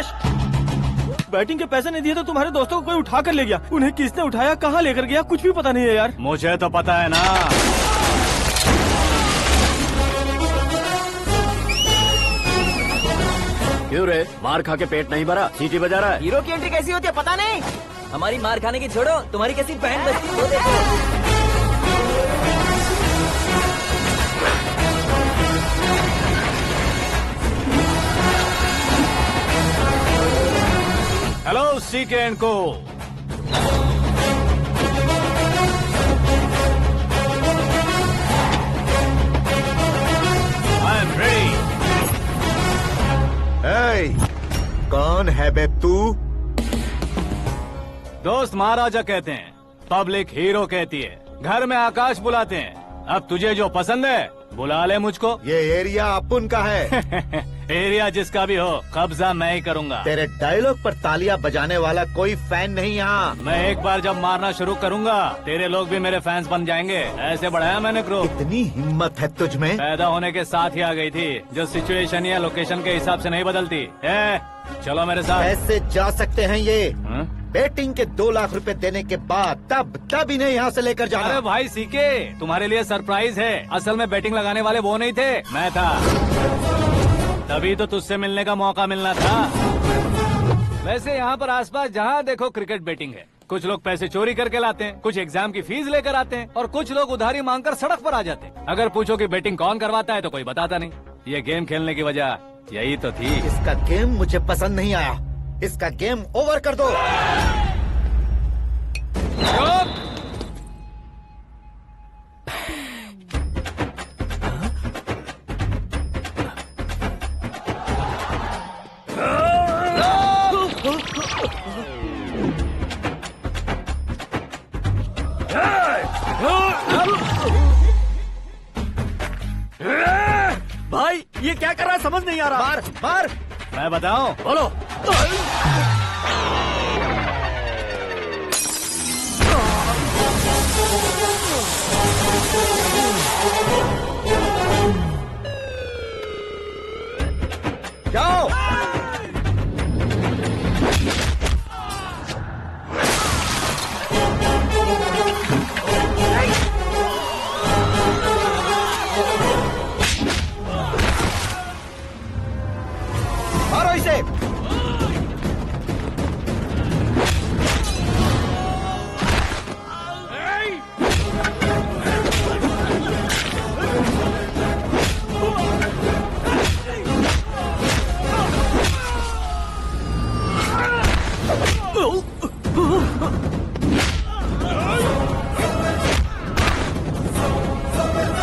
आकाश, batting के पैसे नहीं दिए तो तुम्हारे दोस्तों को कोई उठा कर ले गया। उन्हें किसने उठाया, कहाँ लेकर गया, कुछ भी पता नहीं है यार। मुझे तो पता है ना। क्यों रे, मार खा के पेट नहीं भरा, सीटी बजा रहा है? हीरो की एंट्री कैसी होती है पता नहीं। हमारी मार खाने की छोड़ो, तुम्हारी कैसी बहन बजती है वो देखो। हेलो सीके एंड को। I am ready. कौन है बे तू? दोस्त महाराजा कहते हैं, पब्लिक हीरो कहती है, घर में आकाश बुलाते हैं। अब तुझे जो पसंद है बुला ले मुझको। ये एरिया अपुन का है। एरिया जिसका भी हो, कब्जा मैं ही करूंगा। तेरे डायलॉग पर तालियां बजाने वाला कोई फैन नहीं यहाँ। मैं एक बार जब मारना शुरू करूंगा, तेरे लोग भी मेरे फैंस बन जाएंगे। ऐसे बढ़ाया मैंने ग्रुप। इतनी हिम्मत है तुझ में? पैदा होने के साथ ही आ गई थी, जो सिचुएशन या लोकेशन के हिसाब से नहीं बदलती। चलो मेरे साथ। कैसे जा सकते हैं ये? हाँ? बेटिंग के 2 लाख रुपए देने के बाद तब इन्हें यहाँ से लेकर जाना। अरे भाई सीके, तुम्हारे लिए सरप्राइज है। असल में बैटिंग लगाने वाले वो नहीं थे, मैं था। तभी तो तुझसे मिलने का मौका मिलना था। वैसे यहाँ पर आसपास जहाँ देखो क्रिकेट बैटिंग है। कुछ लोग पैसे चोरी करके लाते हैं, कुछ एग्जाम की फीस लेकर आते हैं, और कुछ लोग उधारी मांगकर सड़क पर आ जाते हैं। अगर पूछो कि बैटिंग कौन करवाता है तो कोई बताता नहीं। ये गेम खेलने की वजह यही तो थी। इसका गेम मुझे पसंद नहीं आया। इसका गेम ओवर कर दो। भाई ये क्या कर रहा है, समझ नहीं आ रहा। मार मार। मैं बताऊं? बोलो। जाओ। मारो इसे।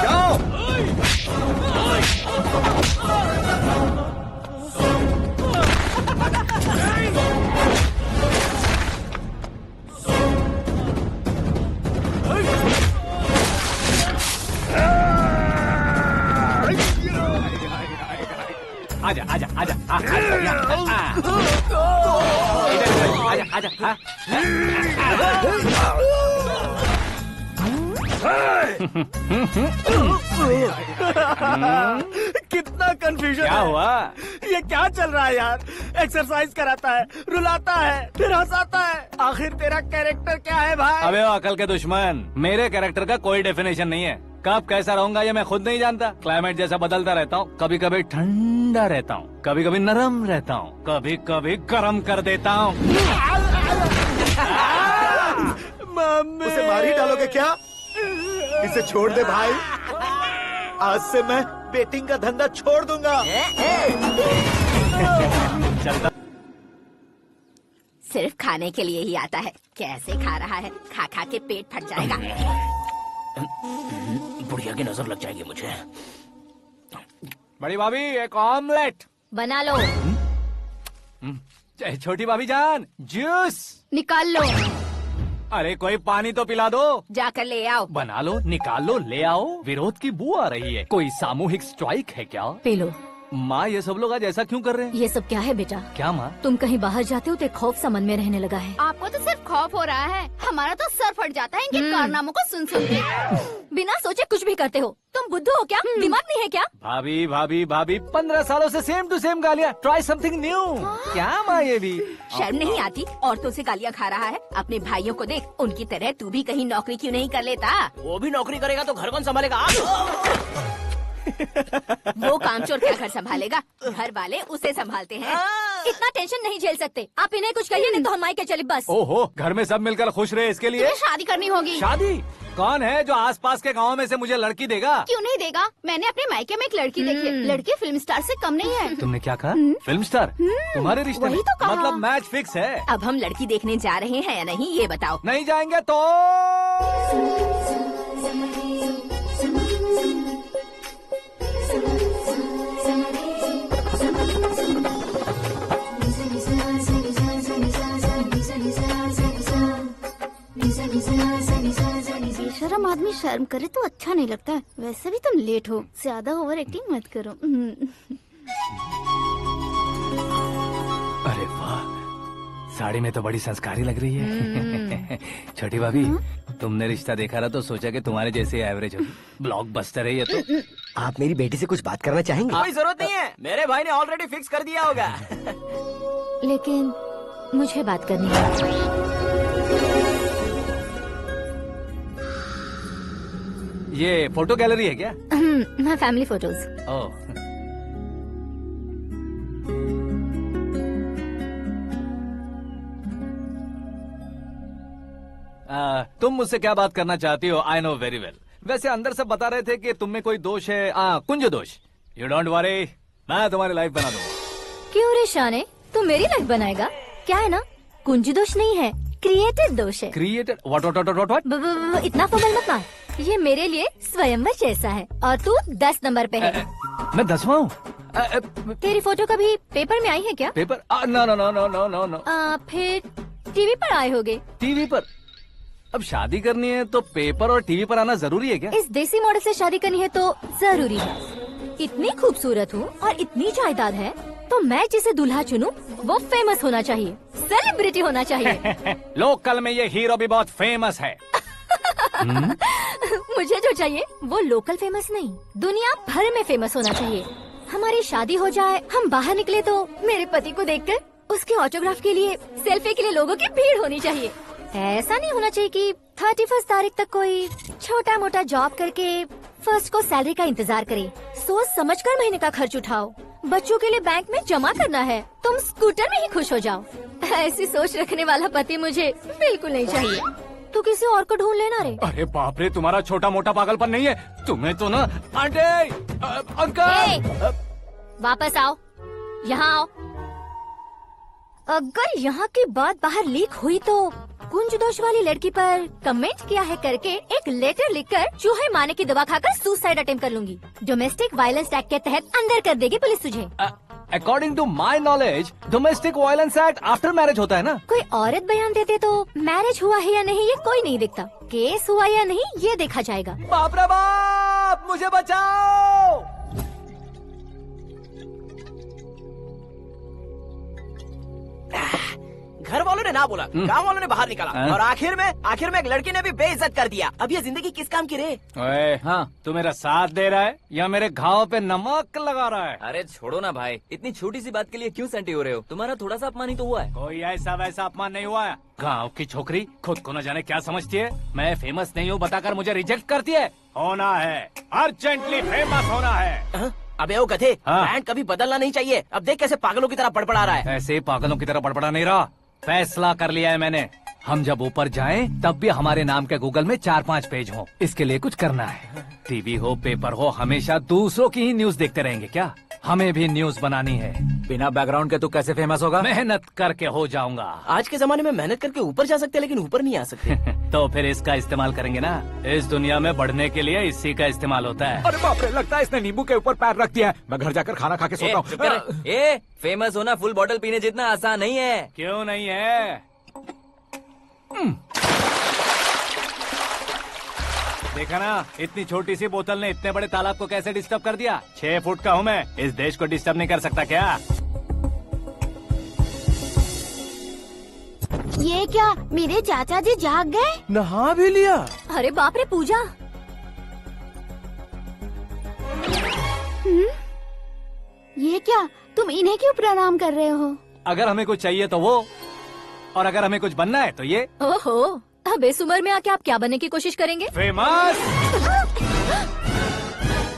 जाओ। आजा आजा आजा आजा आजा आजा। कितना कंफ्यूजन क्या है। हुआ? ये क्या चल रहा है यार? एक्सरसाइज कराता है, रुलाता है, फिर हंसाता है। आखिर तेरा कैरेक्टर क्या है भाई? अबे ओ अकल के दुश्मन, मेरे कैरेक्टर का कोई डेफिनेशन नहीं है। कब कैसा रहूंगा ये मैं खुद नहीं जानता। क्लाइमेट जैसा बदलता रहता हूँ। कभी कभी ठंडा रहता हूँ, कभी कभी नरम रहता हूँ, कभी कभी गर्म कर देता हूँ। मम्मी, उसे मार ही डालोगे क्या? इसे छोड़ दे भाई। आज से मैं बेटिंग का धंधा छोड़ दूंगा। चलता। सिर्फ खाने के लिए ही आता है। कैसे खा रहा है, खा खा के पेट फट जाएगा। बुढ़िया की नजर लग जाएगी मुझे। बड़ी भाभी एक ऑमलेट। बना लो। छोटी भाभी जान जूस निकाल लो। अरे कोई पानी तो पिला दो। जाकर ले आओ। बना लो, निकाल लो, ले आओ। विरोध की बू आ रही है। कोई सामूहिक स्ट्राइक है क्या? P low. माँ ये सब लोग आज ऐसा क्यों कर रहे हैं? ये सब क्या है बेटा? क्या माँ? तुम कहीं बाहर जाते हो तो एक खौफ सा मन में रहने लगा है। आपको तो सिर्फ खौफ हो रहा है, हमारा तो सर फट जाता है इनके कारनामों को सुन सुन के। बिना सोचे कुछ भी करते हो। तुम बुद्धू हो क्या? दिमाग नहीं है क्या? भाभी भाभी भाभी 15 सालों से सेम टू सेम गालियाँ। Try something new. क्या माँ ये भी? शर्म नहीं आती? औरतों से गालियाँ खा रहा है। अपने भाइयों को देख, उनकी तरह तू भी कहीं नौकरी क्यों नहीं कर लेता? वो भी नौकरी करेगा तो घर कौन संभालेगा? वो कामचोर क्या घर संभालेगा? घर वाले उसे संभालते हैं। इतना टेंशन नहीं झेल सकते। आप इन्हें कुछ कहिए नहीं तो हम मायके चले बस। ओहो, घर में सब मिलकर खुश रहे इसके लिए। तुम्हें शादी करनी होगी। शादी? कौन है जो आसपास के गाँव में से मुझे लड़की देगा? क्यों नहीं देगा? मैंने अपने मायके में एक लड़की देखी है। लड़की फिल्म स्टार से कम नहीं है। तुमने क्या कहा? Film star? तुम्हारे रिश्ते वही में? तो कहा। मतलब मैच फिक्स है? अब हम लड़की देखने जा रहे हैं या नहीं, ये बताओ। नहीं जाएंगे तो? बेशरम आदमी शर्म करे तो अच्छा नहीं लगता है। वैसे भी तुम लेट हो, ज्यादा ओवर एक्टिंग मत करो। अरे वाह, साड़ी में तो बड़ी संस्कारी लग रही है। छोटी भाभी, तुमने रिश्ता देखा रहा तो सोचा कि तुम्हारे जैसे एवरेज होगी। ब्लॉकबस्टर है ये तो। आप मेरी बेटी से कुछ बात करना चाहेंगे? कोई जरूरत नहीं है, मेरे भाई ने ऑलरेडी फिक्स कर दिया होगा। लेकिन मुझे बात करनी है। ये फोटो गैलरी है क्या? मैं फैमिली फोटोज। ओह, तुम मुझसे क्या बात करना चाहती हो? I know very well. वैसे अंदर से बता रहे थे कि तुम में कोई दोष है, कुंज दोष। यू डोंट वरी, मैं तुम्हारी लाइफ बना दूंगा। क्यों रे शाने, तू मेरी लाइफ बनाएगा? क्या है ना, कुंज दोष नहीं है, क्रिएटेड दोष है। क्रिएटेड? व्हाट? इतना फॉर्मल मत मार। ये मेरे लिए स्वयंवर जैसा है और तू 10 नंबर पे है। मैं 10वां हूँ? तेरी फोटो कभी पेपर में आई है क्या? Paper? No no no no no no no. फिर टीवी पर आए होगे। टीवी पर? अब शादी करनी है तो पेपर और टीवी पर आना जरूरी है क्या? इस देसी मॉडल से शादी करनी है तो जरूरी है। इतनी खूबसूरत हूँ और इतनी जायदाद है तो मैं जिसे दूल्हा चुनूं वो फेमस होना चाहिए, सेलिब्रिटी होना चाहिए। लोकल में ये हीरो भी बहुत फेमस है। मुझे जो चाहिए वो लोकल फेमस नहीं, दुनिया भर में फेमस होना चाहिए। हमारी शादी हो जाए, हम बाहर निकले तो मेरे पति को देखकर उसके ऑटोग्राफ के लिए, सेल्फी के लिए लोगों की भीड़ होनी चाहिए। ऐसा नहीं होना चाहिए कि 31 तारीख तक कोई छोटा मोटा जॉब करके फर्स्ट को सैलरी का इंतजार करे। सोच समझकर महीने का खर्च उठाओ। बच्चों के लिए बैंक में जमा करना है, तुम स्कूटर में ही खुश हो जाओ। ऐसी सोच रखने वाला पति मुझे बिल्कुल नहीं चाहिए। तू किसी और को ढूंढ लेना रे। अरे बाप रे, तुम्हारा छोटा मोटा पागलपन नहीं है? तुम्हें तो ना आंटी, अंकल। वापस आओ, यहाँ आओ। अगर यहाँ की बात बाहर लीक हुई तो कुंज दोष वाली लड़की पर कमेंट किया है करके एक लेटर लिखकर चूहे मारने की दवा खाकर सुसाइड अटेम्प्ट कर लूंगी। डोमेस्टिक वायलेंस एक्ट के तहत अंदर कर देगी पुलिस तुझे। According to my knowledge domestic violence act after marriage होता है ना? कोई औरत बयान देते तो मैरिज हुआ है या नहीं ये कोई नहीं दिखता, केस हुआ या नहीं ये देखा जाएगा। बाप रे बाप, मुझे बचाओ। घर वालों ने ना बोला, गांव वालों ने बाहर निकाला और आखिर में एक लड़की ने भी बेइज्जत कर दिया। अब ये जिंदगी किस काम की रे? ओए, हाँ, तू मेरा साथ दे रहा है या मेरे घाव पे नमक लगा रहा है? अरे छोड़ो ना भाई, इतनी छोटी सी बात के लिए क्यों सेंटी हो रहे हो? तुम्हारा थोड़ा सा अपमान ही तो हुआ है। कोई ऐसा वैसा अपमान नहीं हुआ है। गाँव की छोकरी खुद को न जाने क्या समझती है। मैं फेमस नहीं हूँ बताकर मुझे रिजेक्ट करती है। होना है, अर्जेंटली फेमस होना है। अबे ओ गधे, हाँ। ब्रांड कभी बदलना नहीं चाहिए। अब देख कैसे पागलों की तरह बड़बड़ा रहा है। ऐसे पागलों की तरह बड़बड़ा नहीं रहा, फैसला कर लिया है मैंने। हम जब ऊपर जाएं तब भी हमारे नाम के गूगल में 4-5 पेज हो। इसके लिए कुछ करना है। टीवी हो, पेपर हो, हमेशा दूसरों की ही न्यूज देखते रहेंगे क्या? हमें भी न्यूज बनानी है। बिना बैकग्राउंड के तू कैसे फेमस होगा? मेहनत करके हो जाऊंगा। आज के जमाने में मेहनत करके ऊपर जा सकते हैं लेकिन ऊपर नहीं आ सकते। तो फिर इसका इस्तेमाल करेंगे ना। इस दुनिया में बढ़ने के लिए इसी का इस्तेमाल होता है। अरे बाप रे, लगता है इसने नींबू के ऊपर पैर रख दिया है। मैं घर जाकर खाना खा के सोता हूँ। ए, फेमस होना फुल बॉटल पीने जितना आसान नहीं है। क्यों नहीं है? देखा ना, इतनी छोटी सी बोतल ने इतने बड़े तालाब को कैसे डिस्टर्ब कर दिया। 6 फुट का हूँ मैं, इस देश को डिस्टर्ब नहीं कर सकता क्या? ये क्या, मेरे चाचा जी जाग गए? नहा भी लिया। अरे बाप रे पूजा। ये क्या, तुम इन्हें क्यों प्रणाम कर रहे हो? अगर हमें कुछ चाहिए तो वो, और अगर हमें कुछ बनना है तो ये। ओहो, अब इस उम्र में आके आप क्या बनने की कोशिश करेंगे? फेमस।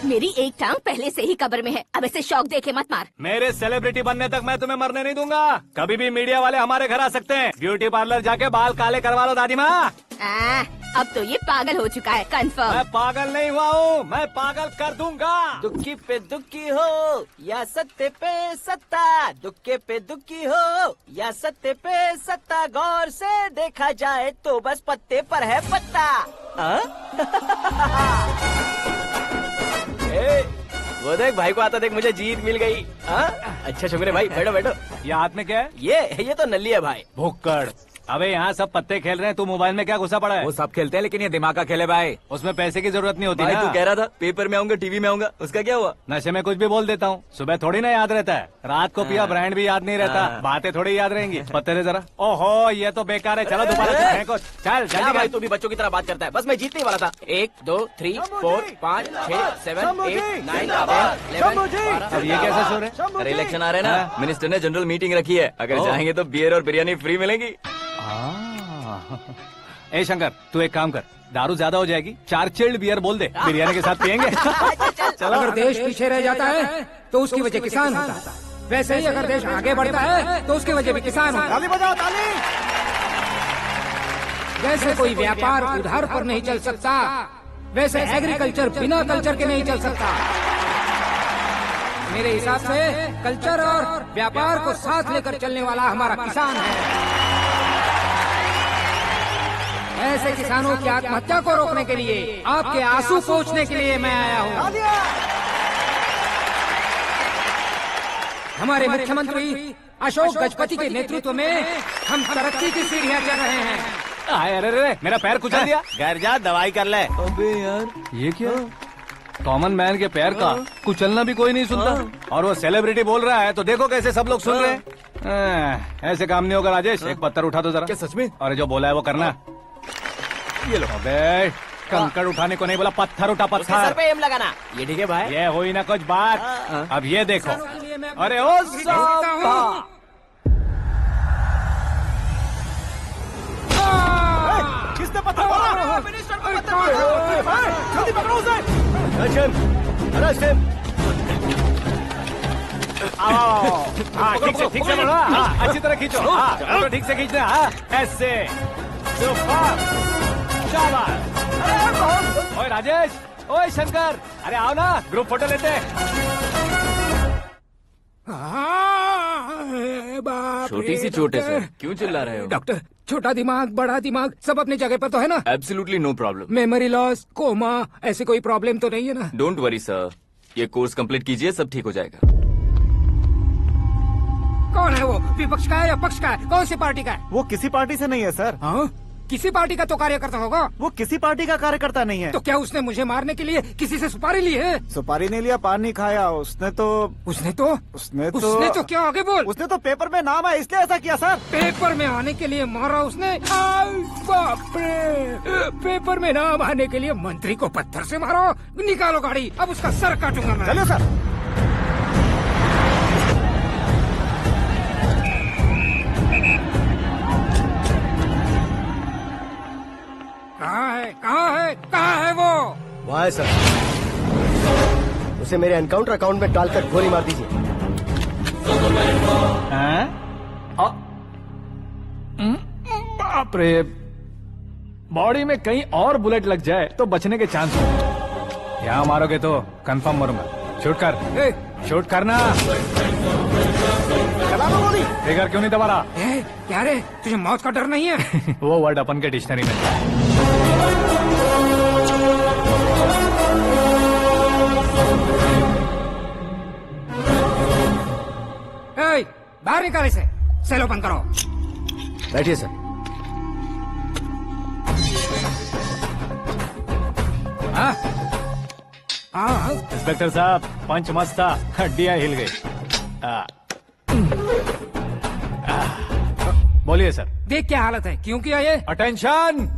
मेरी एक टांग पहले से ही कब्र में है, अब ऐसे शौक देखे मत मार। मेरे सेलिब्रिटी बनने तक मैं तुम्हें मरने नहीं दूंगा। कभी भी मीडिया वाले हमारे घर आ सकते हैं। ब्यूटी पार्लर जाके बाल काले करवा लो दादी माँ। अब तो ये पागल हो चुका है, कंफर्म। मैं पागल नहीं हुआ हूँ, मैं पागल कर दूंगा। दुखी पे दुखी हो या सत्ते पे सत्ता, दुखे पे दुखी हो या सत्ते पे सत्ता, गौर से देखा जाए तो बस पत्ते पर है पत्ता। वो देख भाई को आता देख, मुझे जीत मिल गई। अच्छा शुक्र है भाई, बैठो बैठो। ये हाथ में क्या है? ये तो नल्ली है भाई। भुक्कड़। अबे यहाँ सब पत्ते खेल रहे हैं, तू मोबाइल में क्या घुसा पड़ा है? वो सब खेलते हैं लेकिन ये दिमाग का खेल है भाई। उसमें पैसे की जरूरत नहीं होती भाई ना। तू कह रहा था पेपर में आऊंगा, टीवी में आऊंगा, उसका क्या हुआ? नशे में कुछ भी बोल देता हूँ, सुबह थोड़ी ना याद रहता है। रात को पिया ब्रांड भी याद नहीं रहता, बातें थोड़ी याद रहेंगी। पत्ते दे जरा। ओहो ये तो बेकार है, चलो दोबारा से फेंको। चल क्या जल्दी भाई कर। तू भी बच्चों की तरह बात करता है। बस मैं जीतने ही वाला था। 1 2 3 4 5 6 7 8 9 10 11 अब ये कैसे सो रहे? अरे इलेक्शन आ रहे हैं ना, मिनिस्टर ने जनरल मीटिंग रखी है, अगर जाएंगे तो बियर और बिरयानी फ्री मिलेगी। ए शंकर, तू एक काम कर, दारू ज्यादा हो जाएगी, 4 चिल्ड बियर बोल दे, बिरयानी के साथ पियेंगे। चलो। अगर देश पीछे रह जाता है तो उसकी वजह किसान होता है, वैसे ही अगर देश आगे बढ़ता है तो उसकी वजह भी किसान होता है। ताली बजाओ, ताली। जैसे कोई व्यापार उधार पर नहीं चल सकता, वैसे एग्रीकल्चर बिना कल्चर के नहीं चल सकता। मेरे हिसाब से कल्चर और व्यापार को साथ लेकर चलने वाला हमारा किसान है। ऐसे किसानों की आत्महत्या को रोकने के लिए, आपके आंसू पोंछने के लिए मैं आया हूँ। हमारे मुख्यमंत्री अशोक गजपति के नेतृत्व में हम तरक्की की सीढ़ियाँ चढ़ रहे हैं। अरे अरे मेरा पैर कुचल दिया। घर जा, दवाई कर ले। अबे यार ये क्या? कॉमन मैन के पैर का कुचलना भी कोई नहीं सुनता, और वो सेलिब्रिटी बोल रहा है तो देखो कैसे सब लोग सुन रहे हैं। ऐसे काम नहीं होगा राजेश, एक पत्थर उठा दो जरा। क्या सच में? और जो बोला है वो करना। ये लो। अबे कंकड़ उठाने को नहीं बोला, पत्थर उठा, उसके सर पत्थर। पे एम लगाना। ये ठीक है भाई। ये हुई ना कुछ बात। अब ये देखो। अरे ओ साहब, किसने पत्थर मारा? मिनिस्टर को पत्थर मारा। जल्दी पकड़ो उसे। हाँ ठीक से पकड़ो। हाँ अच्छी तरह खींचो। हाँ फोटो ठीक से खींचना। हाँ ऐसे। सुपर। शाबाश। ओए राजेश, ओए शंकर, अरे आओ ना, ग्रुप फोटो लेते हैं। छोटी सी चोट है सर, क्यों चिल्ला रहे हो? डॉक्टर, छोटा दिमाग बड़ा दिमाग सब अपनी जगह पर तो है ना? Absolutely no problem. Memory loss, coma, ऐसी कोई प्रॉब्लम तो नहीं है ना? डोंट वरी सर, ये कोर्स कंप्लीट कीजिए, सब ठीक हो जाएगा। कौन है वो? विपक्ष का है या पक्ष का है? कौन सी पार्टी का है? वो किसी पार्टी से नहीं है सर। हाँ? किसी पार्टी का तो कार्यकर्ता होगा। वो किसी पार्टी का कार्यकर्ता नहीं है। तो क्या उसने मुझे मारने के लिए किसी से सुपारी ली है? सुपारी नहीं लिया, पान नहीं खाया। उसने तो क्या आगे बोल? उसने तो पेपर में नाम है इसलिए ऐसा किया सर। पेपर में आने के लिए मारा उसने? बाप रे! पेपर में नाम आने के लिए मंत्री को पत्थर से मारो? निकालो गाड़ी, अब उसका सर काटूंगा मैं। चलो सर। कहाँ है वो? वहाँ है सर, उसे मेरे एनकाउंटर अकाउंट में डालकर गोली मार दीजिए। बाप रे, बॉडी में कहीं और बुलेट लग जाए तो बचने के चांस हो। यहाँ मारोगे तो कंफर्म मरूंगा। शूट कर, शूट करना। चला लो गोली। फिगर क्यों नहीं दबा रहा? क्या रे, तुझे मौत का डर नहीं है? वो वर्ड अपन के डिक्शनरी में है। बाहर निकाल इसे, सेल ओपन करो। बैठिए सर। हाँ हाँ इंस्पेक्टर साहब, पंच मस्त था, हड्डियां हिल गई। बोलिए सर। देख क्या हालत है, क्यों किया ये? अटेंशन,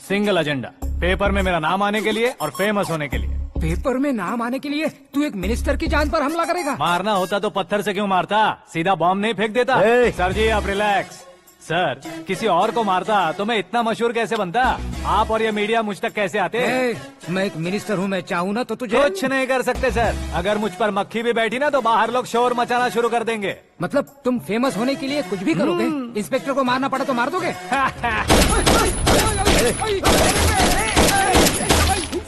सिंगल एजेंडा, पेपर में मेरा नाम आने के लिए और फेमस होने के लिए। पेपर में नाम आने के लिए तू एक मिनिस्टर की जान पर हमला करेगा? मारना होता तो पत्थर से क्यों मारता, सीधा बॉम्ब नहीं फेंक देता। ए! सर जी आप रिलैक्स। सर, किसी और को मारता तो मैं इतना मशहूर कैसे बनता? आप और ये मीडिया मुझ तक कैसे आते? मैं एक मिनिस्टर हूँ, मैं चाहूँ ना तो तुझे कुछ नहीं कर सकते सर। अगर मुझ पर मक्खी भी बैठी ना तो बाहर लोग शोर मचाना शुरू कर देंगे। मतलब तुम फेमस होने के लिए कुछ भी करोगे? इंस्पेक्टर को मारना पड़ा तो मार दोगे?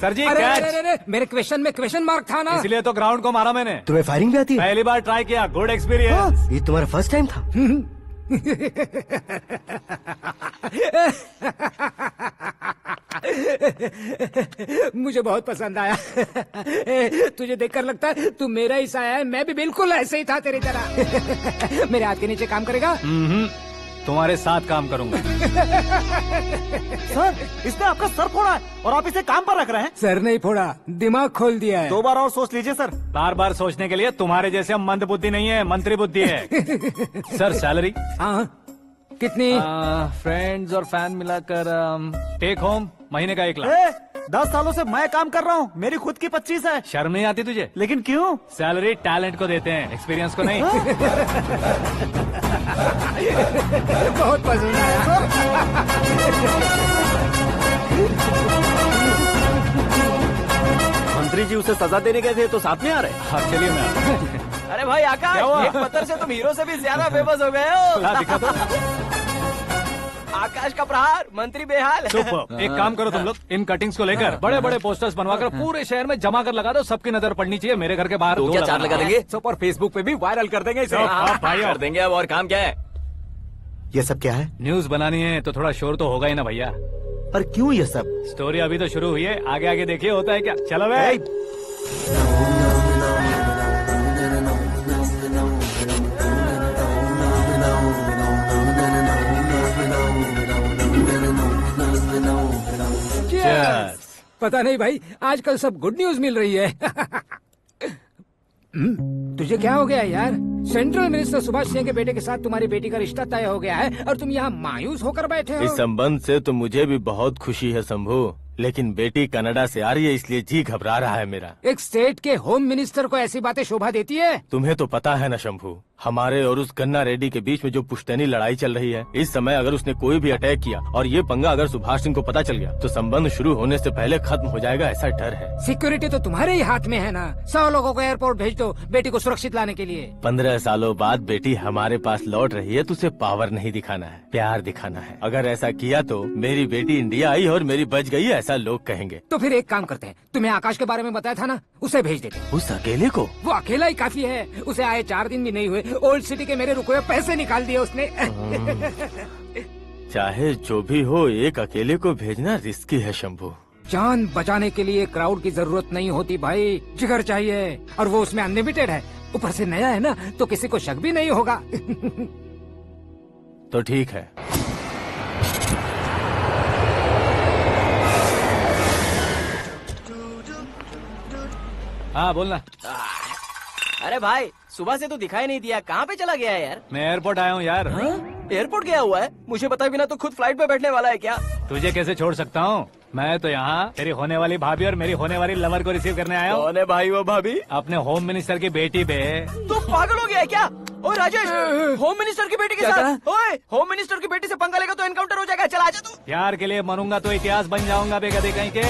सर जी अरे, कैच। अरे, अरे, मेरे क्वेश्चन में क्वेश्चन मार्क था ना। इसलिए तो ग्राउंड को मारा मैंने। तुम्हें फायरिंग भी आती है? पहली बार ट्राई किया, गुड एक्सपीरियंस। ये तुम्हारा फर्स्ट टाइम था? मुझे बहुत पसंद आया। तुझे देखकर लगता है तू मेरा ही साया है। मैं भी बिल्कुल ऐसे ही था तेरी तरह। मेरे हाथ के नीचे काम करेगा? तुम्हारे साथ काम करूंगा। सर, इसने आपका सर फोड़ा है और आप इसे काम पर रख रहे हैं। सर नहीं फोड़ा, दिमाग खोल दिया है। 2 बार और सोच लीजिए सर। बार बार सोचने के लिए तुम्हारे जैसे मंद बुद्धि नहीं है, मंत्री बुद्धि है। Sir salary? हाँ कितनी? फ्रेंड्स और फैन मिलाकर टेक होम महीने का 1 लाख। 10 सालों से मैं काम कर रहा हूँ, मेरी खुद की 25 है। शर्म नहीं आती तुझे? लेकिन क्यों? सैलरी टैलेंट को देते हैं, एक्सपीरियंस को नहीं। बहुत पसंद आया। मंत्री जी उसे सजा देने गए थे तो साथ में आ रहे। हाँ चलिए मैं आता हूँ। अरे भाई आकाश, क्या हुआ? एक पत्थर से तुम हीरो से भी ज्यादा फेमस हो गए हो। ला दिखा दो। आकाश का प्रहार, मंत्री बेहाल। सुपर। एक काम करो तुम लोग, इन कटिंग्स को लेकर बड़े बड़े पोस्टर्स बनवाकर पूरे शहर में जमा कर लगा दो। सबकी नजर पड़नी चाहिए। मेरे घर के बाहर तो 2 क्या 4 लगा देंगे? सुपर फेसबुक पे भी वायरल कर देंगे इसे। भाई कर देंगे अब, और काम क्या है? ये सब क्या है? न्यूज बनानी है तो थोड़ा शोर तो होगा ही ना भैया। पर क्यों ये सब? स्टोरी अभी तो शुरू हुई है, आगे आगे देखिए होता है क्या। चलो भाई। Cheers. पता नहीं भाई, आजकल सब गुड न्यूज मिल रही है। तुझे क्या हो गया यार? सेंट्रल मिनिस्टर सुभाष सिंह के बेटे के साथ तुम्हारी बेटी का रिश्ता तय हो गया है और तुम यहाँ मायूस होकर बैठे हो। इस संबंध से तो मुझे भी बहुत खुशी है शंभू, लेकिन बेटी कनाडा से आ रही है इसलिए जी घबरा रहा है मेरा। एक स्टेट के होम मिनिस्टर को ऐसी बातें शोभा देती है? तुम्हें तो पता है ना शंभू, हमारे और उस गन्ना रेड्डी के बीच में जो पुश्तैनी लड़ाई चल रही है, इस समय अगर उसने कोई भी अटैक किया और ये पंगा अगर सुभाष सिंह को पता चल गया तो संबंध शुरू होने से पहले खत्म हो जाएगा, ऐसा डर है। सिक्योरिटी तो तुम्हारे ही हाथ में है ना। 100 लोगों को एयरपोर्ट भेज दो बेटी को सुरक्षित लाने के लिए। 15 सालों बाद बेटी हमारे पास लौट रही है तो उसे पावर नहीं दिखाना है, प्यार दिखाना है। अगर ऐसा किया तो मेरी बेटी इंडिया आई और मेरी बच गई, ऐसा लोग कहेंगे। तो फिर एक काम करते हैं, तुम्हें आकाश के बारे में बताया था ना, उसे भेज देते। उस अकेले को? वो अकेला ही काफी है। उसे आए 4 दिन भी नहीं हुए, ओल्ड सिटी के मेरे रुके हुए पैसे निकाल दिए उसने। चाहे जो भी हो, एक अकेले को भेजना रिस्की है शंभू। जान बचाने के लिए क्राउड की जरूरत नहीं होती भाई, जिगर चाहिए, और वो उसमें अनलिमिटेड है। ऊपर से नया है ना तो किसी को शक भी नहीं होगा। तो ठीक है। हाँ बोलना। अरे भाई, सुबह से तो दिखाई नहीं दिया, कहाँ पे चला गया है यार? मैं एयरपोर्ट आया हूँ यार। एयरपोर्ट गया हुआ है? मुझे बताए बिना तो खुद फ्लाइट पे बैठने वाला है क्या? तुझे कैसे छोड़ सकता हूँ? मैं तो यहाँ तेरी होने वाली भाभी और मेरी होने वाली लवर को रिसीव करने आया हूँ। कौन है भाई वो भाभी? अपने होम मिनिस्टर की बेटी पे। तू पागल हो गया है क्या? ओए राजेश, होम मिनिस्टर की बेटी के साथ? ओए, होम मिनिस्टर की बेटी से पंगा लेगा तो एनकाउंटर हो जाएगा। चल आजा तू। प्यार के लिए मरूंगा तो इतिहास बन जाऊंगा बेगदे कहीं के।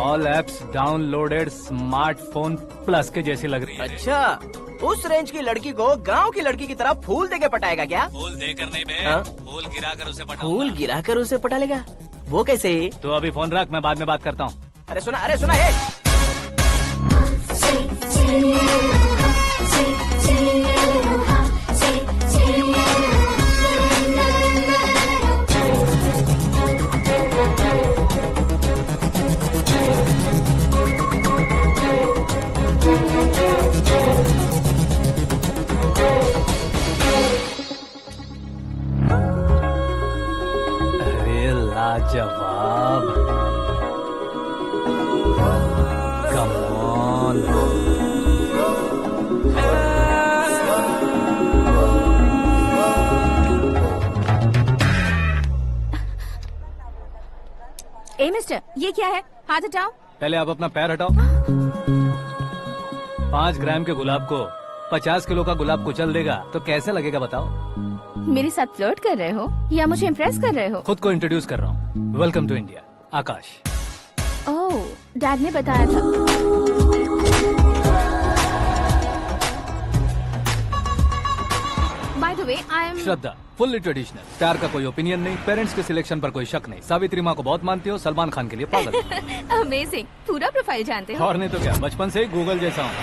All apps downloaded smartphone plus के जैसी लग रही है। अच्छा, उस रेंज की लड़की को गांव की लड़की की तरह फूल देके पटाएगा क्या? फूल देकर नहीं बे, हाँ? फूल गिराकर उसे पटाऊंगा। फूल गिराकर उसे पटा लेगा? वो कैसे? तो अभी फोन रख, मैं बाद में बात करता हूँ। अरे सुना है। जवाब। Come on. ए मिस्टर, ये क्या है? हाथ हटाओ। पहले आप अपना पैर हटाओ। 5 ग्राम के गुलाब को 50 किलो का गुलाब कुचल देगा तो कैसे लगेगा बताओ? मेरे साथ फ्लर्ट कर रहे हो या मुझे इम्प्रेस कर रहे हो? खुद को इंट्रोड्यूस कर रहा हूँ। Welcome to India, Aakash. Oh, dad ने बताया था। By the way, I am Shraddha, fully traditional. प्यार का कोई ओपिनियन नहीं, पेरेंट्स के सिलेक्शन पर कोई शक नहीं। सावित्री माँ को बहुत मानती हो, सलमान खान के लिए पागल। अमेजिंग, पूरा प्रोफाइल जानते हो। और नहीं तो क्या, बचपन से ही गूगल जैसा हूँ।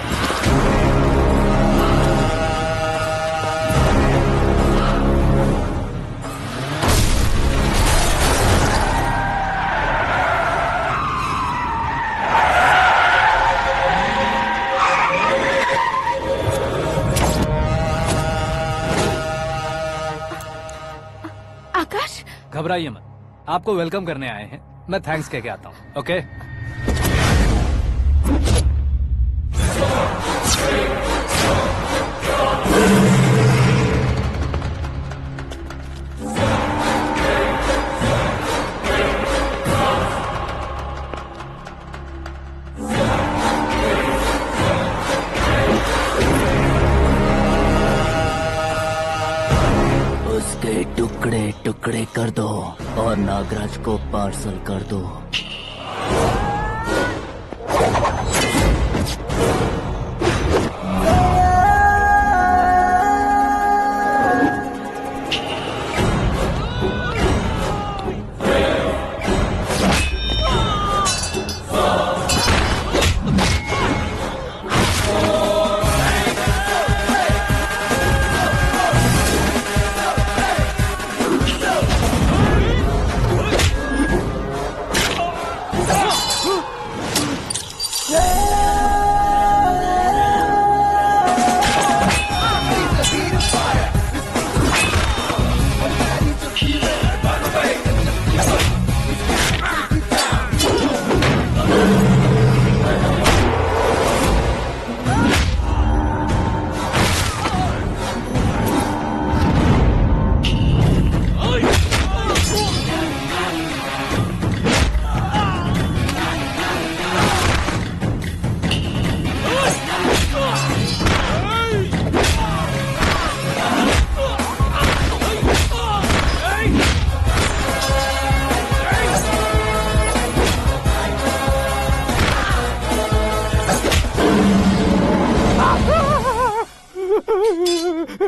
आकाश, घबराइए मत, आपको वेलकम करने आए हैं। मैं थैंक्स कह के आता हूँ। ओके? उसके टुकड़े टुकड़े कर दो और नागराज को पार्सल कर दो।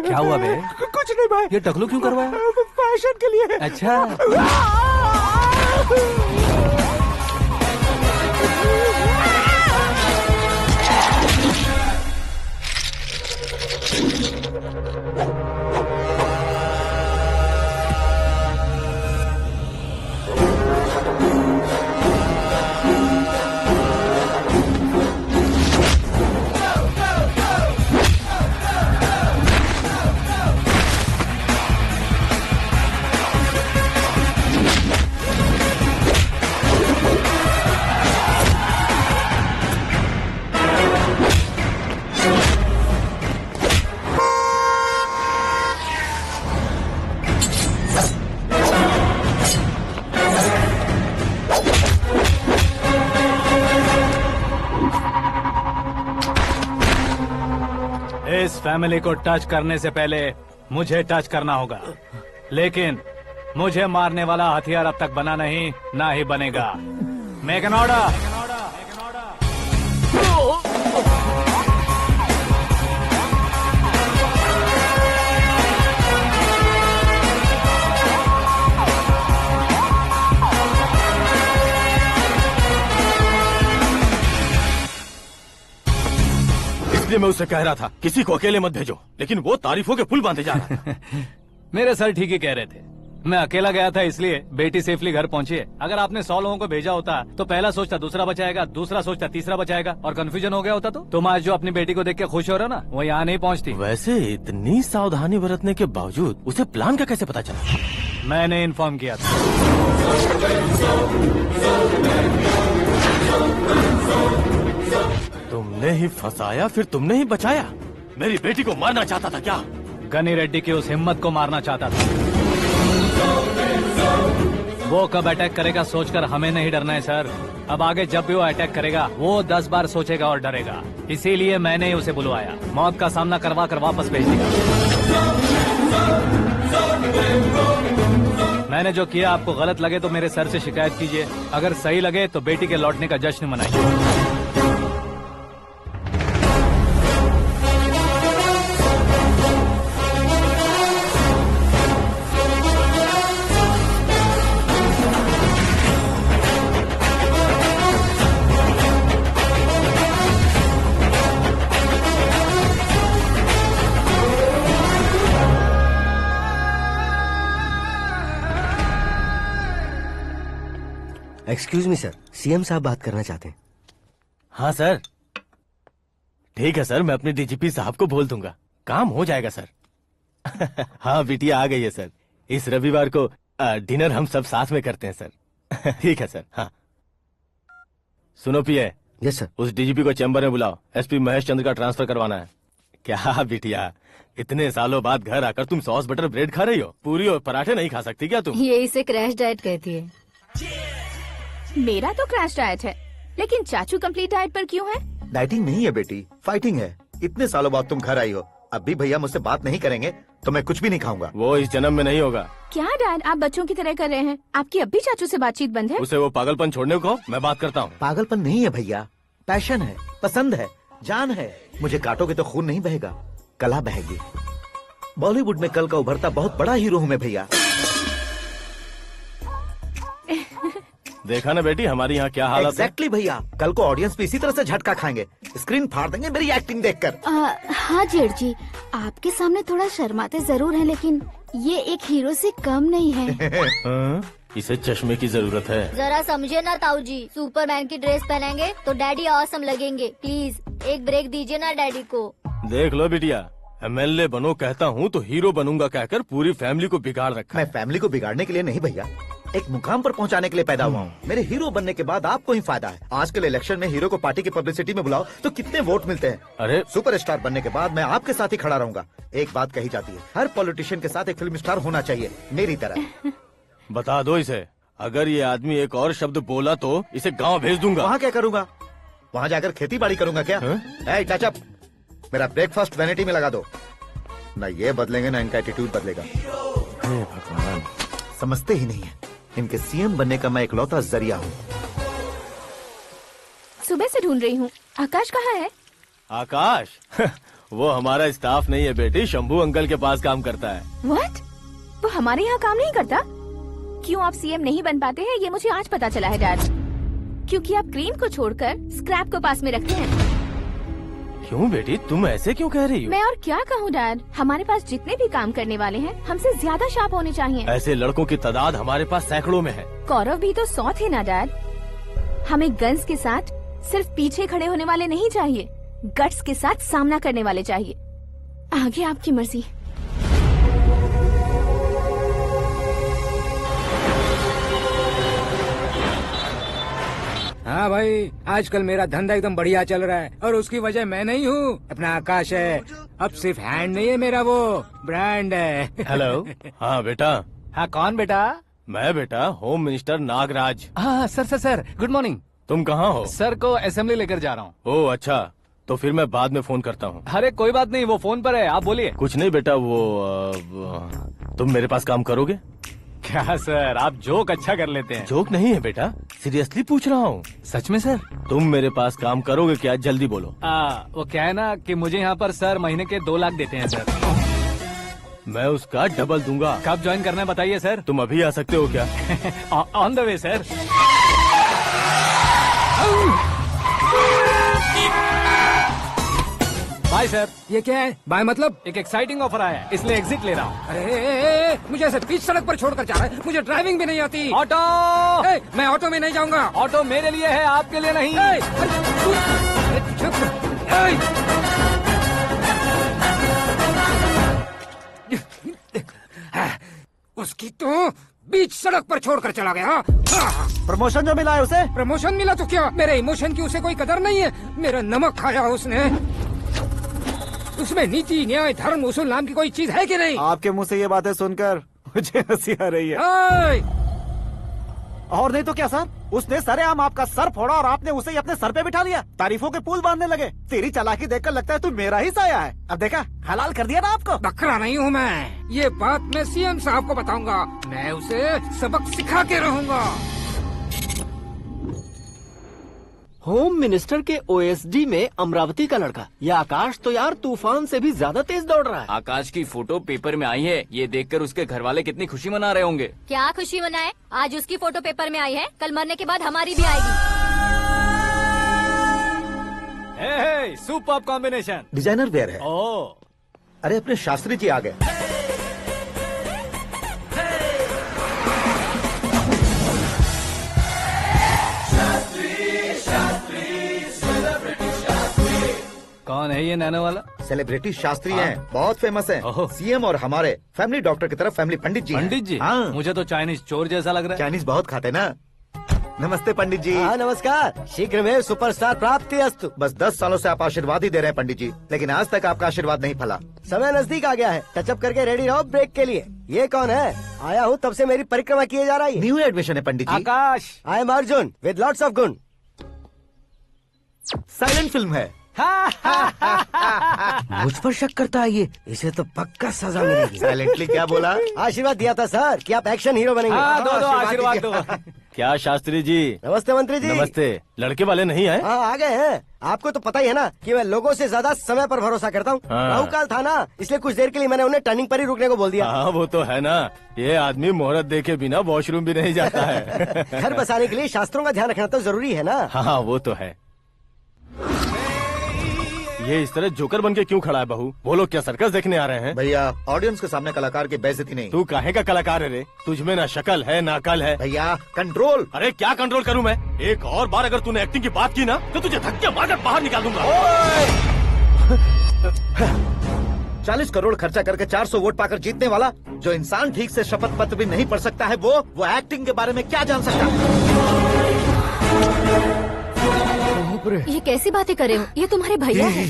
क्या हुआ बे? कुछ नहीं भाई। ये टकलू क्यों करवाया? फैशन के लिए। अच्छा। इस फैमिली को टच करने से पहले मुझे टच करना होगा, लेकिन मुझे मारने वाला हथियार अब तक बना नहीं, ना ही बनेगा। Make an order. इसलिए मैं उससे कह रहा था किसी को अकेले मत भेजो, लेकिन वो तारीफों के पुल बांधे जा रहा है। मेरे सर ठीक ही कह रहे थे। मैं अकेला गया था इसलिए बेटी सेफली घर पहुंची है। अगर आपने 100 लोगों को भेजा होता तो पहला सोचता दूसरा बचाएगा, दूसरा सोचता तीसरा बचाएगा, और कंफ्यूजन हो गया होता तो तुम आज जो अपनी बेटी को देख के खुश हो रहे हो ना, वो यहाँ नहीं पहुँचती। वैसे इतनी सावधानी बरतने के बावजूद उसे प्लान का कैसे पता चला? मैंने इन्फॉर्म किया था। तुमने ही फंसाया, फिर तुमने ही बचाया। मेरी बेटी को मारना चाहता था क्या? गनी रेड्डी की उस हिम्मत को मारना चाहता था। वो कब अटैक करेगा सोचकर हमें नहीं डरना है सर। अब आगे जब भी वो अटैक करेगा वो 10 बार सोचेगा और डरेगा। इसीलिए मैंने ही उसे बुलवाया। मौत का सामना करवा कर वापस भेज दिया। मैंने जो किया आपको गलत लगे तो मेरे सर से शिकायत कीजिए, अगर सही लगे तो बेटी के लौटने का जश्न मनाइए। एक्सक्यूज मी सर, सीएम साहब बात करना चाहते हैं। हाँ सर, ठीक है सर, मैं अपने डीजीपी साहब को बोल दूंगा, काम हो जाएगा सर। हाँ बिटिया आ गई है सर। इस रविवार को डिनर हम सब साथ में करते हैं सर। ठीक है सर। हाँ सुनो पिए। Yes sir. उस डीजीपी को चैम्बर में बुलाओ, एसपी महेश चंद्र का ट्रांसफर करवाना है। क्या बिटिया, इतने सालों बाद घर आकर तुम सॉस बटर ब्रेड खा रही हो? पूरी और पराठे नहीं खा सकती क्या तुम? ये इसे क्रैश डाइट कहती है। मेरा तो क्रैश डाइट है, लेकिन चाचू कंप्लीट डाइट पर क्यों है? डाइटिंग नहीं है बेटी, फाइटिंग है। इतने सालों बाद तुम घर आई हो, अब भी भैया मुझसे बात नहीं करेंगे तो मैं कुछ भी नहीं खाऊंगा। वो इस जन्म में नहीं होगा। क्या डैड, आप बच्चों की तरह कर रहे हैं? आपकी अब भी चाचू से बातचीत बंद है? उसे वो पागलपन छोड़ने को मैं बात करता हूँ। पागलपन नहीं है भैया, पैशन है, पसंद है, जान है। मुझे काटोगे तो खून नहीं बहेगा, कला बहेगी। बॉलीवुड में कल का उभरता बहुत बड़ा हीरो हूँ मैं भैया। देखा ना बेटी हमारी यहाँ क्या हालत है। एग्जैक्टली भैया, कल को ऑडियंस भी इसी तरह से झटका खाएंगे, स्क्रीन फाड़ देंगे मेरी एक्टिंग देखकर। हाँ जेठ जी, आपके सामने थोड़ा शर्माते जरूर हैं, लेकिन ये एक हीरो से कम नहीं है। इसे चश्मे की जरूरत है। जरा समझे ना ताऊ जी, सुपरमैन की ड्रेस पहनेंगे तो डैडी ऑसम लगेंगे। प्लीज एक ब्रेक दीजिए ना डैडी को। देख लो बिटिया, एमएलए बनो कहता हूँ तो हीरो बनूंगा कहकर पूरी फैमिली को बिगाड़ रखा। मैं फैमिली को बिगाड़ने के लिए नहीं भैया, एक मुकाम पर पहुंचाने के लिए पैदा हुआ हूँ। मेरे हीरो बनने के बाद आपको ही फायदा है। आजकल इलेक्शन में हीरो को पार्टी की पब्लिसिटी में बुलाओ तो कितने वोट मिलते हैं। अरे सुपरस्टार बनने के बाद मैं आपके साथ ही खड़ा रहूंगा। एक बात कही जाती है, हर पॉलिटिशियन के साथ एक फिल्म स्टार होना चाहिए, मेरी तरह। बता दो इसे, अगर ये आदमी एक और शब्द बोला तो इसे गाँव भेज दूंगा। वहाँ क्या करूँगा? वहाँ जाकर खेती बाड़ी करूँगा क्या? टचअप, मेरा ब्रेकफास्ट वैनिटी में लगा दो। न ये बदलेंगे न इनका एटीट्यूड बदलेगा। भगवान, समझते ही नहीं है, इनके सीएम बनने का मैं इकलौता जरिया हूँ। सुबह से ढूंढ रही हूँ, आकाश कहाँ है? आकाश? वो हमारा स्टाफ नहीं है बेटी, शंभू अंकल के पास काम करता है। व्हाट? वो हमारे यहाँ काम नहीं करता? क्यों आप सीएम नहीं बन पाते हैं ये मुझे आज पता चला है डैड। क्योंकि आप क्रीम को छोड़कर स्क्रैप को पास में रखते हैं। क्यों बेटी, तुम ऐसे क्यों कह रही हो? मैं और क्या कहूँ डैड, हमारे पास जितने भी काम करने वाले हैं हमसे ज्यादा शार्प होने चाहिए। ऐसे लड़कों की तादाद हमारे पास सैकड़ों में है। गौरव भी तो 100 थे ना डैड। हमें गन्स के साथ सिर्फ पीछे खड़े होने वाले नहीं चाहिए, गट्स के साथ सामना करने वाले चाहिए। आगे आपकी मर्जी। हाँ भाई, आजकल मेरा धंधा एकदम बढ़िया चल रहा है और उसकी वजह मैं नहीं हूँ, अपना आकाश है। अब सिर्फ हैंड नहीं है मेरा, वो ब्रांड है। हेलो। हाँ बेटा। हाँ कौन बेटा? मैं बेटा होम मिनिस्टर नागराज। हाँ सर गुड मॉर्निंग। तुम कहाँ हो? सर को असेंबली लेकर जा रहा हूँ। ओह अच्छा, तो फिर मैं बाद में फोन करता हूँ। अरे कोई बात नहीं, वो फोन पर है, आप बोलिए। कुछ नहीं बेटा, तुम मेरे पास काम करोगे? क्या सर, आप जोक अच्छा कर लेते हैं। जोक नहीं है बेटा, सीरियसली पूछ रहा हूँ। सच में सर? तुम मेरे पास काम करोगे क्या? जल्दी बोलो। वो क्या है ना कि मुझे यहाँ पर सर महीने के 2 लाख देते हैं सर। मैं उसका डबल दूंगा। कब ज्वाइन करना है बताइए सर। तुम अभी आ सकते हो क्या? On the way sir. Bye sir. ये क्या है? बाय मतलब? एक एक्साइटिंग ऑफर आया है, इसलिए एग्जिट ले रहा हूँ। अरे मुझे ऐसे बीच सड़क पर छोड़कर जा रहा है, मुझे ड्राइविंग भी नहीं आती। ऑटो! मैं ऑटो में नहीं जाऊंगा। ऑटो मेरे लिए है, आपके लिए नहीं। उस उसकी तो बीच सड़क पर छोड़कर चला गया। प्रमोशन जो मिला है उसे? प्रमोशन मिला तो क्या, मेरे इमोशन की उसे कोई कदर नहीं है। मेरा नमक खाया उसने। उसमें नीति, न्याय, धर्म, उसूल नाम की कोई चीज है कि नहीं? आपके मुंह से ये बातें सुनकर मुझे हंसी आ रही है। ओए! और नहीं तो क्या सर, उसने सरेआम आपका सर फोड़ा और आपने उसे ही अपने सर पे बिठा लिया। तारीफों के पुल बांधने लगे। तेरी चालाकी देखकर लगता है तू मेरा ही साया है। अब देखा, हलाल कर दिया ना आपको। बकरा नहीं हूँ मैं। ये बात मैं सीएम साहब को बताऊंगा। मैं उसे सबक सिखा के रहूंगा। होम मिनिस्टर के ओएसडी में अमरावती का लड़का, ये आकाश तो यार तूफान से भी ज्यादा तेज दौड़ रहा है। आकाश की फोटो पेपर में आई है, ये देखकर उसके घर वाले कितनी खुशी मना रहे होंगे। क्या खुशी मनाए? आज उसकी फोटो पेपर में आई है, कल मरने के बाद हमारी भी आएगी। हे, सुपर कॉम्बिनेशन। डिजाइनर वेयर है। ओह, अरे अपने शास्त्री जी आ गए। कौन है ये नैनो वाला? सेलिब्रिटी शास्त्री हैं, बहुत फेमस हैं। सीएम और हमारे फैमिली डॉक्टर की तरफ फैमिली पंडित जी हैं। पंडित जी? हाँ। मुझे तो चाइनीज चोर जैसा लग रहा है। चाइनीज बहुत खाते ना। नमस्ते पंडित जी। हाँ नमस्कार, शीघ्र में सुपरस्टार प्राप्ति अस्तु। बस 10 सालों से आप आशीर्वाद ही दे रहे हैं पंडित जी, लेकिन आज तक आपका आशीर्वाद नहीं फला। समय नजदीक आ गया है, टचअप करके रेडी रहो ब्रेक के लिए। ये कौन है? आया हूँ तब से मेरी परिक्रमा किए जा रही है। न्यू एडमिशन है Pandit ji. Aakash. I am Arjun with lots of गुण। साइलेंट फिल्म है। मुझ पर शक करता है ये, इसे तो पक्का सजा मिलेगी। साइलेंटली क्या बोला? आशीर्वाद दिया था सर कि आप एक्शन हीरो बनेंगे। हाँ, दो आशीर्वाद दो। क्या शास्त्री जी? नमस्ते मंत्री जी। नमस्ते। लड़के वाले नहीं आए? हाँ आ गए हैं। आपको तो पता ही है ना कि मैं लोगों से ज्यादा समय पर भरोसा करता हूँ। हाँ। राहु काल था ना, इसलिए कुछ देर के लिए मैंने उन्हें टर्निंग पर ही रुकने को बोल दिया। हाँ वो तो है ना, ये आदमी मुहूर्त देखे बिना वॉशरूम भी नहीं जाता है। घर बसाने के लिए शास्त्रों का ध्यान रखना तो जरूरी है ना। हाँ वो तो है। ये इस तरह जोकर बन के क्यों खड़ा है बहू? वो लोग क्या सर्कस देखने आ रहे हैं? भैया ऑडियंस के सामने कलाकार की बेइज्जती नहीं। तू काहे का कलाकार है रे? तुझमें ना शक्ल है ना अकल है। भैया कंट्रोल। अरे क्या कंट्रोल करूं मैं? एक और बार अगर तूने एक्टिंग की बात की ना तो तुझे धक्के मारकर बाहर निकाल दूंगा। 40 करोड़ खर्चा करके 400 वोट पाकर जीतने वाला, जो इंसान ठीक से शपथ पत्र भी नहीं पढ़ सकता है, वो एक्टिंग के बारे में क्या जान सकता है? ये कैसी बातें कर रहे हो? ये तुम्हारे भैया हैं।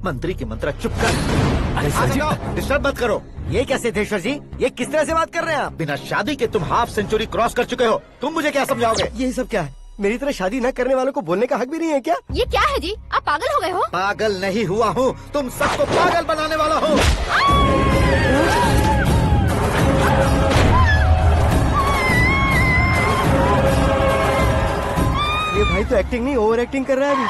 मंत्री की मंत्रा चुप कर। अरे सर जी डिस्टर्ब मत करो। ये क्या सिद्धेश्वर जी, ये किस तरह से बात कर रहे हैं आप? बिना शादी के तुम हाफ सेंचुरी क्रॉस कर चुके हो, तुम मुझे क्या समझाओगे? ये सब क्या है? मेरी तरह शादी न करने वालों को बोलने का हक भी नहीं है क्या? ये क्या है जी? आप पागल हो गए हो? पागल नहीं हुआ हूँ, तुम सबको पागल बनाने वाला हूँ। ये भाई तो एक्टिंग नहीं ओवर एक्टिंग कर रहा है अभी।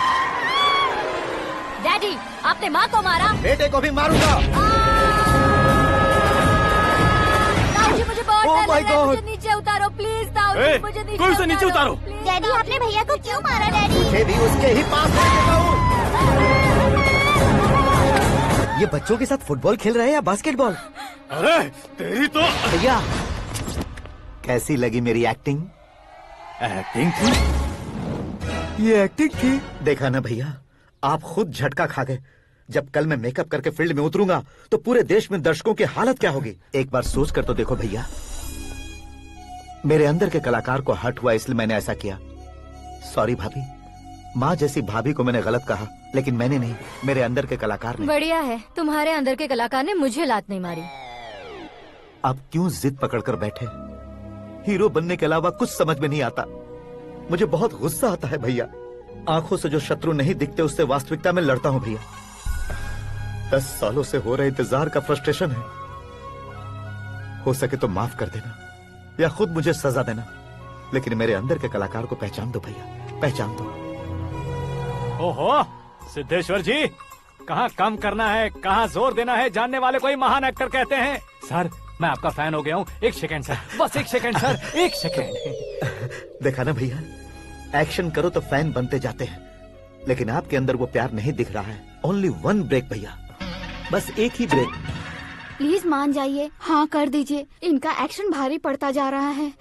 डैडी, आपने माँ को मारा। बेटे को भी मारूंगा। ताऊजी मुझे बहुत Oh डर my लग रहा है, God! मुझे नीचे उतारो प्लीज। ताऊजी मुझे नीचे कोई उसे नीचे उतारो। डैडी आपने भैया को क्यों मारा? डैडी मुझे भी उसके ही पास ले चुका हूँ। ये बच्चों के साथ फुटबॉल खेल रहे हैं या बास्केटबॉल? अरे तेरी तो भैया कैसी लगी मेरी एक्टिंग? एक्टिंग थी। ये एक्टिंग थी। देखा ना भैया, आप खुद झटका खा गए। जब कल मैं मेकअप करके फील्ड में उतरूंगा तो पूरे देश में दर्शकों की हालत क्या होगी? एक बार सोच कर तो देखो भैया। मेरे अंदर के कलाकार को हर्ट हुआ इसलिए मैंने ऐसा किया। सॉरी भाभी। माँ जैसी भाभी को मैंने गलत कहा, लेकिन मैंने नहीं, मेरे अंदर के कलाकार ने। बढ़िया है, तुम्हारे अंदर के कलाकार ने मुझे लात नहीं मारी। आप क्यों जिद पकड़कर बैठे? हीरो बनने के अलावा कुछ समझ में नहीं आता। मुझे बहुत गुस्सा आता है भैया। आंखों से जो शत्रु नहीं दिखते उससे वास्तविकता में लड़ता हूँ भैया। 10 सालों से हो रहे इंतजार का फ्रस्ट्रेशन है। हो सके तो माफ कर देना या खुद मुझे सजा देना, लेकिन मेरे अंदर के कलाकार को पहचान दो भैया, पहचान दो। ओहो सिद्धेश्वर जी, कहाँ कम करना है, कहाँ जोर देना है, जानने वाले को ही महान एक्टर कहते हैं। सर मैं आपका फैन हो गया हूँ। एक सेकंड सर, बस एक सेकंड सर, एक सेकंड। देखा ना भैया, एक्शन करो तो फैन बनते जाते हैं, लेकिन आपके अंदर वो प्यार नहीं दिख रहा है। ओनली 1 ब्रेक भैया, बस एक ही ब्रेक। प्लीज मान जाइए, हाँ कर दीजिए। इनका एक्शन भारी पड़ता जा रहा है।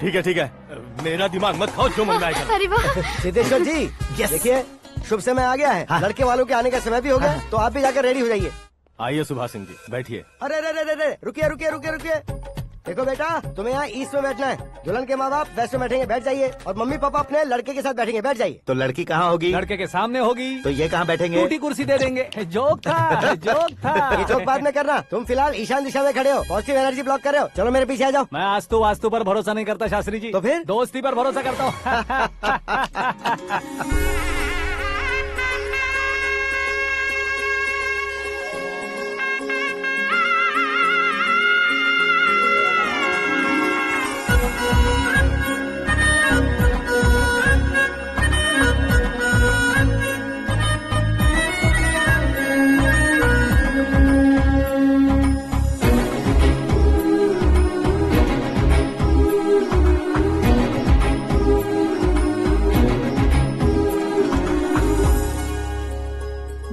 ठीक है, मेरा दिमाग मत खाओ, जो मन में आएगा। अरे वाह सिद्धेश्वर जी देखिए, शुभ समय आ गया है। लड़के वालों के आने का समय भी हो गया, तो आप भी जाकर रेडी हो जाइए। आइए सुभाष सिंह जी, बैठिए। अरे अरे अरे अरे, रुकिए रुकिए रुकिए रुकिए। देखो बेटा, तुम्हें यहाँ ईस्ट में बैठना है। दुल्हन के माँ बाप वेस्ट में बैठेंगे, बैठ जाइए। और मम्मी पापा अपने लड़के के साथ बैठेंगे, बैठ जाइए। तो लड़की कहाँ होगी? लड़के के सामने होगी। तो ये कहाँ बैठेंगे? टूटी कुर्सी दे देंगे। जोक था, जोक था। ये जोक बाद में करना। तुम फिलहाल ईशान दिशा में खड़े हो, पॉजिटिव एनर्जी ब्लॉक कर रहे हो। चलो मेरे पीछे आ जाओ। मैं वास्तु पर भरोसा नहीं करता शास्त्री जी। तो फिर? दोस्ती पर भरोसा करता हूँ।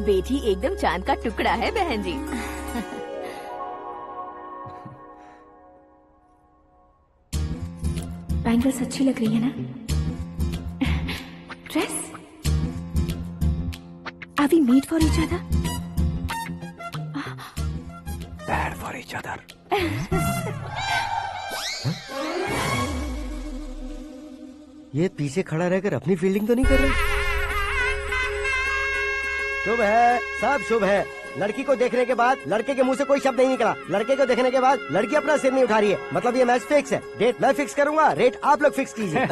बेटी एकदम चांद का टुकड़ा है बहन जी। बैंगल्स अच्छी लग रही है ना? Dress? Are we made for each other? Bad for each other. ये पीछे खड़ा रहकर अपनी फील्डिंग तो नहीं कर रहा? शुभ है, सब शुभ है। लड़की को देखने के बाद लड़के के मुंह से कोई शब्द नहीं निकला। लड़के को देखने के बाद लड़की अपना सिर नहीं उठा रही है। मतलब ये मैच फिक्स है। डेट मैं फिक्स करूंगा, रेट आप लोग फिक्स कीजिए।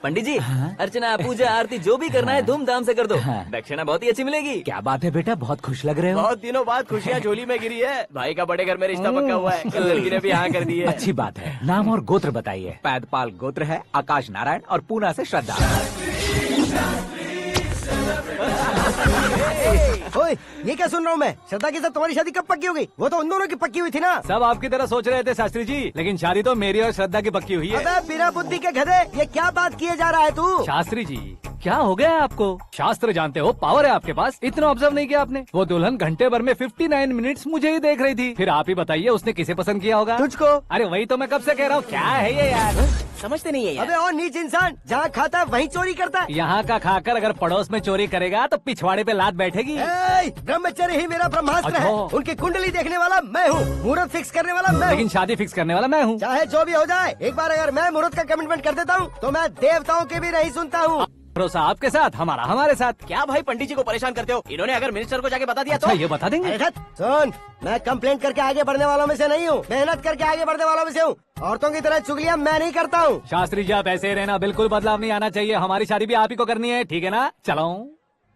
पंडित जी, अर्चना पूजा आरती जो भी करना है धूमधाम से कर दो। दक्षिणा बहुत ही अच्छी मिलेगी। क्या बात है बेटा, बहुत खुश लग रहे हो। बहुत दिनों बाद खुशियाँ झोली में गिरी है। भाई का बड़े घर में रिश्ता पक्का हुआ है। कल लड़की ने भी हाँ कर दी है। अच्छी बात है। नाम और गोत्र बताइए। पैदपाल गोत्र है, आकाश नारायण और पूना से श्रद्धा। ओए, ये क्या सुन रहा हूँ मैं? श्रद्धा के साथ तुम्हारी शादी कब पक्की हो गई? वो तो उन दोनों की पक्की हुई थी ना। सब आपकी तरह सोच रहे थे शास्त्री जी, लेकिन शादी तो मेरी और श्रद्धा की पक्की हुई है। अबे बिना बुद्धि के गधे, ये क्या बात किए जा रहा है तू? शास्त्री जी, क्या हो गया है आपको? शास्त्र जानते हो, पावर है आपके पास। इतना ऑब्जर्व नहीं किया आपने? वो दुल्हन घंटे भर में 59 मिनट्स मुझे ही देख रही थी। फिर आप ही बताइए उसने किसे पसंद किया होगा? तुझको। अरे वही तो मैं कब से कह रहा हूँ, क्या है ये यार? समझते नहीं है यार। अबे और नीच इंसान, जहाँ खाता है वहीं चोरी करता है। यहाँ का खाकर अगर पड़ोस में चोरी करेगा तो पिछवाड़े पे लात बैठेगी। ब्रह्मचर्य ही मेरा ब्रह्मास्त्र है। उनकी कुंडली देखने वाला मैं हूँ, मुहूर्त फिक्स करने वाला मैं हूँ। लेकिन शादी फिक्स करने वाला मैं हूँ। चाहे जो भी हो जाए, एक बार अगर मैं मुहूर्त का कमिटमेंट कर देता हूँ तो मैं देवताओं के भी नहीं सुनता हूँ। भरोसा आपके साथ, हमारा हमारे साथ। क्या भाई पंडित जी को परेशान करते हो? इन्होंने अगर मिनिस्टर को जाके बता दिया अच्छा, तो ये बता देंगे? सुन, मैं कंप्लेंट करके आगे बढ़ने वालों में से नहीं हूँ, मेहनत करके आगे बढ़ने वालों में से हूँ। औरतों की तरह चुगलियाँ मैं नहीं करता हूँ। शास्त्री जी आप ऐसे ही रहना, बिल्कुल बदलाव नहीं आना चाहिए। हमारी शादी भी आप ही को करनी है, ठीक है ना? चलो।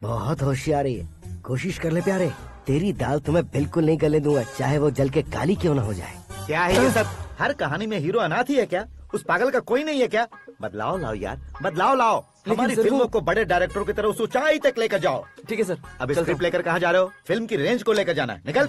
बहुत होशियारी है, कोशिश कर ले प्यारे। तेरी दाल तुम्हें बिल्कुल नहीं गलने दूंगा, चाहे वो जल के काली क्यों न हो जाए। क्या है ये सब? हर कहानी में हीरो अनाथ ही है क्या? उस पागल का कोई नहीं है क्या? बदलाव लाओ यार, बदलाव लाओ। हमारी फिल्मों को बड़े डायरेक्टरों की तरह उस ऊंचाई तक लेकर जाओ। ठीक है सर। अब स्क्रिप्ट लेकर कहाँ जा रहे हो? फिल्म की रेंज को लेकर जाना है। निकल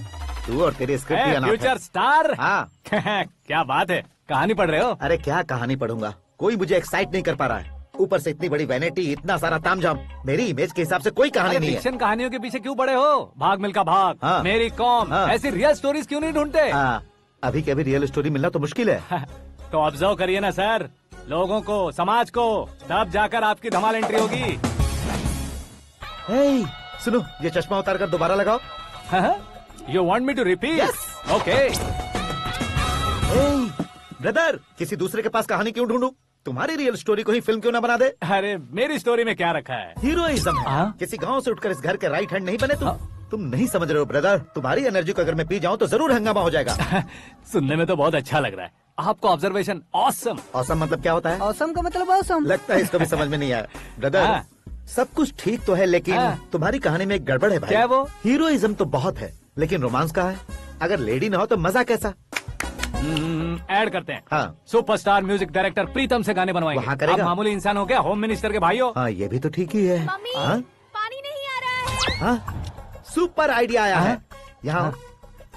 तू और तेरी स्क्रिप्ट भी अनाथ है। Future star. हाँ। क्या बात है, कहानी पढ़ रहे हो? अरे क्या कहानी पढ़ूंगा, कोई मुझे एक्साइट नहीं कर पा रहा है। ऊपर से इतनी बड़ी वैनिटी, इतना सारा तामझाम। मेरी इमेज के हिसाब से कोई कहानी नहीं है। फिक्शन कहानियों के पीछे क्यों पड़े हो? भाग मिल्खा भाग, हाँ। मेरी कॉम, हाँ। ऐसी रियल स्टोरीज क्यों नहीं ढूंढते? अभी के अभी रियल स्टोरी मिलना तो मुश्किल है। तो ऑब्जर्व करिए ना सर, लोगों को, समाज को, तब जाकर आपकी धमाल एंट्री होगी। सुनो, ये चश्मा उतार कर दोबारा लगाओ। You want me to repeat? Okay. Brother, किसी दूसरे के पास कहानी क्यों ढूंढूं? तुम्हारी रियल स्टोरी को ही फिल्म क्यों ना बना दे? अरे मेरी स्टोरी में क्या रखा है? हीरोइज्म है। किसी गांव से उठकर इस घर के राइट हैंड नहीं बने तुम नहीं समझ रहे हो ब्रदर। तुम्हारी एनर्जी को अगर मैं पी जाऊं तो जरूर हंगामा हो जाएगा। सुनने में तो बहुत अच्छा लग रहा है। आपको ऑब्जर्वेशन ऑसम। ऑसम मतलब क्या होता है? ऑसम का मतलब ऑसम। लगता है इसको भी समझ में नहीं आया। ब्रदर, सब कुछ ठीक तो है, लेकिन तुम्हारी कहानी में एक गड़बड़ है भाई। क्या वो? हीरोइज्म तो बहुत है, लेकिन रोमांस कहाँ है? अगर लेडी ना हो तो मजा कैसा? ऐड करते हैं। हाँ। सुपरस्टार म्यूजिक डायरेक्टर प्रीतम से गाने बनवाएंगे। वहाँ करेगा? आप मामूली इंसान हो क्या? होम मिनिस्टर के भाई हो। हाँ, ये भी तो ठीक ही है। हाँ? पानी नहीं आ रहा है। हाँ? सुपर आइडिया आया है। यहाँ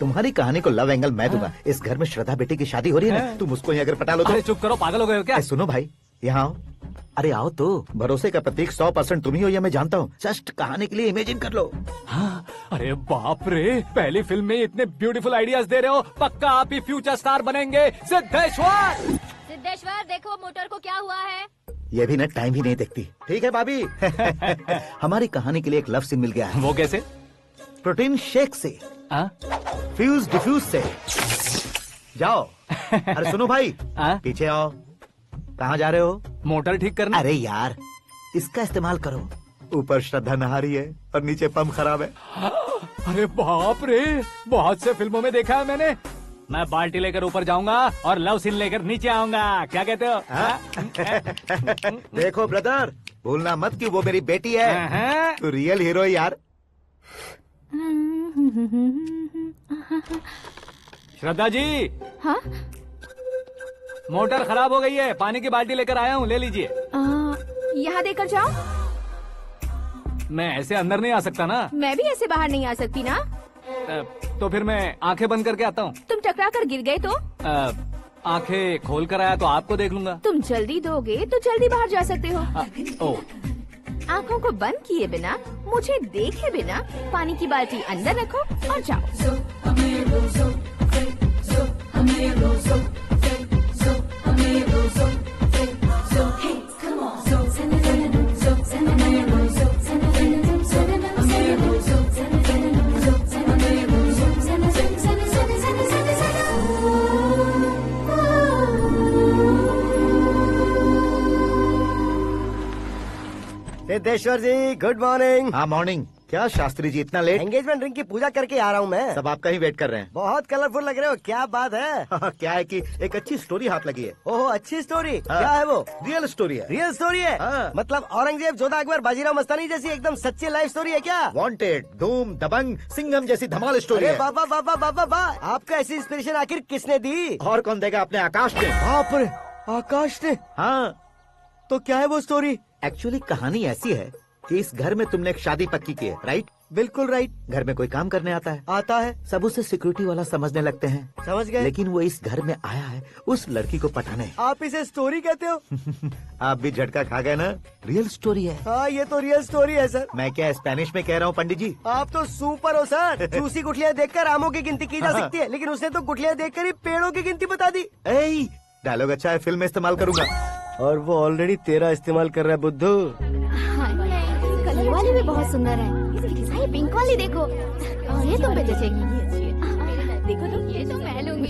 तुम्हारी कहानी को लव एंगल मैं दूंगा। इस घर में श्रद्धा बेटी की शादी हो रही है ना, तुम उसको ही अगर पटा लो तो। अरे चुप करो, पागल हो गए हो क्या? सुनो भाई, यहाँ आओ। अरे आओ तो। भरोसे का प्रतीक 100% तुम ही हो, यह मैं जानता हूँ। जस्ट कहानी के लिए इमेजिन कर लो। हाँ, अरे बाप रे, पहली फिल्म में इतने ब्यूटीफुल आइडियाज दे रहे हो। पक्का आप ही फ्यूचर स्टार बनेंगे। सिद्धेश्वर, सिद्धेश्वर देखो मोटर को क्या हुआ है। ये भी ना टाइम ही नहीं देखती। ठीक है भाभी। हमारी कहानी के लिए एक लव सीन मिल गया है। वो कैसे? प्रोटीन शेक से, फ्यूज डिफ्यूज से। जाओ। अरे सुनो भाई, पीछे आओ। कहाँ जा रहे हो? मोटर ठीक करना। अरे यार, इसका इस्तेमाल करो। ऊपर श्रद्धा नहा रही है और नीचे पंप खराब है। अरे बाप रे, बहुत से फिल्मों में देखा है मैंने। मैं बाल्टी लेकर ऊपर जाऊंगा और लव सीन लेकर नीचे आऊंगा। क्या कहते हो? देखो ब्रदर, भूलना मत कि वो मेरी बेटी है। तू रियल हीरो है यार। श्रद्धा जी। हाँ? मोटर खराब हो गई है, पानी की बाल्टी लेकर आया हूँ, ले लीजिए। यहाँ देकर जाओ। मैं ऐसे अंदर नहीं आ सकता ना। मैं भी ऐसे बाहर नहीं आ सकती ना। तो फिर मैं आंखें बंद करके आता हूँ। तुम टकरा कर गिर गए तो? आंखें खोल कर आया तो आपको देख लूंगा। तुम जल्दी दोगे तो जल्दी बाहर जा सकते हो। आँखों को बंद किए बिना, मुझे देखे बिना पानी की बाल्टी अंदर रखो और जाओ। सिद्धेश्वर जी, गुड मॉर्निंग। हाँ मॉर्निंग। क्या शास्त्री जी इतना लेट? एंगेजमेंट रिंग की पूजा करके आ रहा हूँ मैं। सब आपका ही वेट कर रहे हैं। बहुत कलरफुल लग रहे हो, क्या बात है? क्या है कि एक अच्छी स्टोरी हाथ लगी है। ओह, अच्छी स्टोरी। क्या है वो? रियल स्टोरी है। रियल स्टोरी है? मतलब औरंगजेब, जोधा अकबर, बाजीराव मस्तानी जैसी एकदम सच्ची लाइफ स्टोरी है क्या? वांटेड, धूम, दबंग, सिंघम जैसी धमाल स्टोरी है। बाबा बाबा बाबा बा, आपको ऐसी इंस्पिरेशन आखिर किसने दी? और कौन देगा? अपने आकाश ने। बाप रे, आकाश ने? हाँ। तो क्या है वो स्टोरी? एक्चुअली कहानी ऐसी है कि इस घर में तुमने एक शादी पक्की की है, राइट? बिल्कुल राइट। घर में कोई काम करने आता है? आता है। सब उसे सिक्योरिटी वाला समझने लगते हैं। समझ गए। लेकिन वो इस घर में आया है उस लड़की को पटाने। आप इसे स्टोरी कहते हो? आप भी झटका खा गए ना? रियल स्टोरी है। हाँ, ये तो रियल स्टोरी है सर। मैं क्या स्पेनिश में कह रहा हूँ पंडित जी? आप तो सुपर हो सर। चूसी गुठलियाँ देखकर आमों की गिनती की जा सकती है, लेकिन उसने तो गुठलियाँ देखकर ही पेड़ों की गिनती बता दी। डायलॉग अच्छा है, फिल्म में इस्तेमाल करूंगा। और वो ऑलरेडी तेरा इस्तेमाल कर रहा है बुद्धू। कलर वाली भी बहुत सुंदर है। ये पिंक वाली देखो, ये तुम पे जचेगी। देखो तुम, ये तो मैं लूंगी।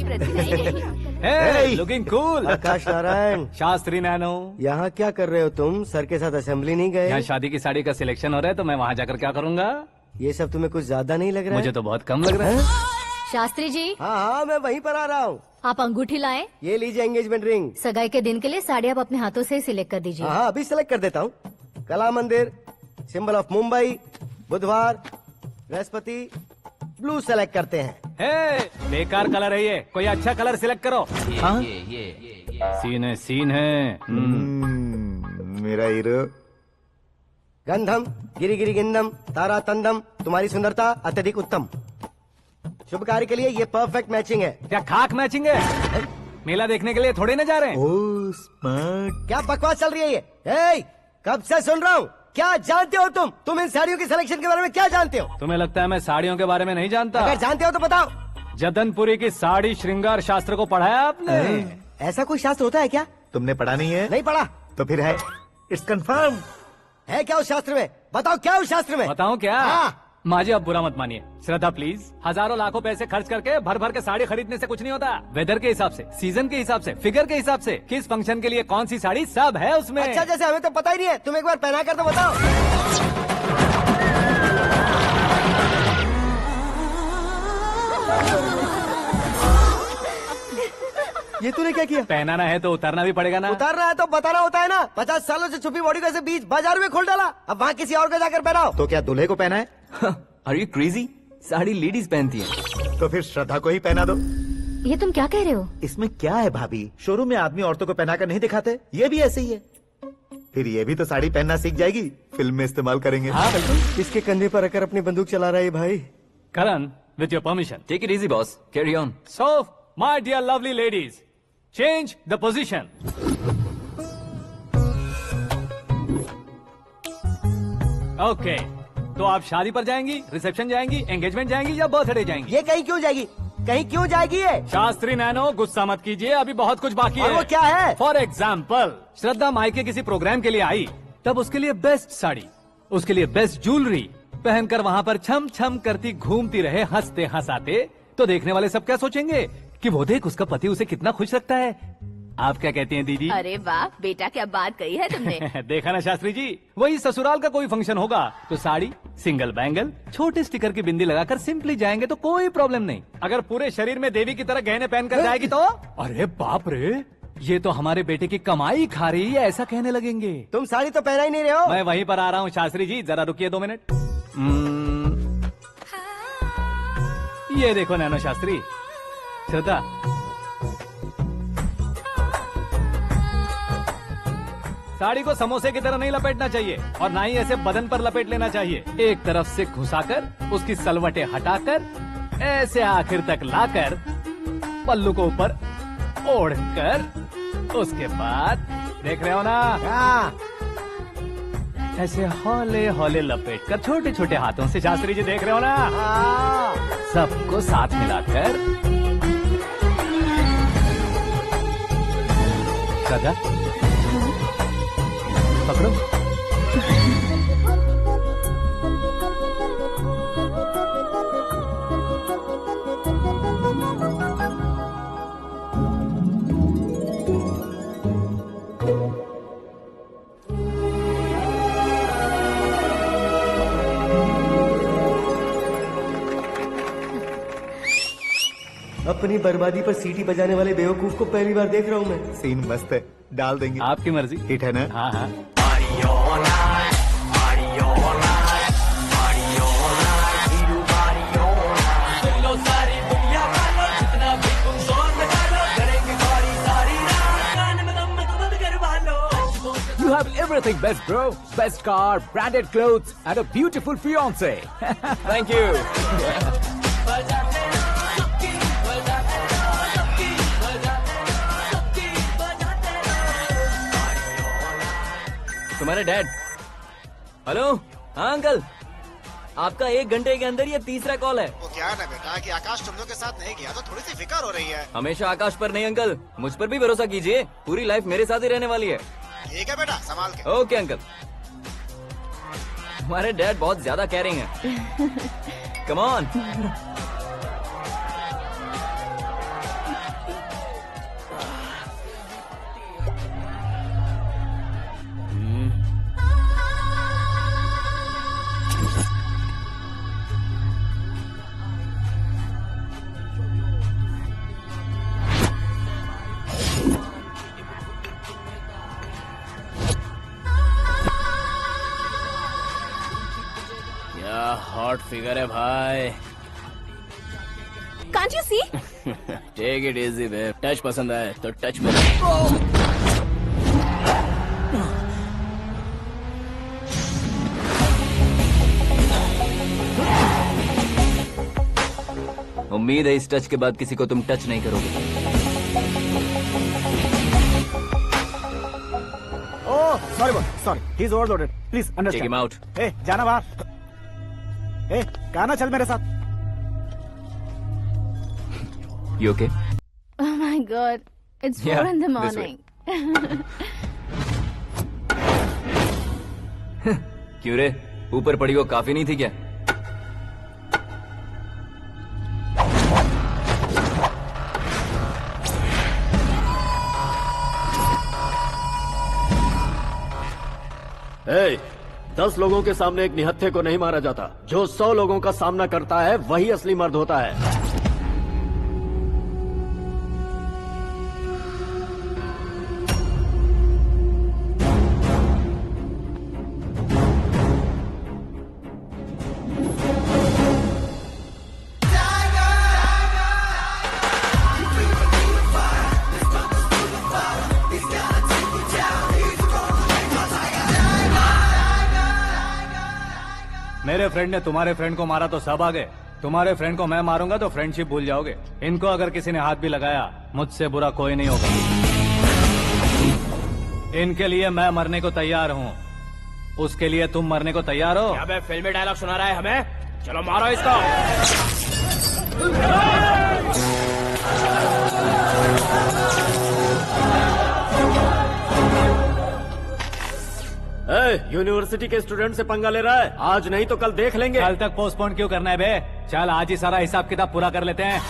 Looking cool. Aakash Narayan. Shastri nano. यहाँ क्या कर रहे हो तुम? सर के साथ असेंबली नहीं गए? यहाँ शादी की साड़ी का सिलेक्शन हो रहा है, तो मैं वहाँ जाकर क्या करूँगा? ये सब तुम्हें कुछ ज्यादा नहीं लग रहा है? मुझे तो बहुत कम लग रहा है। शास्त्री जी। हाँ, मैं वहीं पर आ रहा हूँ। आप अंगूठी लाए। ये लीजिए एंगेजमेंट रिंग। सगाई के दिन के लिए साड़ी आप अपने हाथों से सिलेक्ट कर दीजिए। हाँ, अभी सिलेक्ट कर देता हूँ। कला मंदिर, सिंबल ऑफ मुंबई, बुधवार, बृहस्पति, ब्लू सेलेक्ट करते हैं। बेकार कलर है ये, कोई अच्छा कलर सिलेक्ट करो। सीन है। मेरा हीरो। गंधम, गिरी गिरी गिंदम, तारा तंदम, तुम्हारी सुंदरता अत्यधिक उत्तम। शुभ कार्य के लिए ये परफेक्ट मैचिंग है। क्या खाक मैचिंग है? मेला देखने के लिए थोड़े न जा रहे हैं। Oh smart. क्या बकवास चल रही है ये? ए, कब से सुन रहा हूँ। क्या जानते हो तुम? तुम इन साड़ियों की सिलेक्शन के बारे में क्या जानते हो? तुम्हें लगता है मैं साड़ियों के बारे में नहीं जानता? अगर जानते हो तो बताओ। जदनपुरी की साड़ी श्रृंगार शास्त्र को पढ़ा है आपने? ऐसा कोई शास्त्र होता है क्या? तुमने पढ़ा नहीं है? नहीं पढ़ा। तो फिर है, इट्स कंफर्म। है क्या उस शास्त्र में? बताओ क्या उस शास्त्र में? बताऊं क्या? माजी, अब बुरा मत मानिए। श्रद्धा प्लीज, हजारों लाखों पैसे खर्च करके भर भर के साड़ी खरीदने से कुछ नहीं होता। वेदर के हिसाब से, सीजन के हिसाब से, फिगर के हिसाब से, किस फंक्शन के लिए कौन सी साड़ी, सब है उसमें। अच्छा, जैसे हमें तो पता ही नहीं है, तुम एक बार पहना कर तो बताओ। ये तूने क्या किया? पहनाना है तो उतारना भी पड़ेगा ना। उतारना है तो बताना होता है ना। 50 सालों से छुपी बॉडी को ऐसे बीच बाजार में खोल डाला, अब वहाँ किसी और को जाकर पहनाओ। तो क्या दूल्हे को पहना है? Are you crazy? Sari ladies पहनती है। तो फिर श्रद्धा को ही पहना दो। ये तुम क्या कह रहे हो? इसमें क्या है भाभी? शोरूम में आदमी औरतों को पहनाकर नहीं दिखाते? ये भी ऐसे ही है। फिर ये भी तो साड़ी पहनना सीख जाएगी, फिल्म में इस्तेमाल करेंगे। हाँ बिल्कुल। इसके कंधे पर रखकर अपनी बंदूक चला रहा है भाई। Karan, with your permission. Take it easy boss, carry on. So my dear lovely ladies, change the position. Okay, तो आप शादी पर जाएंगी, रिसेप्शन जाएंगी, एंगेजमेंट जाएंगी या बर्थडे जाएंगी? ये कहीं क्यों जाएगी? कहीं क्यों जाएगी ये? शास्त्री नैनो गुस्सा मत कीजिए, अभी बहुत कुछ बाकी और है। वो क्या है? फॉर एग्जाम्पल, श्रद्धा मायके किसी प्रोग्राम के लिए आई, तब उसके लिए बेस्ट साड़ी, उसके लिए बेस्ट ज्वेलरी पहनकर वहाँ पर छम छम करती घूमती रहे हंसते हंसाते, तो देखने वाले सब क्या सोचेंगे कि वो देख उसका पति उसे कितना खुश रखता है। आप क्या कहती हैं दीदी? अरे वाह बेटा, क्या बात कही है तुमने। देखा ना शास्त्री जी, वही ससुराल का कोई फंक्शन होगा तो साड़ी, सिंगल बैंगल, छोटे स्टिकर की बिंदी लगाकर सिंपली जाएंगे तो कोई प्रॉब्लम नहीं। अगर पूरे शरीर में देवी की तरह गहने पहनकर जाएगी तो अरे बाप रे, ये तो हमारे बेटे की कमाई खा रही है, ऐसा कहने लगेंगे। तुम साड़ी तो पहना ही नहीं रहे हो। मैं वहीं पर आ रहा हूँ शास्त्री जी, जरा रुकिए 2 मिनट। ये देखो नैनो शास्त्री, श्रद्धा साड़ी को समोसे की तरह नहीं लपेटना चाहिए और ना ही ऐसे बदन पर लपेट लेना चाहिए। एक तरफ से घुसाकर उसकी सलवटें हटाकर ऐसे आखिर तक लाकर पल्लू को ऊपर ओढ़कर उसके बाद देख रहे हो ना, ऐसे हौले हौले लपेट कर छोटे छोटे हाथों से, शास्त्री जी देख रहे हो ना, सबको साथ मिलाकर श्रद्धा पकड़ो। अपनी बर्बादी पर सीटी बजाने वाले बेवकूफ को पहली बार देख रहा हूँ मैं। सीन मस्त है, डाल देंगे। आपकी मर्जी। हिट है ना? हाँ हाँ। You have everything best, bro. Best car, branded clothes, and a beautiful fiance. Thank you. तुम्हारे डैड। हेलो, हाँ अंकल, आपका 1 घंटे के अंदर ये 3रा कॉल है। वो क्या है ना बेटा कि आकाश तुम लोग के साथ नहीं गया तो थोड़ी सी फिक्र हो रही है। हमेशा आकाश पर नहीं अंकल, मुझ पर भी भरोसा कीजिए, पूरी लाइफ मेरे साथ ही रहने वाली है। ठीक है बेटा, संभाल के। Okay uncle. हमारे डैड बहुत ज्यादा केयरिंग है। Come on. हॉट फिगर है भाई। Can't you see? Take it easy babe. Touch पसंद आए तो टच में। उम्मीद है इस टच के बाद किसी को तुम टच नहीं करोगे। Oh sorry boss, sorry, he is overloaded, please understand. Take him out. ए जाना बाहर। ए गाना चल मेरे साथ। You okay? Oh my God, it's 4 Yeah, in the this way. morning. क्यों रे, ऊपर पड़ी वो काफी नहीं थी क्या? Hey, 10 लोगों के सामने एक निहत्थे को नहीं मारा जाता। जो 100 लोगों का सामना करता है वही असली मर्द होता है। मेरे फ्रेंड ने तुम्हारे फ्रेंड को मारा तो सब आ गए, तुम्हारे फ्रेंड को मैं मारूंगा तो फ्रेंडशिप भूल जाओगे। इनको अगर किसी ने हाथ भी लगाया, मुझसे बुरा कोई नहीं होगा। इनके लिए मैं मरने को तैयार हूँ, उसके लिए तुम मरने को तैयार हो? क्या फिल्मी डायलॉग सुना रहा है हमें? चलो मारो इसको। यूनिवर्सिटी के स्टूडेंट से पंगा ले रहा है, आज नहीं तो कल देख लेंगे। कल तक पोस्टपोन क्यों करना है बे? चल आज ही सारा हिसाब किताब पूरा कर लेते हैं।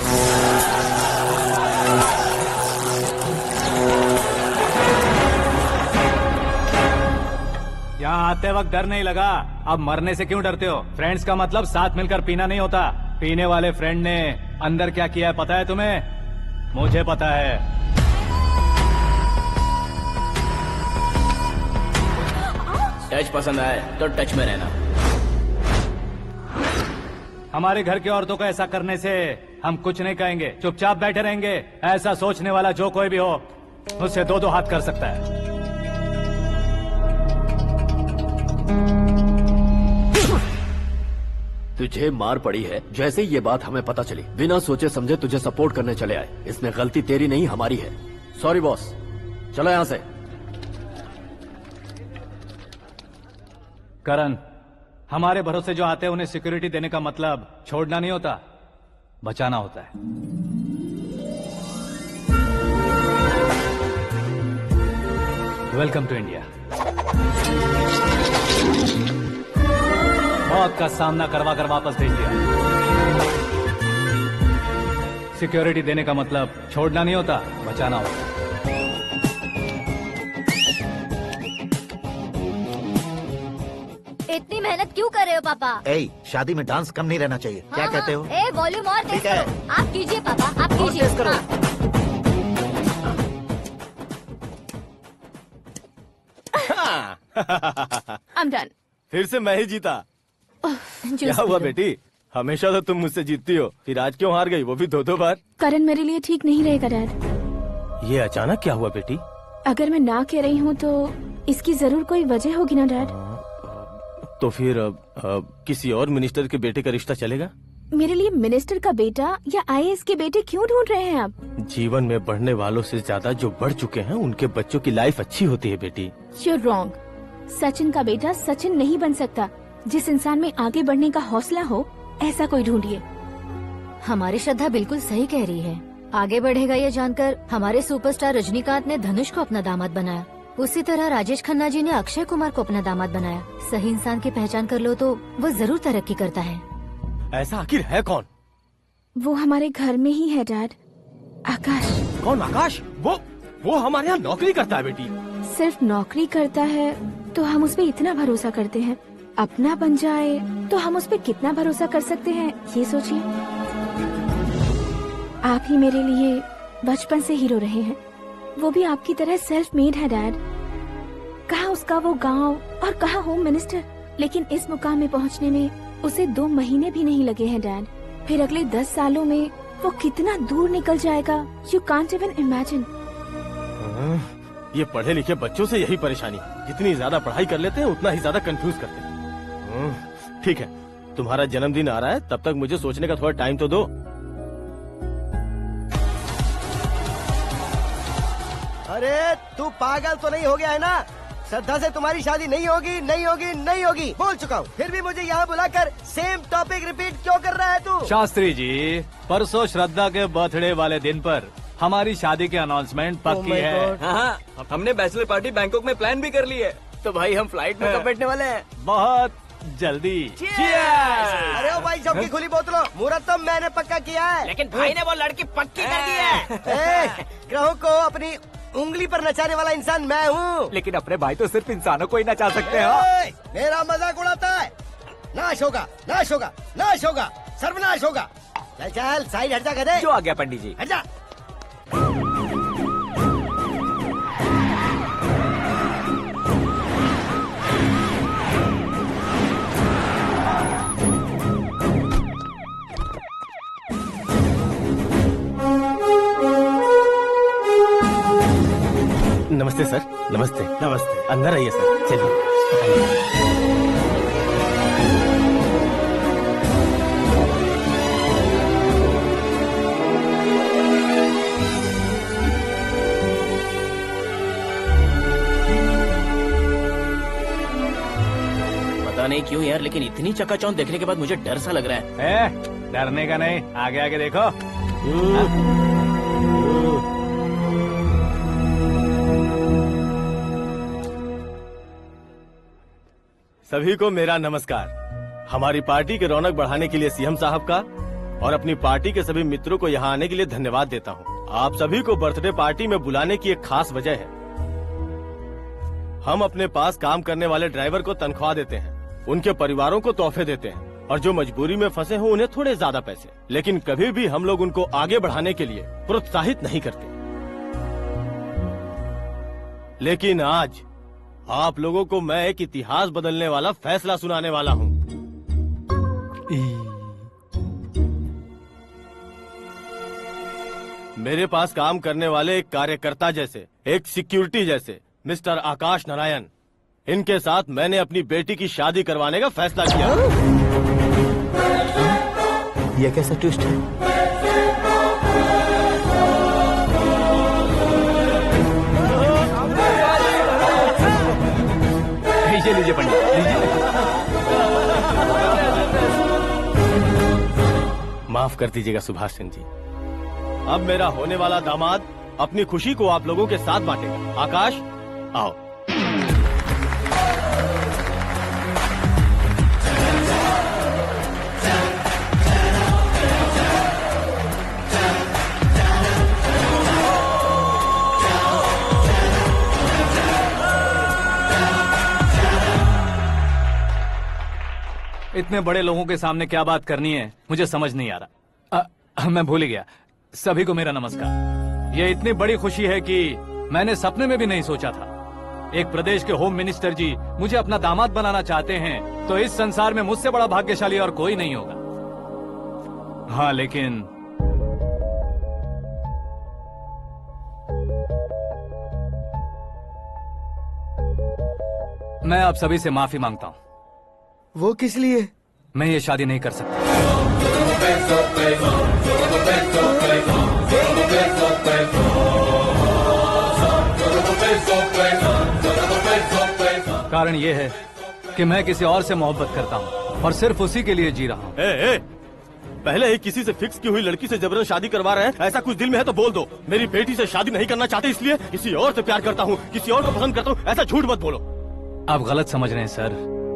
यहाँ आते वक्त डर नहीं लगा, अब मरने से क्यों डरते हो? फ्रेंड्स का मतलब साथ मिलकर पीना नहीं होता। पीने वाले फ्रेंड ने अंदर क्या किया है पता है तुम्हें? मुझे पता है। टच पसंद आए तो टच में रहना। हमारे घर की औरतों को ऐसा करने से हम कुछ नहीं कहेंगे, चुपचाप बैठे रहेंगे। ऐसा सोचने वाला जो कोई भी हो उससे दो दो हाथ कर सकता है। तुझे मार पड़ी है, जैसे ही ये बात हमें पता चली बिना सोचे समझे तुझे सपोर्ट करने चले आए। इसमें गलती तेरी नहीं हमारी है। सॉरी बॉस, चलो यहाँ से। करण, हमारे भरोसे जो आते हैं उन्हें सिक्योरिटी देने का मतलब छोड़ना नहीं होता, बचाना होता है। Welcome to India. मौत का सामना करवा कर वापस भेज दिया। सिक्योरिटी देने का मतलब छोड़ना नहीं होता, बचाना होता है। इतनी मेहनत क्यों कर रहे हो पापा? ए, शादी में डांस कम नहीं रहना चाहिए। क्या कहते हो? ए, वॉल्यूम और तेज ठीक है। करो। आप कीजिए पापा, आप कीजिए। करो। I'm done. फिर से मैं ही जीता। क्या हुआ बेटी? हमेशा तो तुम मुझसे जीतती हो, फिर आज क्यों हार गई, वो भी दो दो बार? करण मेरे लिए ठीक नहीं रहेगा डैड। ये अचानक क्या हुआ बेटी? अगर मैं ना कह रही हूँ तो इसकी जरूर कोई वजह होगी ना डैड। तो फिर किसी और मिनिस्टर के बेटे का रिश्ता चलेगा? मेरे लिए मिनिस्टर का बेटा या आईएएस के बेटे क्यों ढूंढ रहे हैं आप? जीवन में बढ़ने वालों से ज्यादा जो बढ़ चुके हैं उनके बच्चों की लाइफ अच्छी होती है बेटी। You're wrong. सचिन का बेटा सचिन नहीं बन सकता। जिस इंसान में आगे बढ़ने का हौसला हो ऐसा कोई ढूंढिए। हमारी श्रद्धा बिल्कुल सही कह रही है। आगे बढ़ेगा ये जानकर हमारे सुपरस्टार रजनीकांत ने धनुष को अपना दामाद बनाया, उसी तरह राजेश खन्ना जी ने अक्षय कुमार को अपना दामाद बनाया। सही इंसान की पहचान कर लो तो वो जरूर तरक्की करता है। ऐसा आखिर है कौन? वो हमारे घर में ही है डैड, आकाश। कौन आकाश? वो हमारे यहाँ नौकरी करता है बेटी। सिर्फ नौकरी करता है तो हम उस पे इतना भरोसा करते हैं, अपना बन जाए तो हम उस पे कितना भरोसा कर सकते हैं ये सोचिए। आप ही मेरे लिए बचपन से हीरो रहे हैं, वो भी आपकी तरह सेल्फ मेड है डैड। कहाँ उसका वो गांव और कहाँ होम मिनिस्टर, लेकिन इस मुकाम में पहुँचने में उसे 2 महीने भी नहीं लगे हैं डैड। फिर अगले 10 सालों में वो कितना दूर निकल जाएगा, यू कांट इवन इमेजिन। ये पढ़े लिखे बच्चों से यही परेशानी, जितनी ज्यादा पढ़ाई कर लेते हैं उतना ही ज्यादा कंफ्यूज करते हैं। ठीक है, तुम्हारा जन्मदिन आ रहा है, तब तक मुझे सोचने का थोड़ा टाइम तो दो। अरे तू पागल तो नहीं हो गया है ना? श्रद्धा से तुम्हारी शादी नहीं होगी, नहीं होगी, नहीं होगी, बोल चुका हूँ। फिर भी मुझे यहाँ बुलाकर सेम टॉपिक रिपीट क्यों कर रहा है तू? शास्त्री जी, परसों श्रद्धा के बर्थडे वाले दिन पर हमारी शादी की अनाउंसमेंट पक्की है। हाँ, हमने बैचलर पार्टी बैंकॉक में प्लान भी कर ली है। तो भाई हम फ्लाइट में कब बैठने वाले हैं? बहुत जल्दी। अरे ओ भाई, सबकी खुली बोतलों, मुहूर्त तो मैंने पक्का किया है। लेकिन भाई ने वो लड़की पक्की कर दी है। ग्रहों को अपनी उंगली पर नचाने वाला इंसान मैं हूँ। लेकिन अपने भाई तो सिर्फ इंसानों को ही नचा सकते हैं। मेरा मजाक उड़ाता है? नाश होगा, नाश होगा, नाश होगा, सर्वनाश होगा। चल चल साइड हट जा गधे। जो आ गया पंडित जी। हट जा। नमस्ते सर। नमस्ते। नमस्ते। अंदर आइए सर, चलिए। पता नहीं क्यों यार, लेकिन इतनी चकाचौंध देखने के बाद मुझे डर सा लग रहा है। डरने का नहीं, आगे आगे देखो। सभी को मेरा नमस्कार। हमारी पार्टी के रौनक बढ़ाने के लिए सीएम साहब का और अपनी पार्टी के सभी मित्रों को यहाँ आने के लिए धन्यवाद देता हूँ। आप सभी को बर्थडे पार्टी में बुलाने की एक खास वजह है। हम अपने पास काम करने वाले ड्राइवर को तनख्वाह देते हैं, उनके परिवारों को तोहफे देते हैं और जो मजबूरी में फंसे हो उन्हें थोड़े ज्यादा पैसे, लेकिन कभी भी हम लोग उनको आगे बढ़ाने के लिए प्रोत्साहित नहीं करते। लेकिन आज आप लोगों को मैं एक इतिहास बदलने वाला फैसला सुनाने वाला हूँ। मेरे पास काम करने वाले एक कार्यकर्ता जैसे, एक सिक्योरिटी जैसे मिस्टर आकाश नारायण, इनके साथ मैंने अपनी बेटी की शादी करवाने का फैसला किया। ये कैसा ट्विस्ट है? लीजिए पंडित, लीजिए। माफ कर दीजिएगा सुभाष सिंह जी। अब मेरा होने वाला दामाद अपनी खुशी को आप लोगों के साथ बांटेगा। आकाश, आओ। इतने बड़े लोगों के सामने क्या बात करनी है मुझे समझ नहीं आ रहा। मैं भूल ही गया। सभी को मेरा नमस्कार। ये इतनी बड़ी खुशी है कि मैंने सपने में भी नहीं सोचा था। एक प्रदेश के होम मिनिस्टर जी मुझे अपना दामाद बनाना चाहते हैं तो इस संसार में मुझसे बड़ा भाग्यशाली और कोई नहीं होगा। हाँ, लेकिन मैं आप सभी से माफी मांगता हूँ। वो किस लिए? मैं ये शादी नहीं कर सकता। कारण ये है कि मैं किसी और से मोहब्बत करता हूँ और सिर्फ उसी के लिए जी रहा हूँ। पहले ही किसी से फिक्स की हुई लड़की से जबरन शादी करवा रहे हैं, ऐसा कुछ दिल में है तो बोल दो। मेरी बेटी से शादी नहीं करना चाहते इसलिए किसी और से प्यार करता हूँ, किसी और को पसंद करता हूँ, ऐसा झूठ मत बोलो। आप गलत समझ रहे हैं सर,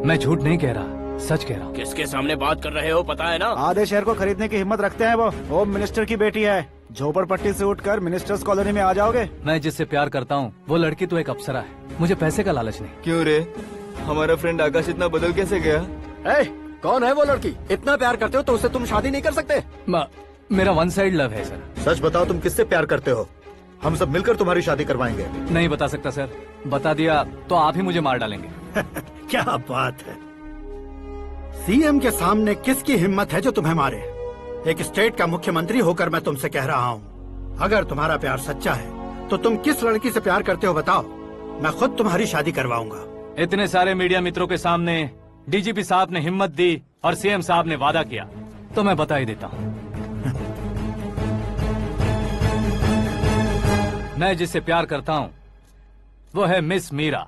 मैं झूठ नहीं कह रहा, सच कह रहा हूँ। किसके सामने बात कर रहे हो पता है ना? आधे शहर को खरीदने की हिम्मत रखते हैं वो। होम मिनिस्टर की बेटी है। झोपड़पट्टी से उठकर मिनिस्टर्स कॉलोनी में आ जाओगे। मैं जिससे प्यार करता हूँ वो लड़की तो एक अप्सरा है, मुझे पैसे का लालच नहीं। क्यों रे, हमारा फ्रेंड आकाश इतना बदल कैसे गया? कौन है वो लड़की? इतना प्यार करते हो तो उससे तुम शादी नहीं कर सकते? मेरा वन साइड लव है सर। सच बताओ, तुम किससे प्यार करते हो? हम सब मिलकर तुम्हारी शादी करवाएंगे। नहीं बता सकता सर, बता दिया तो आप ही मुझे मार डालेंगे। क्या बात है, सीएम के सामने किसकी हिम्मत है जो तुम्हें मारे? एक स्टेट का मुख्यमंत्री होकर मैं तुमसे कह रहा हूँ, अगर तुम्हारा प्यार सच्चा है तो तुम किस लड़की से प्यार करते हो बताओ, मैं खुद तुम्हारी शादी करवाऊंगा। इतने सारे मीडिया मित्रों के सामने डीजीपी साहब ने हिम्मत दी और सीएम साहब ने वादा किया तो मैं बता ही देता हूँ। मैं जिससे प्यार करता हूँ वो है मिस मीरा,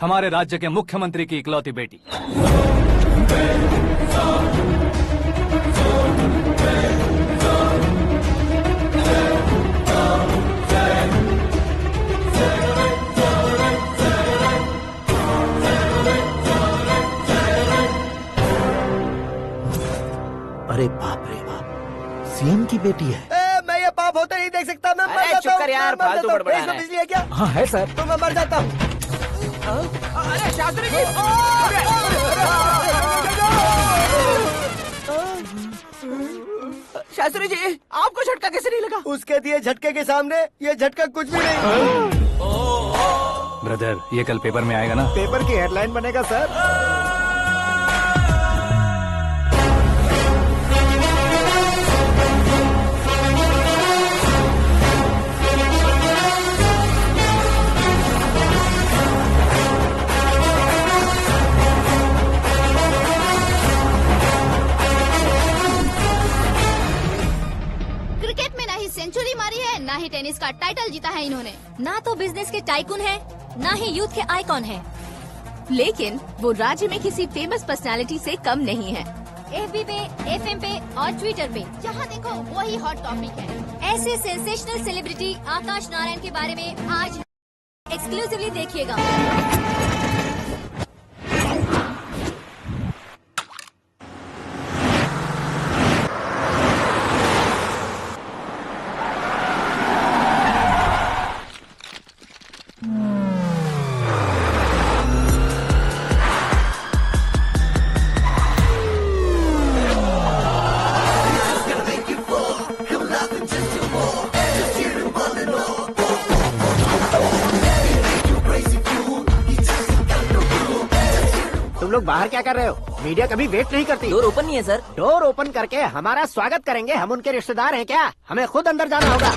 हमारे राज्य के मुख्यमंत्री की इकलौती बेटी। अरे बाप रे बाप, सीएम की बेटी है। मैं ये पाप होते नहीं देख सकता। मैं मर अरे जाता चुप कर हूँ, यार, मैं मर फालतू जाता हूँ। बड़बड़ा इसमें रहा है। बिजली है क्या? हाँ है सर। तो मैं मर जाता हूँ। अरे शास्त्री जी, शास्त्री जी, आपको झटका कैसे नहीं लगा? उसके दिए झटके के सामने ये झटका कुछ भी नहीं। ब्रदर, ये कल पेपर में आएगा ना? पेपर की हेडलाइन बनेगा सर। क्रिकेट में ना ही सेंचुरी मारी है, ना ही टेनिस का टाइटल जीता है इन्होंने। ना तो बिजनेस के टाइकून है, ना ही यूथ के आइकॉन है। लेकिन वो राज्य में किसी फेमस पर्सनालिटी से कम नहीं है। FB पे, FM पे और ट्विटर पे जहाँ देखो वही हॉट टॉपिक है। ऐसे सेंसेशनल सेलिब्रिटी आकाश नारायण के बारे में आज एक्सक्लूसिवली देखिएगा। बाहर क्या कर रहे हो? मीडिया कभी वेट नहीं करती। डोर ओपन नहीं है सर। डोर ओपन करके हमारा स्वागत करेंगे, हम उनके रिश्तेदार हैं क्या? हमें खुद अंदर जाना होगा।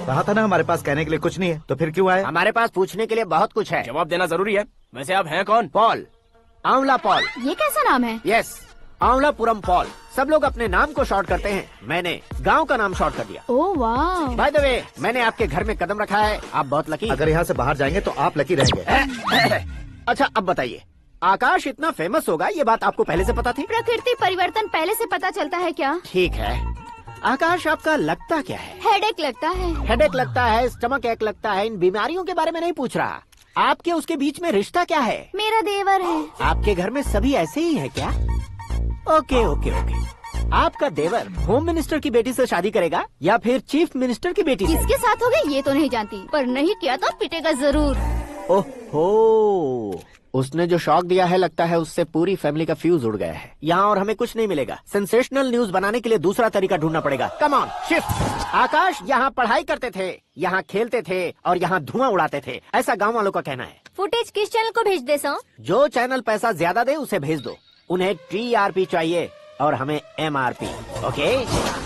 कहा था ना हमारे पास कहने के लिए कुछ नहीं है, तो फिर क्यों आए? हमारे पास पूछने के लिए बहुत कुछ है। जवाब देना जरूरी है। वैसे आप हैं कौन? पॉल, आंवला पॉल। ये कैसा नाम है? Yes, Aanwalapuram Paul. सब लोग अपने नाम को शॉर्ट करते हैं, मैंने गांव का नाम शॉर्ट कर दिया। ओह वाह। बाय द वे, मैंने आपके घर में कदम रखा है, आप बहुत लकी। अगर यहाँ से बाहर जाएंगे तो आप लकी रहेंगे। अच्छा अब बताइए, आकाश इतना फेमस होगा ये बात आपको पहले से पता थी? प्रकृति परिवर्तन पहले से पता चलता है क्या? ठीक है, आकाश आपका लगता क्या है? हेडेक लगता है। हेडेक लगता है, स्टमक एक लगता है, इन बीमारियों के बारे में नहीं पूछ रहा। आपके उसके बीच में रिश्ता क्या है? मेरा देवर है। आपके घर में सभी ऐसे ही है क्या? Okay okay okay. आपका देवर होम मिनिस्टर की बेटी से शादी करेगा या फिर चीफ मिनिस्टर की बेटी से? किसके साथ हो गई ये तो नहीं जानती, पर नहीं किया तो पिटेगा जरूर। ओहो, उसने जो शॉक दिया है लगता है उससे पूरी फैमिली का फ्यूज उड़ गया है। यहाँ और हमें कुछ नहीं मिलेगा। सेंसेशनल न्यूज बनाने के लिए दूसरा तरीका ढूंढना पड़ेगा। Come on, shift. आकाश यहाँ पढ़ाई करते थे, यहाँ खेलते थे और यहाँ धुआं उड़ाते थे, ऐसा गाँव वालों का कहना है। फुटेज किस चैनल को भेज दे सो? जो चैनल पैसा ज्यादा दे उसे भेज दो। उन्हें TRP चाहिए और हमें MRP। ओके?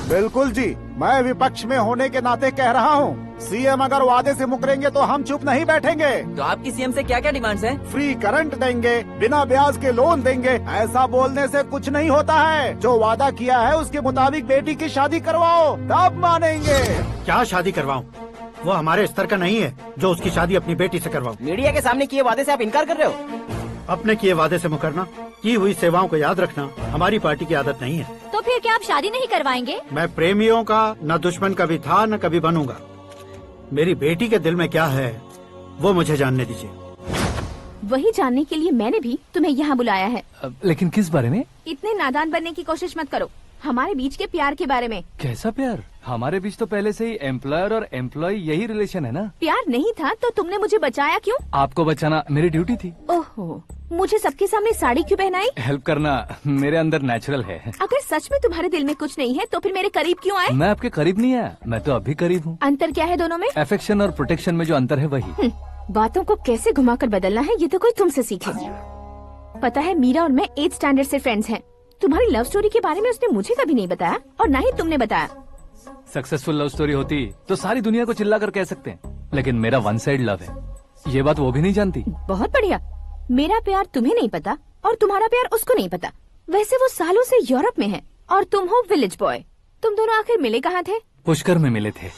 बिल्कुल जी, मैं विपक्ष में होने के नाते कह रहा हूँ, सीएम अगर वादे से मुकरेंगे तो हम चुप नहीं बैठेंगे। तो आपकी सीएम से क्या क्या डिमांड्स हैं? फ्री करंट देंगे, बिना ब्याज के लोन देंगे। ऐसा बोलने से कुछ नहीं होता है। जो वादा किया है उसके मुताबिक बेटी की शादी करवाओ, तब मानेंगे। क्या शादी करवाऊं? वो हमारे स्तर का नहीं है जो उसकी शादी अपनी बेटी से करवाऊं। मीडिया के सामने किए वादे से आप इनकार कर रहे हो? अपने किए वादे से मुकरना, की हुई सेवाओं को याद रखना हमारी पार्टी की आदत नहीं है। तो फिर क्या आप शादी नहीं करवाएंगे? मैं प्रेमियों का न दुश्मन कभी था न कभी बनूंगा। मेरी बेटी के दिल में क्या है वो मुझे जानने दीजिए। वही जानने के लिए मैंने भी तुम्हें यहाँ बुलाया है। लेकिन किस बारे में? इतने नादान बनने की कोशिश मत करो। हमारे बीच के प्यार के बारे में। कैसा प्यार? हमारे बीच तो पहले से ही एम्प्लॉयर और एम्प्लॉय यही रिलेशन है ना। प्यार नहीं था तो तुमने मुझे बचाया क्यों? आपको बचाना मेरी ड्यूटी थी। ओहो, मुझे सबके सामने साड़ी क्यों पहनाई? हेल्प करना मेरे अंदर नेचुरल है। अगर सच में तुम्हारे दिल में कुछ नहीं है तो फिर मेरे करीब क्यों आए? मैं आपके करीब नहीं आया, मैं तो अभी करीब हूँ। अंतर क्या है दोनों में? अफेक्शन और प्रोटेक्शन में जो अंतर है वही। बातों को कैसे घुमाकर बदलना है ये तो कोई तुमसे सीखे। पता है, मीरा और मैं 8th स्टैंडर्ड से फ्रेंड्स हैं। तुम्हारी लव स्टोरी के बारे में उसने मुझे कभी नहीं बताया और न ही तुमने बताया। सक्सेसफुल लव स्टोरी होती तो सारी दुनिया को चिल्ला कर कह सकते हैं, लेकिन मेरा वन साइड लव है, ये बात वो भी नहीं जानती। बहुत बढ़िया। मेरा प्यार तुम्हें नहीं पता और तुम्हारा प्यार उसको नहीं पता। वैसे वो सालों से यूरोप में है और तुम हो विलेज बॉय। तुम दोनों आखिर मिले कहाँ थे? पुष्कर में मिले थे।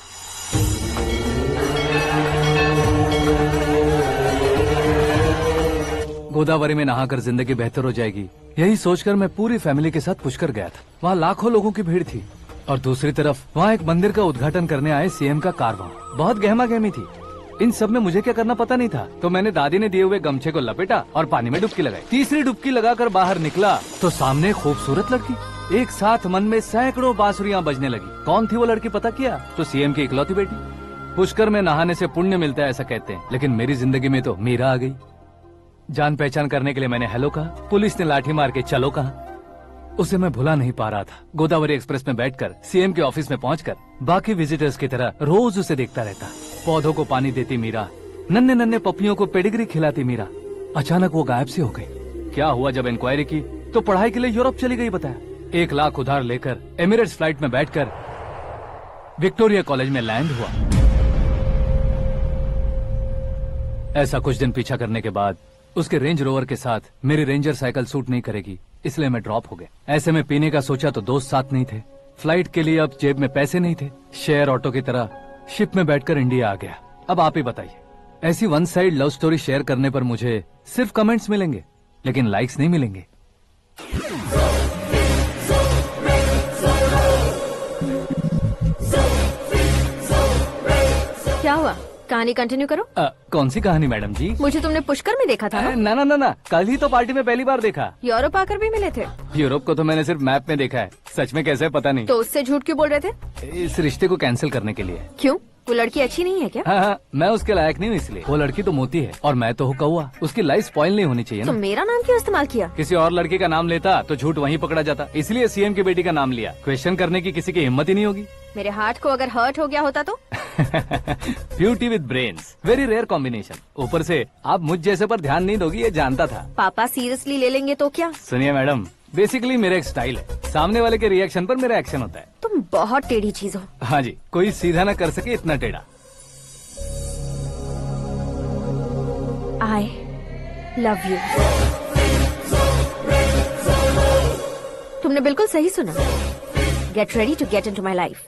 गोदावरी में नहाकर जिंदगी बेहतर हो जाएगी, यही सोचकर मैं पूरी फैमिली के साथ पुष्कर गया था। वहाँ लाखों लोगों की भीड़ थी और दूसरी तरफ वहाँ एक मंदिर का उद्घाटन करने आए सीएम का कारवां। बहुत गहमा गहमी थी। इन सब में मुझे क्या करना पता नहीं था, तो मैंने दादी ने दिए हुए गमछे को लपेटा और पानी में डुबकी लगाई। तीसरी डुबकी लगाकर बाहर निकला तो सामने खूबसूरत लड़की। एक साथ मन में सैकड़ों बांसुरियां बजने लगी। कौन थी वो लड़की पता किया? तो सीएम की इकलौती बेटी। पुष्कर में नहाने से पुण्य मिलता है ऐसा कहते हैं, लेकिन मेरी जिंदगी में तो मीरा आ गई। जान पहचान करने के लिए मैंने हेलो कहा, पुलिस ने लाठी मार के चलो कहा। उसे मैं भुला नहीं पा रहा था। गोदावरी एक्सप्रेस में बैठकर सीएम के ऑफिस में पहुंचकर बाकी विजिटर्स की तरह रोज उसे देखता रहता। पौधों को पानी देती मीरा, नन्हे नन्हे पपियों को पेडिग्री खिलाती मीरा। अचानक वो गायब सी हो गई। क्या हुआ? जब इंक्वायरी की तो पढ़ाई के लिए यूरोप चली गई बताया। 1 लाख उधार लेकर एमिरेट्स फ्लाइट में बैठकर विक्टोरिया कॉलेज में लैंड हुआ। ऐसा कुछ दिन पीछा करने के बाद उसके रेंज रोवर के साथ मेरी रेंजर साइकिल सूट नहीं करेगी, इसलिए मैं ड्रॉप हो गया। ऐसे में पीने का सोचा तो दोस्त साथ नहीं थे। फ्लाइट के लिए अब जेब में पैसे नहीं थे। शेयर ऑटो की तरह शिप में बैठकर इंडिया आ गया। अब आप ही बताइए, ऐसी one side love story share करने पर मुझे सिर्फ कमेंट्स मिलेंगे, लेकिन लाइक्स नहीं मिलेंगे। क्या हुआ? कहानी कंटिन्यू करो। कौन सी कहानी मैडम जी? मुझे तुमने पुष्कर में देखा था ना? ना, कल ही तो पार्टी में पहली बार देखा। यूरोप आकर भी मिले थे? यूरोप को तो मैंने सिर्फ मैप में देखा है, सच में कैसे पता नहीं। तो उससे झूठ क्यों बोल रहे थे? इस रिश्ते को कैंसिल करने के लिए। क्यों? वो लड़की अच्छी नहीं है क्या? हाँ, मैं उसके लायक नहीं हूँ इसलिए। वो लड़की तो मोती है और मैं तो हूँ कौवा। उसकी लाइफ स्पॉइल नहीं होनी चाहिए ना। तो मेरा नाम क्यों इस्तेमाल किया? किसी और लड़की का नाम लेता तो झूठ वहीं पकड़ा जाता, इसलिए सीएम की बेटी का नाम लिया। क्वेश्चन करने की किसी की हिम्मत ही नहीं होगी। मेरे हार्ट को अगर हर्ट हो गया होता तो? Beauty with brains, very rare combination. ऊपर से आप मुझ जैसे पर ध्यान नहीं दोगी ये जानता था। पापा सीरियसली ले लेंगे तो क्या? सुनिए मैडम, बेसिकली मेरा एक स्टाइल है, सामने वाले के रिएक्शन पर मेरा एक्शन होता है। तुम बहुत टेढ़ी चीज हो। हाँ जी, कोई सीधा न कर सके इतना टेढ़ा। I love you. तुमने बिल्कुल सही सुना। Get ready to get into my life.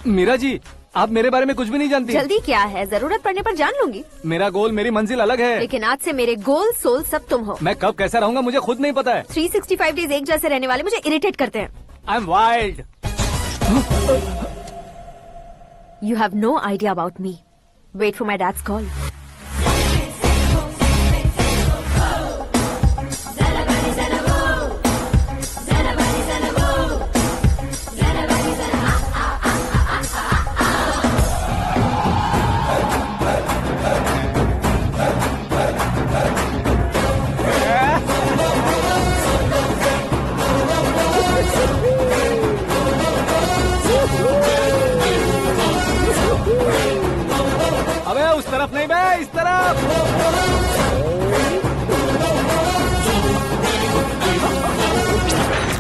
Meera ji, आप मेरे बारे में कुछ भी नहीं जानती। जल्दी क्या है, जरूरत पड़ने पर जान लूंगी। मेरा गोल, मेरी मंजिल अलग है। लेकिन आज से मेरे गोल सोल सब तुम हो। मैं कब कैसा रहूंगा मुझे खुद नहीं पता है। 365 डेज एक जैसे रहने वाले मुझे इरिटेट करते हैं। I am wild. You have no idea about me. Wait for my dad's call. अबे उस तरफ नहीं बे, इस तरफ।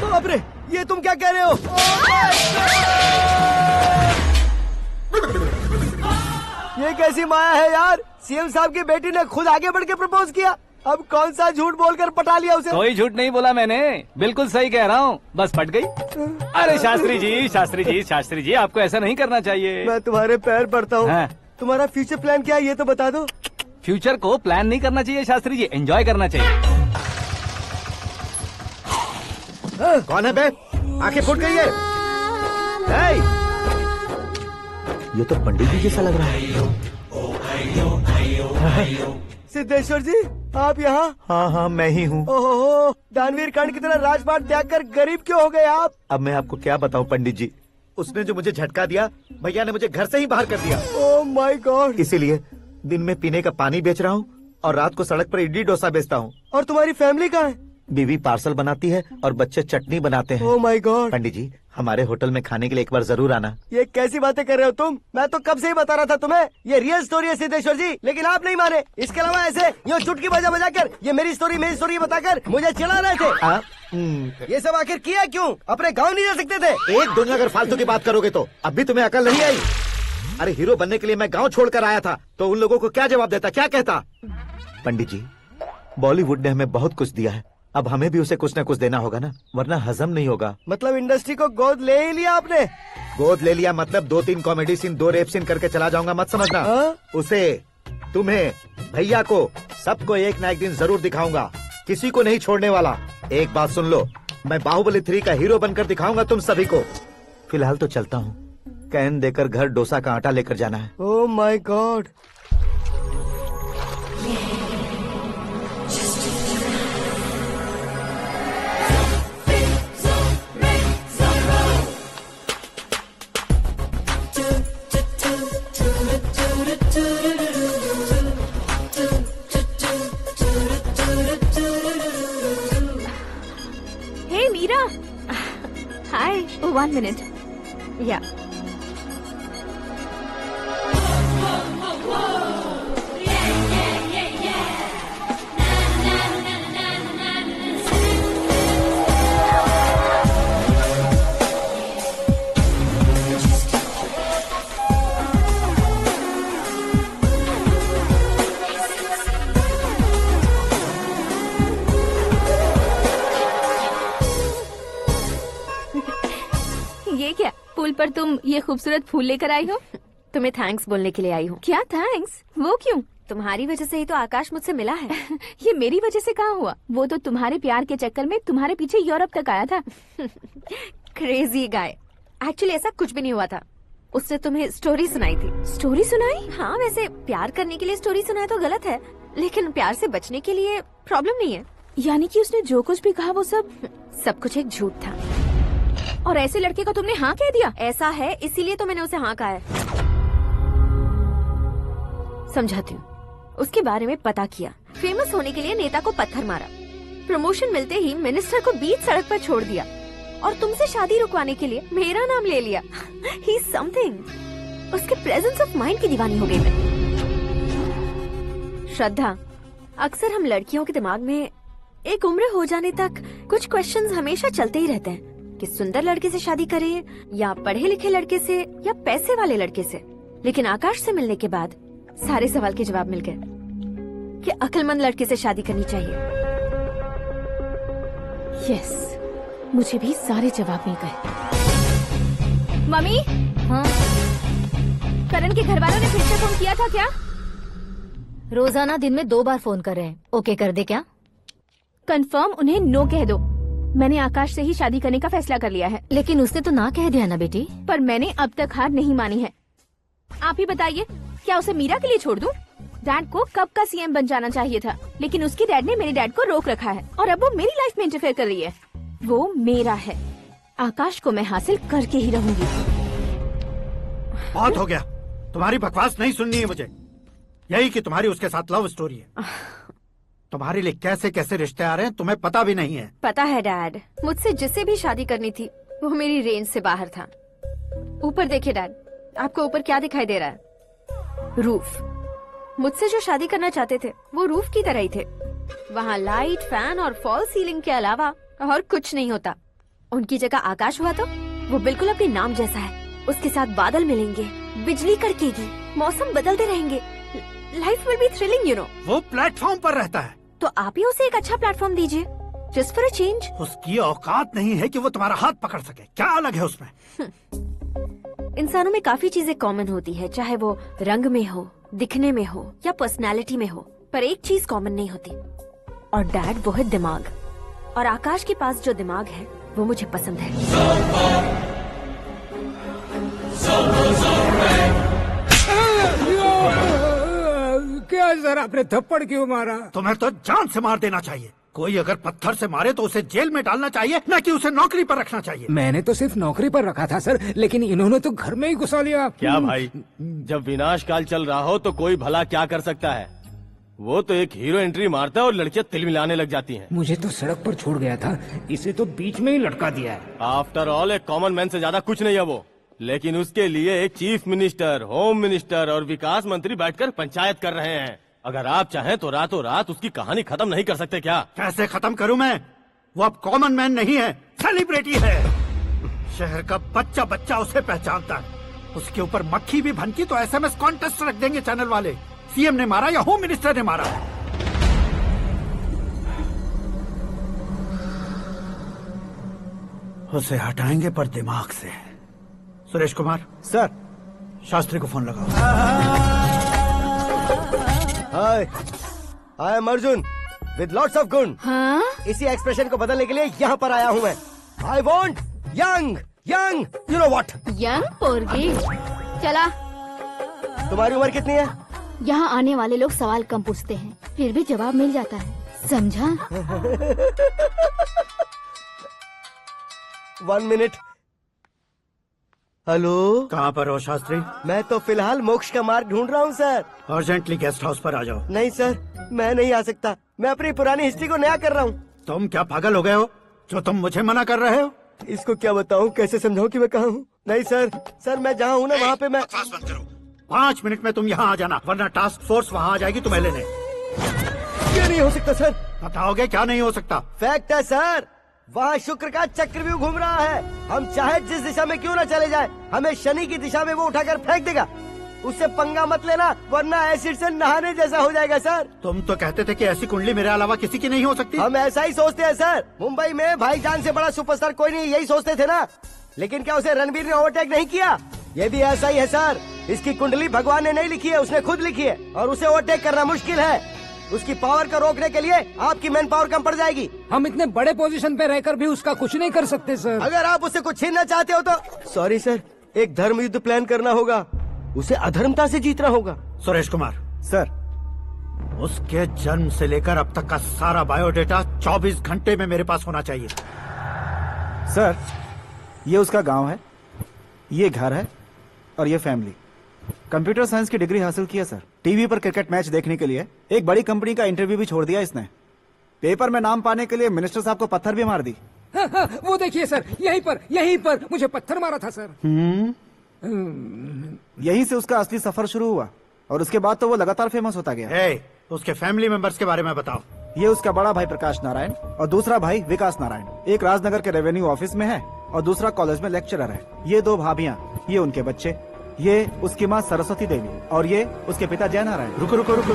बाप रे, ये तुम क्या कह रहे हो? ये कैसी माया है यार? सीएम साहब की बेटी ने खुद आगे बढ़ के प्रपोज किया। अब कौन सा झूठ बोलकर पटा लिया उसे? कोई झूठ नहीं बोला मैंने, बिल्कुल सही कह रहा हूँ, बस पट गई। अरे शास्त्री जी, शास्त्री जी, शास्त्री जी, आपको ऐसा नहीं करना चाहिए। मैं तुम्हारे पैर पड़ता हूँ। हाँ। तुम्हारा फ्यूचर प्लान क्या है ये तो बता दो। फ्यूचर को प्लान नहीं करना चाहिए शास्त्री जी, एंजॉय करना चाहिए। कौन है बे? आंखें फूट गई है। ये तो पंडित जी जैसा लग रहा है। सिद्धेश्वर जी, आप यहाँ? हाँ हाँ, मैं ही हूँ। ओहो, दानवीर कर्ण की तरह राजपाट त्याग कर गरीब क्यों हो गए आप? अब मैं आपको क्या बताऊँ पंडित जी, उसने जो मुझे झटका दिया, भैया ने मुझे घर से ही बाहर कर दिया। ओह माय गॉड। इसीलिए दिन में पीने का पानी बेच रहा हूँ और रात को सड़क पर इडली डोसा बेचता हूँ। और तुम्हारी फैमिली कहाँ है? बीवी पार्सल बनाती है और बच्चे चटनी बनाते हैं। ओह माय गॉड। पंडित जी, हमारे होटल में खाने के लिए एक बार जरूर आना। ये कैसी बातें कर रहे हो तुम? मैं तो कब से ही बता रहा था तुम्हें, ये रियल स्टोरी है सिद्धेश्वर जी, लेकिन आप नहीं माने। इसके अलावा ऐसे यूँ चुटकी बजा बजा कर ये मेरी स्टोरी बताकर मुझे चिढ़ा रहे थे। ये सब आखिर किया क्यों? अपने गाँव नहीं जा सकते थे? एक दिन अगर फालतू की बात करोगे तो अब भी तुम्हें अकल नहीं आई। अरे हीरो बनने के लिए मैं गाँव छोड़कर आया था तो उन लोगों को क्या जवाब देता, क्या कहता? पंडित जी, बॉलीवुड ने हमें बहुत कुछ दिया है, अब हमें भी उसे कुछ न कुछ देना होगा ना, वरना हजम नहीं होगा। मतलब इंडस्ट्री को गोद ले ही लिया आपने? गोद ले लिया मतलब 2-3 कॉमेडी सीन, 2 रेप सीन करके चला जाऊंगा मत समझना। उसे, तुम्हें, भैया को, सबको एक ना एक दिन जरूर दिखाऊंगा, किसी को नहीं छोड़ने वाला। एक बात सुन लो, मैं बाहुबली 3 का हीरो बनकर दिखाऊंगा तुम सभी को। फिलहाल तो चलता हूँ, कैन देकर घर डोसा का आटा लेकर जाना है। Oh my god. Hey Meera, hi. 1 minute. या ये क्या, पुल पर तुम ये खूबसूरत फूल लेकर आई हो? तुम्हें थैंक्स बोलने के लिए आई हूँ। क्या थैंक्स? वो क्यों? तुम्हारी वजह से ही तो आकाश मुझसे मिला है। ये मेरी वजह से कहाँ हुआ? वो तो तुम्हारे प्यार के चक्कर में तुम्हारे पीछे यूरोप तक आया था। Crazy guy. एक्चुअली ऐसा कुछ भी नहीं हुआ था। उसने तुम्हें स्टोरी सुनाई थी। स्टोरी सुनाई? हाँ, वैसे प्यार करने के लिए स्टोरी सुनाए तो गलत है, लेकिन प्यार से बचने के लिए प्रॉब्लम नहीं है। यानी कि उसने जो कुछ भी कहा वो सब कुछ एक झूठ था। और ऐसे लड़के को तुमने हाँ कह दिया? ऐसा है, इसीलिए तो मैंने उसे हाँ कहा है। समझाती हूँ। उसके बारे में पता किया, फेमस होने के लिए नेता को पत्थर मारा, प्रमोशन मिलते ही मिनिस्टर को बीच सड़क पर छोड़ दिया, और तुमसे शादी रुकवाने के लिए मेरा नाम ले लिया। ही समथिंग। उसके प्रेजेंस ऑफ माइंड की दीवानी हो गई मैं। श्रद्धा, अक्सर हम लड़कियों के दिमाग में एक उम्र हो जाने तक कुछ क्वेश्चंस हमेशा चलते ही रहते हैं कि सुंदर लड़के से शादी करें या पढ़े लिखे लड़के से या पैसे वाले लड़के से। लेकिन आकाश से मिलने के बाद सारे सवाल के जवाब मिल गए कि अक्लमंद लड़के से शादी करनी चाहिए। यस, मुझे भी सारे जवाब मिल गए। मम्मी, हाँ? करण के घर वालों ने फिर से फोन किया था क्या? रोजाना दिन में 2 बार फोन कर रहे हैं। ओके कर दे क्या? कंफर्म उन्हें नो कह दो। मैंने आकाश से ही शादी करने का फैसला कर लिया है। लेकिन उसने तो ना कह दिया ना बेटी। पर मैंने अब तक हार नहीं मानी है। आप ही बताइए, क्या उसे मीरा के लिए छोड़ दूं? डैड को कब का सीएम बन जाना चाहिए था, लेकिन उसके डैड ने मेरे डैड को रोक रखा है और अब वो मेरी लाइफ में इंटरफेयर कर रही है। वो मेरा है। आकाश को मैं हासिल करके ही रहूंगी। बहुत हो गया, तुम्हारी बकवास नहीं सुननी है मुझे। यही कि तुम्हारी उसके साथ लव स्टोरी है। तुम्हारे लिए कैसे कैसे रिश्ते आ रहे हैं तुम्हें पता भी नहीं है। पता है डैड, मुझसे जिसे भी शादी करनी थी वो मेरी रेंज से बाहर था। ऊपर देखिए डैड, आपको ऊपर क्या दिखाई दे रहा है? रूफ। मुझसे जो शादी करना चाहते थे वो रूफ की तरह ही थे। वहाँ लाइट, फैन और फॉल सीलिंग के अलावा और कुछ नहीं होता। उनकी जगह आकाश हुआ तो वो बिल्कुल अपने नाम जैसा है। उसके साथ बादल मिलेंगे, बिजली कड़केगी, मौसम बदलते रहेंगे। Life will be thrilling, you know. वो प्लेटफॉर्म पर रहता है तो आप ही उसे एक अच्छा प्लेटफॉर्म दीजिए, जस्ट फॉर अ चेंज। उसकी औकात नहीं है कि वो तुम्हारा हाथ पकड़ सके। क्या अलग है उसमें? इंसानों में काफी चीजें कॉमन होती है, चाहे वो रंग में हो, दिखने में हो या पर्सनालिटी में हो, पर एक चीज कॉमन नहीं होती, और डैड वो है दिमाग। और आकाश के पास जो दिमाग है वो मुझे पसंद है। क्या सर, आपने थप्पड़ क्यों मारा? तुम्हें तो जान से मार देना चाहिए। कोई अगर पत्थर से मारे तो उसे जेल में डालना चाहिए, न कि उसे नौकरी पर रखना चाहिए। मैंने तो सिर्फ नौकरी पर रखा था सर, लेकिन इन्होंने तो घर में ही घुसा लिया। क्या भाई, जब विनाश काल चल रहा हो तो कोई भला क्या कर सकता है? वो तो एक हीरो एंट्री मारता है और लड़कियां तिल मिलाने लग जाती हैं। मुझे तो सड़क पर छोड़ गया था, इसे तो बीच में ही लटका दिया है। आफ्टर ऑल एक कॉमन मैन से ज्यादा कुछ नहीं है वो। लेकिन उसके लिए एक चीफ मिनिस्टर, होम मिनिस्टर और विकास मंत्री बैठकर पंचायत कर रहे हैं। अगर आप चाहें तो रातों रात उसकी कहानी खत्म नहीं कर सकते क्या? कैसे खत्म करूं मैं? वो अब कॉमन मैन नहीं है, सेलिब्रिटी है। शहर का बच्चा बच्चा उसे पहचानता है। उसके ऊपर मक्खी भी भनकी तो एसएमएस कॉन्टेस्ट रख देंगे चैनल वाले। सीएम ने मारा या होम मिनिस्टर ने मारा। उसे हटाएंगे पर दिमाग से। सुरेश कुमार सर, शास्त्री को फोन लगाओ। Hi, I am Arjun with lots of गुण। हाँ? इसी एक्सप्रेशन को बदलने के लिए यहाँ पर आया हूँ मैं। I want young young, you know what? Young पोरगी। चला। तुम्हारी उम्र कितनी है? यहाँ आने वाले लोग सवाल कम पूछते हैं, फिर भी जवाब मिल जाता है, समझा? 1 मिनट। हेलो, कहाँ पर हो शास्त्री? मैं तो फिलहाल मोक्ष का मार्ग ढूंढ रहा हूँ सर। अर्जेंटली गेस्ट हाउस पर आ जाओ। नहीं सर, मैं नहीं आ सकता। मैं अपनी पुरानी हिस्ट्री को नया कर रहा हूँ। तुम क्या पागल हो गए हो जो तुम मुझे मना कर रहे हो? इसको क्या बताऊँ, कैसे समझाऊँ कि मैं कहाँ हूँ? नहीं सर, सर मैं जहाँ हूँ ना वहाँ पे मैं। 5 मिनट में तुम यहाँ आ जाना, वरना टास्क फोर्स वहाँ आ जाएगी तुम्हें लेने। क्या नहीं हो सकता सर? बताओगे क्या नहीं हो सकता? फैक्ट है सर, वहाँ शुक्र का चक्रव्यूह घूम रहा है। हम चाहे जिस दिशा में क्यों न चले जाए, हमें शनि की दिशा में वो उठाकर फेंक देगा। उससे पंगा मत लेना, वरना एसिड से नहाने जैसा हो जाएगा सर। तुम तो कहते थे कि ऐसी कुंडली मेरे अलावा किसी की नहीं हो सकती। हम ऐसा ही सोचते हैं सर। मुंबई में भाईजान से बड़ा सुपरस्टार कोई नहीं, यही सोचते थे ना। लेकिन क्या उसे रणवीर ने ओवरटेक नहीं किया? ये भी ऐसा ही है सर। इसकी कुंडली भगवान ने नहीं लिखी है, उसने खुद लिखी है, और उसे ओवरटेक करना मुश्किल है। उसकी पावर को रोकने के लिए आपकी मैन पावर कम पड़ जाएगी। हम इतने बड़े पोजीशन पे रहकर भी उसका कुछ नहीं कर सकते सर। अगर आप उससे कुछ छीनना चाहते हो तो सॉरी सर, एक धर्म युद्ध प्लान करना होगा। उसे अधर्मता से जीतना होगा। सुरेश कुमार सर, उसके जन्म से लेकर अब तक का सारा बायोडेटा 24 घंटे में मेरे पास होना चाहिए। सर, ये उसका गांव है, ये घर है और ये फैमिली। कंप्यूटर साइंस की डिग्री हासिल की है सर। टीवी पर क्रिकेट मैच देखने के लिए एक बड़ी कंपनी का इंटरव्यू भी छोड़ दिया इसने। पेपर में नाम पाने के लिए मिनिस्टर साहब को पत्थर भी मार दी। हाँ, वो देखिए सर, यहीं पर मुझे पत्थर मारा था सर। यहीं से उसका असली सफर शुरू हुआ और उसके बाद तो वो लगातार फेमस होता गया। उसके फैमिली मेंबर्स के बारे में बताओ। ये उसका बड़ा भाई प्रकाश नारायण और दूसरा भाई विकास नारायण। एक राजनगर के रेवेन्यू ऑफिस में है और दूसरा कॉलेज में लेक्चरर है। ये 2 भाभियाँ, ये उनके बच्चे, ये उसकी माँ सरस्वती देवी और ये उसके पिता जय नारायण। रुको रुको रुको,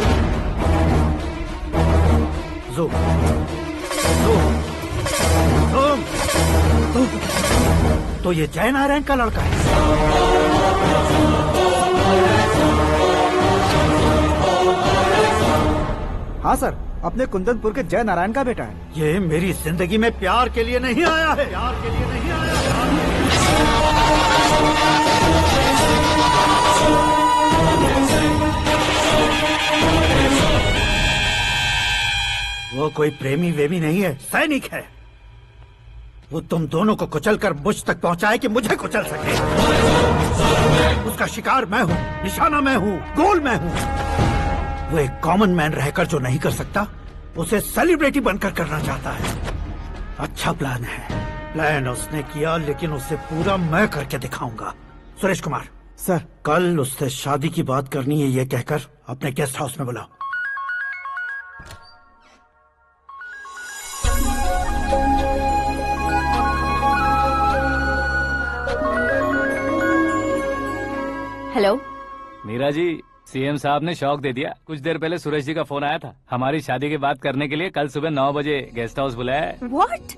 तो ये जय नारायण का लड़का है। हाँ सर, अपने कुंदनपुर के जय नारायण का बेटा है। ये मेरी जिंदगी में प्यार के लिए नहीं आया है, प्यार के लिए नहीं आया है। वो कोई प्रेमी वेमी नहीं है, सैनिक है। वो तुम दोनों को कुचलकर मुझ तक पहुंचाए कि मुझे कुचल सके। उसका शिकार मैं हूँ, निशाना मैं हूँ, गोल मैं हूँ। वो एक कॉमन मैन रहकर जो नहीं कर सकता, उसे सेलिब्रिटी बनकर करना चाहता है। अच्छा प्लान है। प्लान उसने किया, लेकिन उसे पूरा मैं करके दिखाऊंगा। सुरेश कुमार सर, कल उससे शादी की बात करनी है, ये कहकर अपने गेस्ट हाउस में बुलाओ। हेलो मीरा जी, सीएम साहब ने शौक दे दिया। कुछ देर पहले सुरेश जी का फोन आया था, हमारी शादी की बात करने के लिए कल सुबह 9 बजे गेस्ट हाउस बुलाया है। What?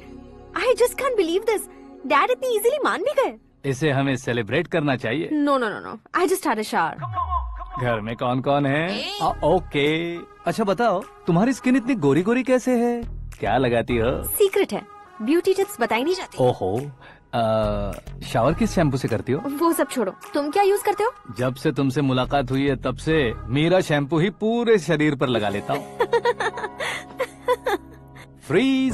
I just can't believe this. Dad इतनी इजीली मान भी गए। इसे हमें सेलिब्रेट करना चाहिए। No, no, no, no. I just had a shower. घर में कौन कौन है? ओके। अच्छा बताओ, तुम्हारी स्किन इतनी गोरी गोरी कैसे है? क्या लगाती हो? सीक्रेट है, ब्यूटी टिप्स बताई नहीं जाती। ओहो, शावर किस शैम्पू से करती हो? वो सब छोड़ो, तुम क्या यूज करते हो? जब से तुमसे मुलाकात हुई है तब से मेरा शैम्पू ही पूरे शरीर पर लगा लेता हूँ। फ्रीज।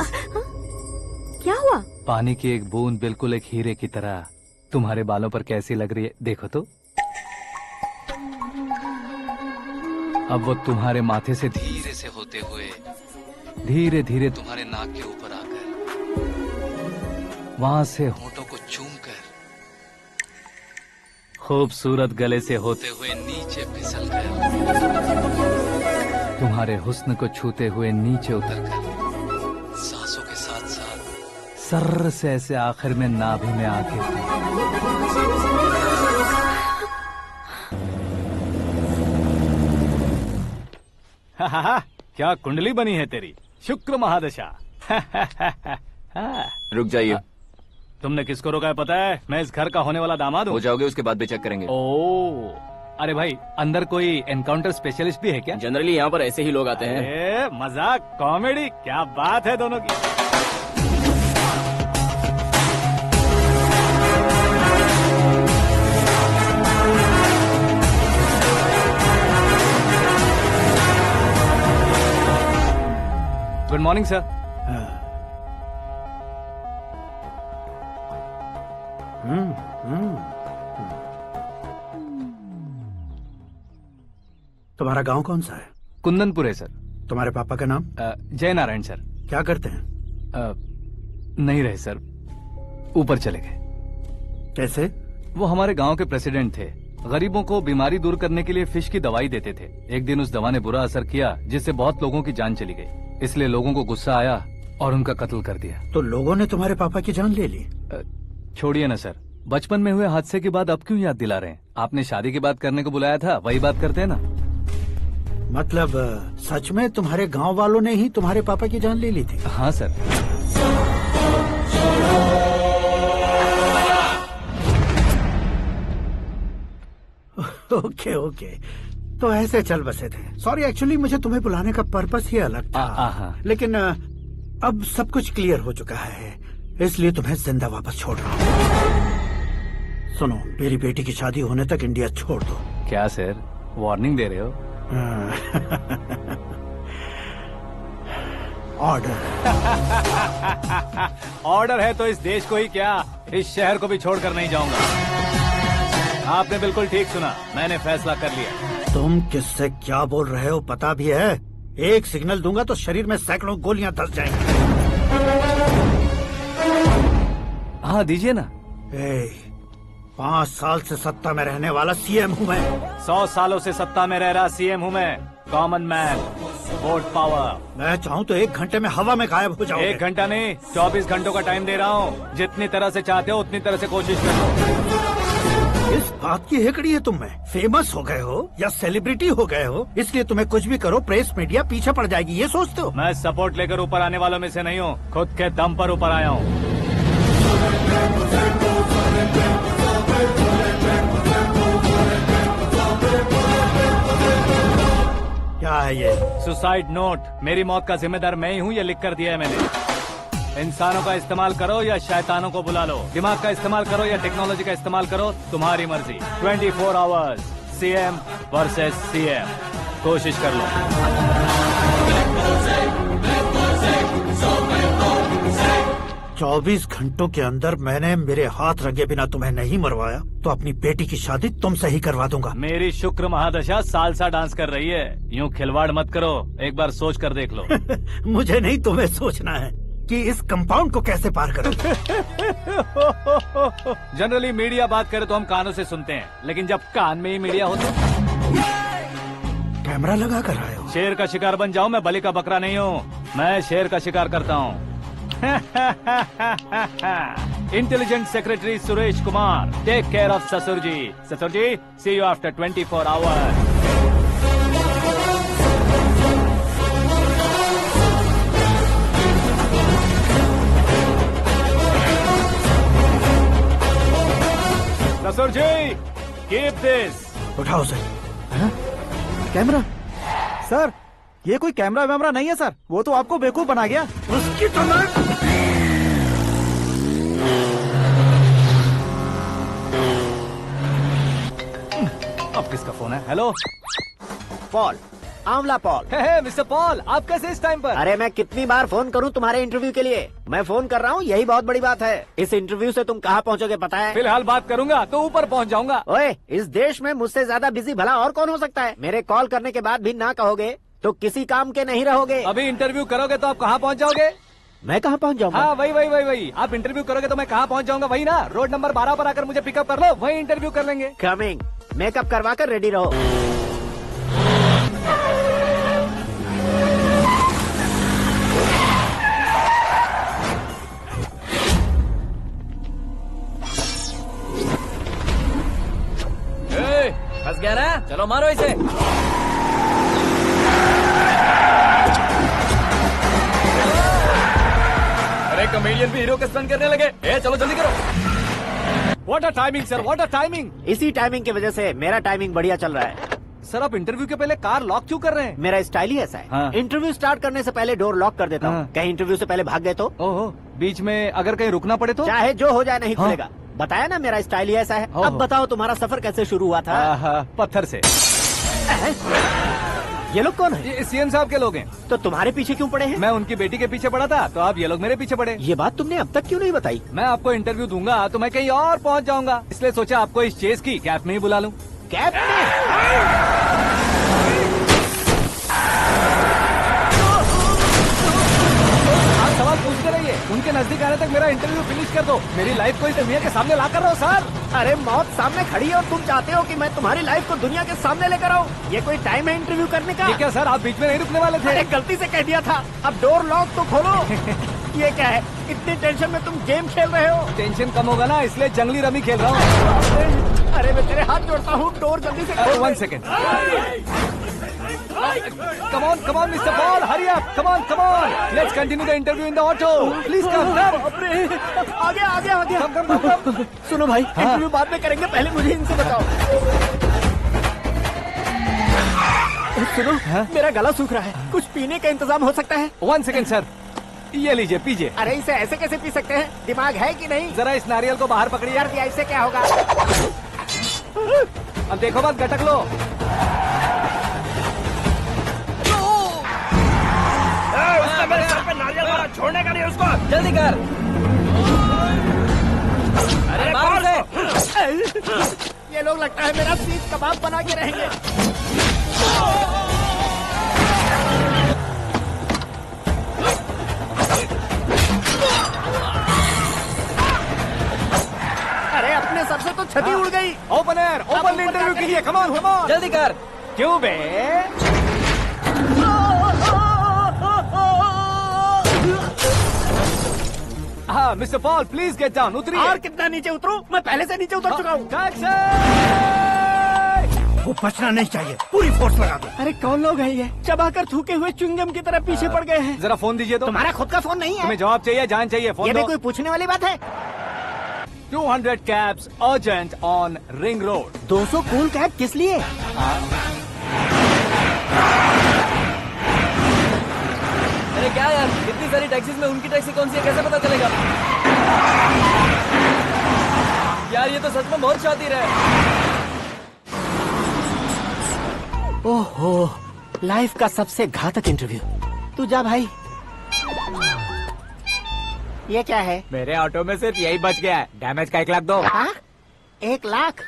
क्या हुआ? पानी की एक बूंद बिल्कुल एक हीरे की तरह तुम्हारे बालों पर कैसी लग रही है, देखो तो। अब वो तुम्हारे माथे से धीरे से होते हुए धीरे धीरे तुम्हारे नाक के ऊपर आकर वहां से होठों को चूमकर खूबसूरत गले से होते हुए नीचे फिसलकर तुम्हारे हुस्न को छूते हुए नीचे उतरकर सांसों के साथ साथ सर्र से ऐसे आखिर में नाभि में आके क्या कुंडली बनी है तेरी, शुक्र महादशा। रुक जाइए। तुमने किसको रोका है पता है? मैं इस घर का होने वाला दामाद हूँ। हो जाओगे उसके बाद भी चेक करेंगे। ओ, अरे भाई, अंदर कोई एनकाउंटर स्पेशलिस्ट भी है क्या? जनरली यहाँ पर ऐसे ही लोग आते हैं। मजाक, कॉमेडी, क्या बात है दोनों की। Good morning sir. तुम्हारा गांव कौन सा है? कुंदनपुर है सर। तुम्हारे पापा का नाम? जय नारायण सर। क्या करते हैं? नहीं रहे सर, ऊपर चले गए। कैसे? वो हमारे गांव के प्रेसिडेंट थे। गरीबों को बीमारी दूर करने के लिए फिश की दवाई देते थे। एक दिन उस दवा ने बुरा असर किया जिससे बहुत लोगों की जान चली गई। इसलिए लोगों को गुस्सा आया और उनका कत्ल कर दिया। तो लोगों ने तुम्हारे पापा की जान ले ली? छोड़िए ना सर, बचपन में हुए हादसे के बाद अब क्यों याद दिला रहे हैं? आपने शादी की बात करने को बुलाया था, वही बात करते हैं ना। मतलब सच में तुम्हारे गांव वालों ने ही तुम्हारे पापा की जान ले ली थी? हाँ सर। ओके ओके, तो ऐसे चल बसे थे। सॉरी, एक्चुअली मुझे तुम्हें बुलाने का पर्पस ही अलग था। लेकिन अब सब कुछ क्लियर हो चुका है, इसलिए तुम्हें जिंदा वापस छोड़ रहा हूँ। सुनो, मेरी बेटी की शादी होने तक इंडिया छोड़ दो। क्या सर, वार्निंग दे रहे हो? ऑर्डर। ऑर्डर है तो इस देश को ही क्या, इस शहर को भी छोड़कर नहीं जाऊंगा। आपने बिल्कुल ठीक सुना, मैंने फैसला कर लिया। तुम किससे क्या बोल रहे हो पता भी है? एक सिग्नल दूंगा तो शरीर में सैकड़ों गोलियां धस जाएंगी। हाँ दीजिए ना। 5 साल से सत्ता में रहने वाला सीएम हूँ मैं। 100 सालों से सत्ता में रह रहा सीएम हूँ मैं। Common man, vote power. मैं चाहूँ तो 1 घंटे में हवा में गायब हो जाऊँ। 1 घंटा नहीं, 24 घंटों का टाइम दे रहा हूँ। जितनी तरह से चाहते हो उतनी तरह से कोशिश करो। इस बात की हेकड़ी है तुम में। फेमस हो गए हो या सेलिब्रिटी हो गए हो, इसलिए तुम्हें कुछ भी करो प्रेस मीडिया पीछे पड़ जाएगी, ये सोचते हो? मैं सपोर्ट लेकर ऊपर आने वालों में से नहीं हूँ, खुद के दम पर ऊपर आया हूँ। क्या है ये? Suicide note. मेरी मौत का जिम्मेदार मैं ही हूँ, ये लिख कर दिया है मैंने। इंसानों का इस्तेमाल करो या शैतानों को बुला लो, दिमाग का इस्तेमाल करो या टेक्नोलॉजी का इस्तेमाल करो, तुम्हारी मर्जी। 24 आवर्स, सीएम वर्सेस सीएम। कोशिश कर लो। 24 घंटों के अंदर मैंने मेरे हाथ रंगे बिना तुम्हें नहीं मरवाया तो अपनी बेटी की शादी तुमसे ही करवा दूंगा। मेरी शुक्र महादशा सालसा डांस कर रही है, यूँ खिलवाड़ मत करो, एक बार सोच कर देख लो। मुझे नहीं, तुम्हें सोचना है कि इस कंपाउंड को कैसे पार करूं। जनरली मीडिया बात करे तो हम कानों से सुनते हैं, लेकिन जब कान में ही मीडिया हो तो कैमरा लगा कर आए हो। शेर का शिकार बन जाऊं, मैं बलि का बकरा नहीं हूँ, मैं शेर का शिकार करता हूँ। Intelligent secretary Suresh Kumar, take care of ससुर जी। ससुर जी, सी यू आफ्टर 24 आवर्स। ससुर जी, कीप दिस। उठाओ सर। कैमरा? सर, ये कोई कैमरा वैमरा नहीं है सर, वो तो आपको बेवकूफ बना गया। उसकी तो मैं... अब किसका फोन है? हेलो पॉल, आंवला पॉल। मिस्टर पॉल, आप कैसे इस टाइम पर? अरे मैं कितनी बार फोन करूं तुम्हारे इंटरव्यू के लिए? मैं फोन कर रहा हूं, यही बहुत बड़ी बात है। इस इंटरव्यू से तुम कहां पहुंचोगे पता है? फिलहाल बात करूंगा तो ऊपर पहुंच जाऊंगा। ओए, इस देश में मुझसे ज्यादा बिजी भला और कौन हो सकता है? मेरे कॉल करने के बाद भी ना कहोगे तो किसी काम के नहीं रहोगे। अभी इंटरव्यू करोगे तो आप कहाँ पहुँच जाओगे? मैं कहाँ पहुँच जाऊंगा? हाँ, वही। आप इंटरव्यू करोगे तो मैं कहाँ पहुँच जाऊंगा? वही ना, रोड नंबर 12 पर आकर मुझे पिकअप कर लो, वही इंटरव्यू कर लेंगे। कमिंग। मेकअप करवा कर रेडी रहो। फंस गया ना, चलो मारो इसे। अरे कॉमेडियन भी हीरो के स्टंट करने लगे। चलो जल्दी करो। What a timing sir, what a timing. इसी टाइमिंग की वजह से मेरा टाइमिंग बढ़िया चल रहा है। सर, आप इंटरव्यू के पहले कार लॉक क्यों कर रहे हैं? मेरा स्टाइल ही ऐसा है। हाँ। इंटरव्यू स्टार्ट करने से पहले डोर लॉक कर देता हूँ। कहीं इंटरव्यू से पहले भाग गए तो? ओहो, बीच में अगर कहीं रुकना पड़े तो? चाहे जो हो जाए नहीं खुलेगा। बताया ना मेरा स्टाइल ही ऐसा है। अब बताओ तुम्हारा सफर कैसे शुरू हुआ था? पत्थर से। ये लोग कौन है? ये सीएम साहब के लोग हैं। तो तुम्हारे पीछे क्यों पड़े हैं? मैं उनकी बेटी के पीछे पड़ा था, तो आप ये लोग मेरे पीछे पड़े। ये बात तुमने अब तक क्यों नहीं बताई? मैं आपको इंटरव्यू दूंगा तो मैं कहीं और पहुंच जाऊंगा, इसलिए सोचा आपको इस चेस की कैप में ही बुला लूं। कैप में? आप सवाल पूछते रहिए, उनके नजदीक आने तक मेरा इंटरव्यू फिनिश कर दो। मेरी लाइफ को इस दुनिया के सामने ला कर रहो सर। अरे मौत सामने खड़ी है और तुम चाहते हो कि मैं तुम्हारी लाइफ को दुनिया के सामने लेकर आऊं? ये कोई टाइम है इंटरव्यू करने का? ठीक है सर, आप बीच में नहीं रुकने वाले थे। अरे गलती से कह दिया था। अब डोर लॉक तो खोलो। ये क्या है? इतनी टेंशन में तुम गेम खेल रहे हो? टेंशन कम होगा ना, इसलिए जंगली रमी खेल रहा हूँ। अरे मैं तेरे हाथ जोड़ता हूँ, डोर जल्दी से खोल। 1 second. Come on, Mr. Paul, hurry up! Come on! Let's continue the interview in the auto. Please come. आगे। Come. सुनो भाई, इंटरव्यू बाद में करेंगे, पहले मुझे इनसे बताओ। सुनो, मेरा गला सूख रहा है, कुछ पीने का इंतजाम हो सकता है? 1 सेकेंड सर, ये लीजिए, पीजिए। अरे इसे ऐसे कैसे पी सकते हैं? दिमाग है कि नहीं? जरा इस नारियल को बाहर पकड़िए। यार दिया, इससे क्या होगा? अब देखो मत, गटक लो। उसने मेरे सर पे नारियल मारा, छोड़ने का नहीं उसको। जल्दी कर। अरे मार से। ये लोग लगता है मेरा सीख कबाब बना के रहेंगे। चाहिए। Come on, come on. जल्दी कर। क्यों बे? हाँ mister Paul please get down, उतरिए। और कितना नीचे उतरूं? मैं पहले से नीचे उतर चुका हूँ। वो बचना नहीं चाहिए, पूरी फोर्स लगा दो। अरे कौन लोग हैं ये? चबाकर थूके हुए च्युइंगम की तरह पीछे पड़ गए हैं। जरा फोन दीजिए तो। तुम्हारा खुद का फोन नहीं है? तुम्हें जवाब चाहिए, जान चाहिए, फोन ये दो। भी कोई पूछने वाली बात है? 200 cabs urgent on ring road. 200 cool cab किस लिए? अरे क्या यार, इतनी सारी टैक्सीज में उनकी टैक्सी कौन सी है कैसे पता चलेगा? यार ये तो सच में बहुत शातिर है। ओहो, लाइफ का सबसे घातक इंटरव्यू। तू जा भाई। ये क्या है? मेरे ऑटो में सिर्फ यही बच गया है। डैमेज का 1 लाख दो। हाँ? 1 लाख?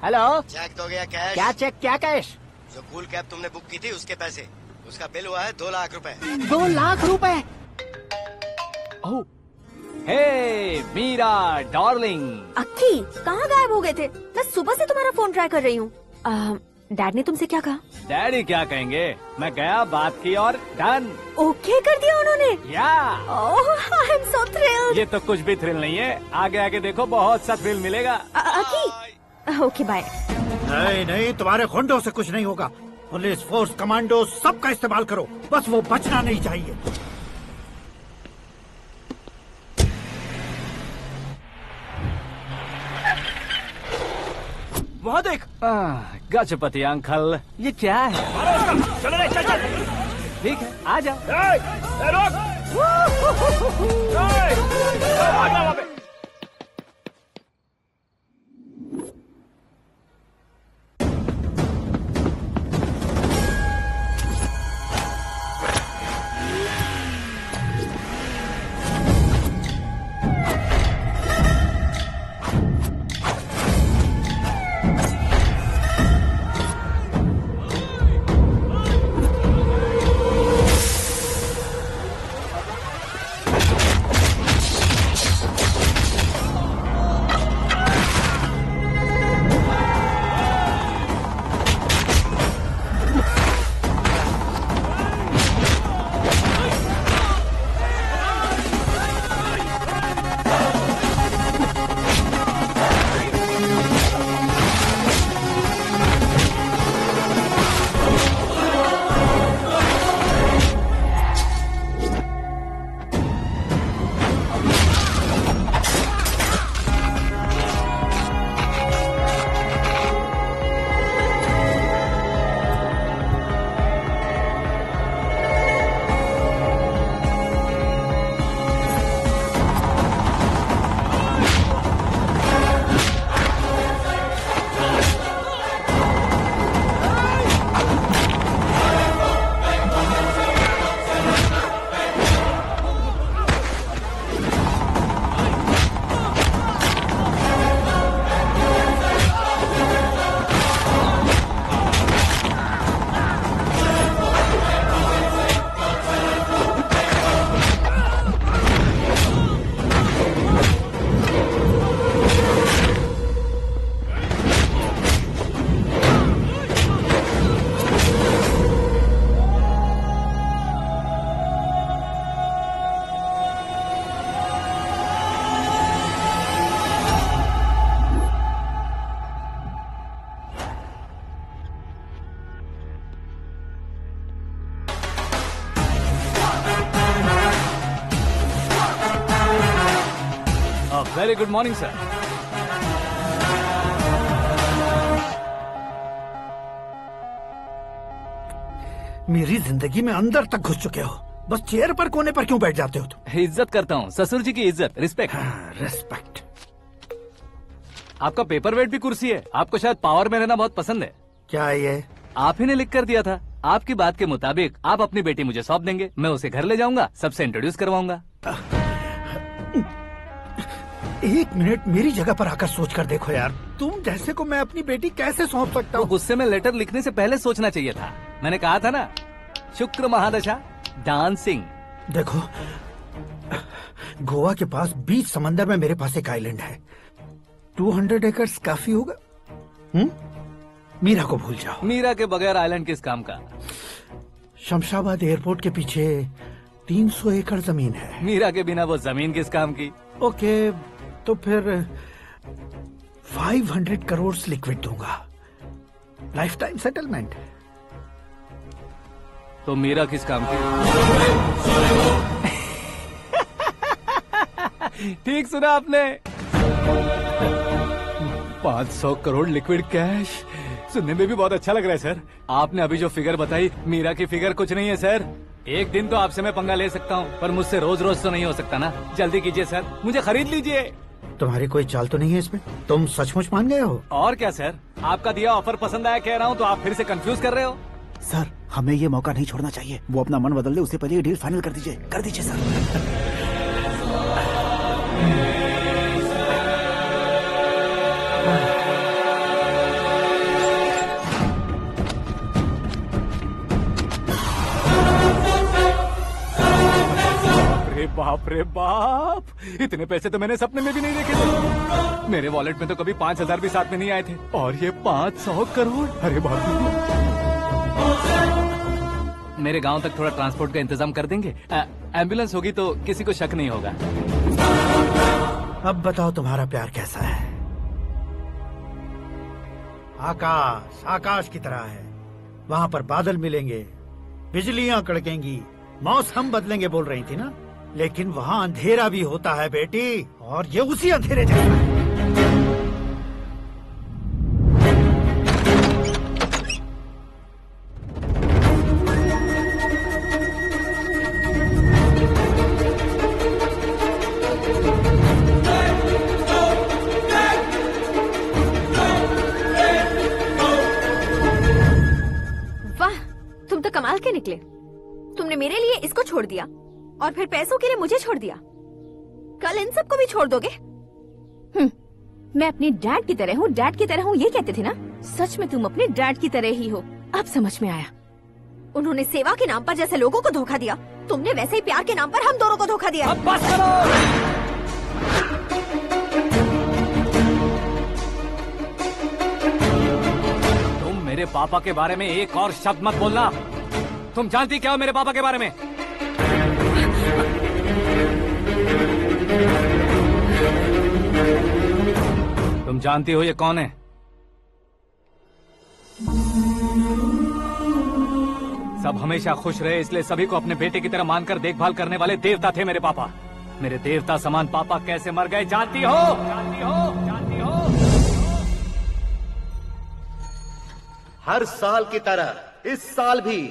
हेलो, चेक तो गया कैश। क्या चेक, क्या कैश? जो कूल कैब तुमने बुक की थी उसके पैसे, उसका बिल हुआ है 2 लाख रुपए। 2 लाख रुपए? ओह, हे मीरा डार्लिंग। अक्की कहाँ गायब हो गए थे? मैं सुबह से तुम्हारा फोन ट्राई कर रही हूँ। डैड ने तुमसे क्या कहा? डैडी क्या कहेंगे, मैं गया, बात की और डन। ओके कर दिया उन्होंने? या ओह, आई एम सो थ्रिल्ड। ये तो कुछ भी थ्रिल नहीं है, आगे आगे देखो बहुत सा थ्रिल मिलेगा। अक्की ओके बाय। नहीं नहीं, तुम्हारे गुंडों से कुछ नहीं होगा। पुलिस फोर्स, कमांडो, सबका इस्तेमाल करो, बस वो बचना नहीं चाहिए। वहाँ देख। गजपति अंकल, ये क्या है? चलो रे, चल चल। ठीक है, आ जा। Very good morning sir. मेरी जिंदगी में अंदर तक घुस चुके हो, बस चेयर पर कोने पर क्यों बैठ जाते हो तुम? इज्जत करता हूँ, ससुर जी की इज्जत, रिस्पेक्ट। रिस्पेक्ट। आपका पेपर वेट भी कुर्सी है, आपको शायद पावर में रहना बहुत पसंद है। क्या ये? आप ही ने लिख कर दिया था। आपकी बात के मुताबिक आप अपनी बेटी मुझे सौंप देंगे, मैं उसे घर ले जाऊंगा, सबसे इंट्रोड्यूस करवाऊंगा। 1 मिनट मेरी जगह पर आकर सोच कर देखो यार, तुम जैसे को मैं अपनी बेटी कैसे सौंप सकता हूँ? गुस्से में लेटर लिखने से पहले सोचना चाहिए था। मैंने कहा था ना, शुक्र महादशा डांसिंग। देखो, गोवा के पास बीच समंदर में मेरे पास एक आइलैंड है। 200 एकर्स काफी होगा। मीरा को भूल जाओ। मीरा के बगैर आइलैंड किस काम का? शमशाबाद एयरपोर्ट के पीछे 300 एकड़ जमीन है। मीरा के बिना वो जमीन किस काम की? ओके, तो फिर 500 करोड़ लिक्विड दूंगा, लाइफ टाइम सेटलमेंट। तो मीरा किस काम की? ठीक सुना आपने, 500 करोड़ लिक्विड कैश। सुनने में भी बहुत अच्छा लग रहा है सर। आपने अभी जो फिगर बताई, मीरा की फिगर कुछ नहीं है सर। एक दिन तो आपसे मैं पंगा ले सकता हूँ, पर मुझसे रोज रोज तो नहीं हो सकता ना। जल्दी कीजिए सर, मुझे खरीद लीजिए। तुम्हारी कोई चाल तो नहीं है इसमें? तुम सचमुच मान गए हो? और क्या सर, आपका दिया ऑफर पसंद आया कह रहा हूँ, तो आप फिर से कंफ्यूज कर रहे हो। सर, हमें ये मौका नहीं छोड़ना चाहिए। वो अपना मन बदल ले, उससे पहले ये डील फाइनल कर दीजिए। कर दीजिए सर। बाप रे बाप, इतने पैसे तो मैंने सपने में भी नहीं देखे थे। मेरे वॉलेट में तो कभी 5000 भी साथ में नहीं आए थे, और ये 500 करोड़। अरे बाप रे। मेरे गांव तक थोड़ा ट्रांसपोर्ट का इंतजाम कर देंगे? एम्बुलेंस होगी तो किसी को शक नहीं होगा। अब बताओ तुम्हारा प्यार कैसा है? आकाश आकाश की तरह है। वहाँ पर बादल मिलेंगे, बिजलियां कड़केंगी, मौसम बदलेंगे बोल रही थी ना। लेकिन वहाँ अंधेरा भी होता है बेटी, और ये उसी अंधेरे जैसा है। वाह, तुम तो कमाल के निकले। तुमने मेरे लिए इसको छोड़ दिया और फिर पैसों के लिए मुझे छोड़ दिया। कल इन सबको भी छोड़ दोगे? मैं अपने डैड की तरह हूँ, डैड की तरह हूँ, ये कहते थे ना। सच में तुम अपने डैड की तरह ही हो। अब समझ में आया। उन्होंने सेवा के नाम पर जैसे लोगों को धोखा दिया, तुमने वैसे ही प्यार के नाम पर हम दोनों को धोखा दिया। अब बस करो। तुम मेरे पापा के बारे में एक और शब्द मत बोलना। तुम जानती क्या हो मेरे पापा के बारे में? तुम जानती हो ये कौन है? सब हमेशा खुश रहे, इसलिए सभी को अपने बेटे की तरह मानकर देखभाल करने वाले देवता थे मेरे पापा। मेरे देवता समान पापा कैसे मर गए जानती हो? जानती हो? जानती हो? हर साल की तरह इस साल भी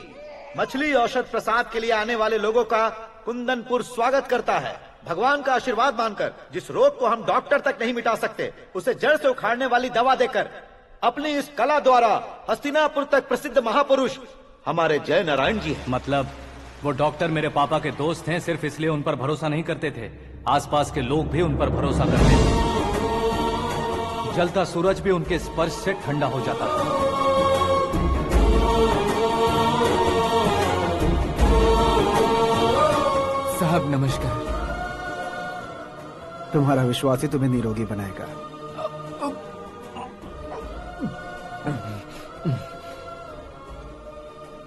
मछली औषध प्रसाद के लिए आने वाले लोगों का कुंदनपुर स्वागत करता है। भगवान का आशीर्वाद मानकर जिस रोग को हम डॉक्टर तक नहीं मिटा सकते, उसे जड़ से उखाड़ने वाली दवा देकर अपनी इस कला द्वारा हस्तिनापुर तक प्रसिद्ध महापुरुष हमारे जय नारायण जी हैं। मतलब वो डॉक्टर मेरे पापा के दोस्त हैं, सिर्फ इसलिए उन पर भरोसा नहीं करते थे, आसपास के लोग भी उन पर भरोसा करते थे। जलता सूरज भी उनके स्पर्श से ठंडा हो जाता था। साहब नमस्कार। तुम्हारा विश्वास ही तुम्हें निरोगी बनाएगा।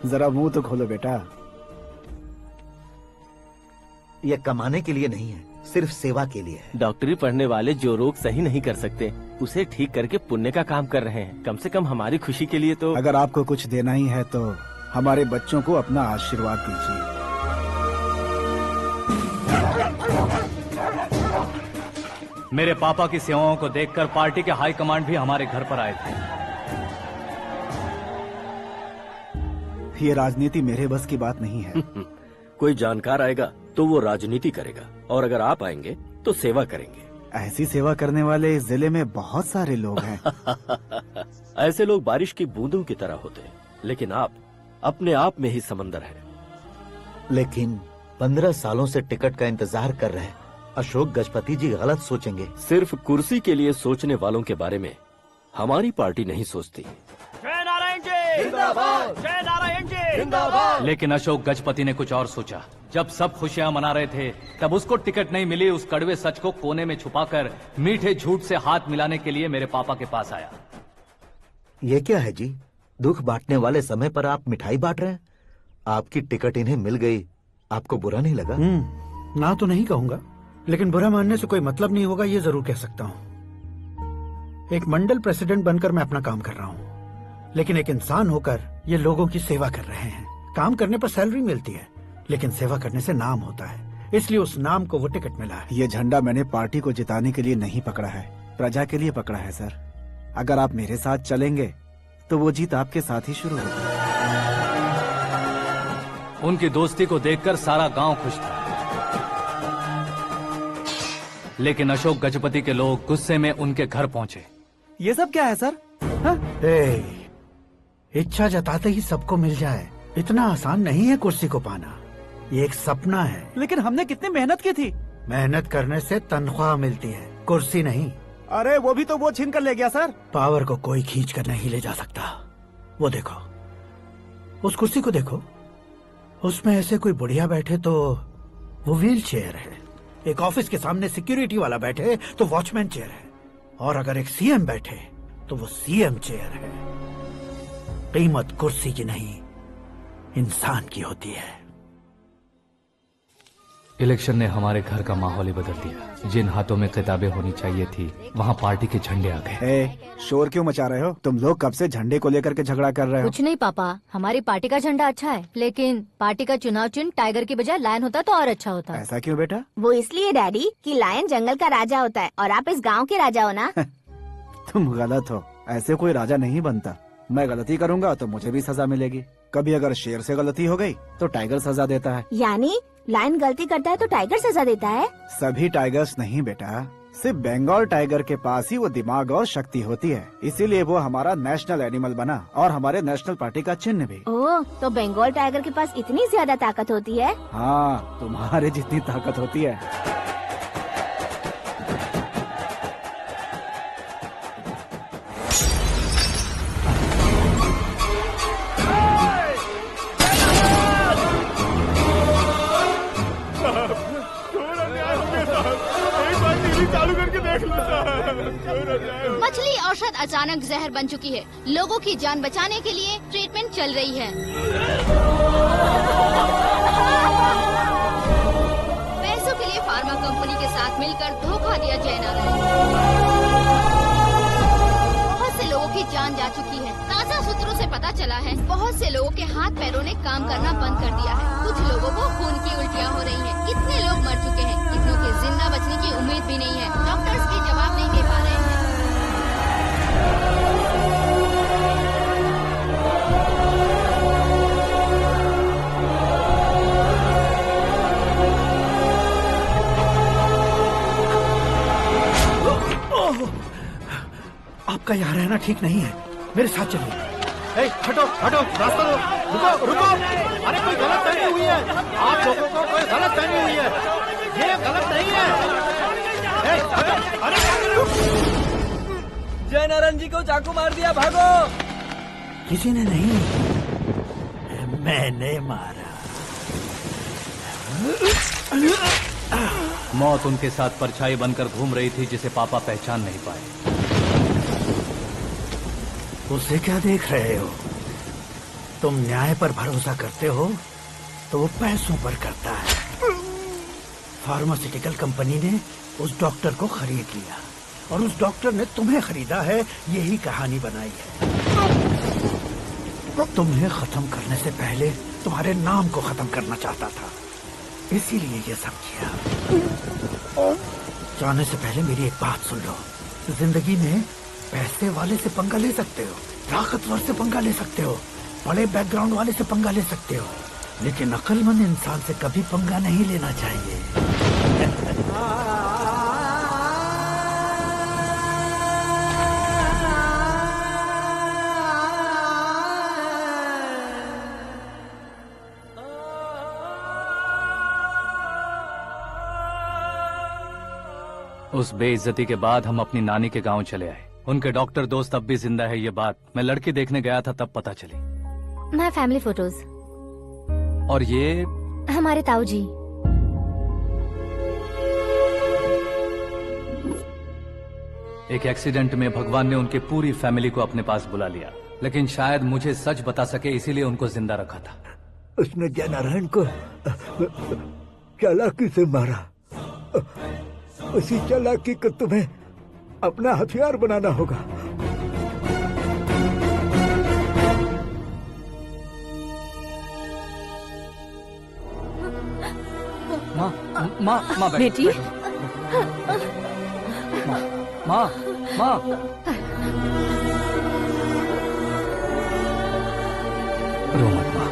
जरा मुंह तो खोलो बेटा। यह कमाने के लिए नहीं है, सिर्फ सेवा के लिए है। डॉक्टरी पढ़ने वाले जो रोग सही नहीं कर सकते, उसे ठीक करके पुण्य का काम कर रहे हैं। कम से कम हमारी खुशी के लिए तो। अगर आपको कुछ देना ही है तो हमारे बच्चों को अपना आशीर्वाद दीजिए। मेरे पापा की सेवाओं को देखकर पार्टी के हाई कमांड भी हमारे घर पर आए थे। ये राजनीति मेरे बस की बात नहीं है। कोई जानकार आएगा तो वो राजनीति करेगा, और अगर आप आएंगे तो सेवा करेंगे। ऐसी सेवा करने वाले इस जिले में बहुत सारे लोग हैं। ऐसे लोग बारिश की बूंदों की तरह होते हैं, लेकिन आप अपने आप में ही समंदर हैं। लेकिन 15 सालों से टिकट का इंतजार कर रहे अशोक गजपति जी गलत सोचेंगे। सिर्फ कुर्सी के लिए सोचने वालों के बारे में हमारी पार्टी नहीं सोचती। जय नारायण जी जिंदाबाद। जय नारायण जी लेकिन अशोक गजपति ने कुछ और सोचा। जब सब खुशियां मना रहे थे तब उसको टिकट नहीं मिली। उस कड़वे सच को कोने में छुपाकर मीठे झूठ से हाथ मिलाने के लिए मेरे पापा के पास आया। ये क्या है जी? दुख बांटने वाले समय पर आप मिठाई बांट रहे हैं। आपकी टिकट इन्हें मिल गई, आपको बुरा नहीं लगा? ना तो नहीं कहूंगा, लेकिन बुरा मानने से कोई मतलब नहीं होगा, ये जरूर कह सकता हूँ। एक मंडल प्रेसिडेंट बनकर मैं अपना काम कर रहा हूँ, लेकिन एक इंसान होकर ये लोगों की सेवा कर रहे हैं। काम करने पर सैलरी मिलती है, लेकिन सेवा करने से नाम होता है, इसलिए उस नाम को वो टिकट मिला है। ये झंडा मैंने पार्टी को जिताने के लिए नहीं पकड़ा है, प्रजा के लिए पकड़ा है सर। अगर आप मेरे साथ चलेंगे तो वो जीत आपके साथ ही शुरू होगी। उनकी दोस्ती को देखकर सारा गांव खुश था, लेकिन अशोक गजपति के लोग गुस्से में उनके घर पहुंचे। ये सब क्या है सर? इच्छा जताते ही सबको मिल जाए, इतना आसान नहीं है कुर्सी को पाना। ये एक सपना है। लेकिन हमने कितनी मेहनत की थी। मेहनत करने से तनख्वाह मिलती है, कुर्सी नहीं। अरे वो भी तो वो छीन कर ले गया सर। पावर को कोई खींच कर नहीं ले जा सकता। वो देखो, उस कुर्सी को देखो, उसमें ऐसे कोई बुढ़िया बैठे तो वो व्हील चेयर है। एक ऑफिस के सामने सिक्योरिटी वाला बैठे तो वॉचमैन चेयर है, और अगर एक सीएम बैठे तो वो सीएम चेयर है। कीमत कुर्सी की नहीं, इंसान की होती है। इलेक्शन ने हमारे घर का माहौल ही बदल दिया। जिन हाथों में किताबें होनी चाहिए थी, वहाँ पार्टी के झंडे आ गए। शोर क्यों मचा रहे हो? तुम लोग कब से झंडे को लेकर के झगड़ा कर रहे हो? कुछ नहीं पापा, हमारी पार्टी का झंडा अच्छा है, लेकिन पार्टी का चुनाव चिन्ह टाइगर की बजाय लायन होता तो और अच्छा होता। ऐसा क्यों बेटा? वो इसलिए डैडी कि लायन जंगल का राजा होता है और आप इस गांव के राजा हो ना। तुम गलत हो, ऐसे कोई राजा नहीं बनता। मैं गलती करूंगा तो मुझे भी सजा मिलेगी। कभी अगर शेर से गलती हो गई तो टाइगर सजा देता है। यानी लायन गलती करता है तो टाइगर सजा देता है? सभी टाइगर्स नहीं बेटा, सिर्फ बंगाल टाइगर के पास ही वो दिमाग और शक्ति होती है, इसीलिए वो हमारा नेशनल एनिमल बना और हमारे नेशनल पार्टी का चिन्ह भी। ओह, तो बंगाल टाइगर के पास इतनी ज्यादा ताकत होती है? हाँ, तुम्हारे जितनी ताकत होती है। मछली औषध अचानक जहर बन चुकी है। लोगों की जान बचाने के लिए ट्रीटमेंट चल रही है। पैसों के लिए फार्मा कंपनी के साथ मिलकर धोखा दिया जा रहा है। बहुत से लोगों की जान जा चुकी है। ताजा सूत्रों से पता चला है बहुत से लोगों के हाथ पैरों ने काम करना बंद कर दिया है। कुछ लोगों को खून की उल्टियाँ हो रही हैं। कितने लोग मर चुके हैं, कितनों के जिंदा बचने की उम्मीद भी नहीं है। डॉक्टर्स भी जवाब नहीं दे पा रहे हैं। आपका यहाँ रहना ठीक नहीं है, मेरे साथ चलिए। हटो हटो, रास्ता दो। रुको रुको, अरे कोई गलत फहमी हुई है। आप लोगों को कोई गलत फहमी हुई है, ये गलत नहीं है। हटो, अरे जय नारायण जी को चाकू मार दिया, भागो। किसी ने नहीं, मैंने मारा। मौत उनके साथ परछाई बनकर घूम रही थी, जिसे पापा पहचान नहीं पाए। उसे क्या देख रहे हो? तुम न्याय पर भरोसा करते हो तो वो पैसों पर करता है। फार्मास्यूटिकल कंपनी ने उस डॉक्टर को खरीद लिया और उस डॉक्टर ने तुम्हें खरीदा है, यही कहानी बनाई है। तुम्हें खत्म करने से पहले तुम्हारे नाम को खत्म करना चाहता था, इसीलिए ये सब किया। जाने से पहले मेरी एक बात सुन लो। जिंदगी में पैसे वाले से पंगा ले सकते हो, ताकतवर से पंगा ले सकते हो, बड़े बैकग्राउंड वाले से पंगा ले सकते हो, लेकिन अक्लमंद इंसान से कभी पंगा नहीं लेना चाहिए। उस बेइज्जती के बाद हम अपनी नानी के गांव चले आए। उनके डॉक्टर दोस्त अब भी जिंदा है, ये बात मैं लड़की देखने गया था तब पता चली। My family photos. और ये हमारे ताऊ जी। एक एक्सीडेंट में भगवान ने उनकी पूरी फैमिली को अपने पास बुला लिया, लेकिन शायद मुझे सच बता सके इसीलिए उनको जिंदा रखा था। उसने जयनारायण को चालाकी से मारा। उसी चालाकी को तुम्हें अपना हथियार बनाना होगा। माँ माँ माँ बेटी। माँ माँ रो मत माँ।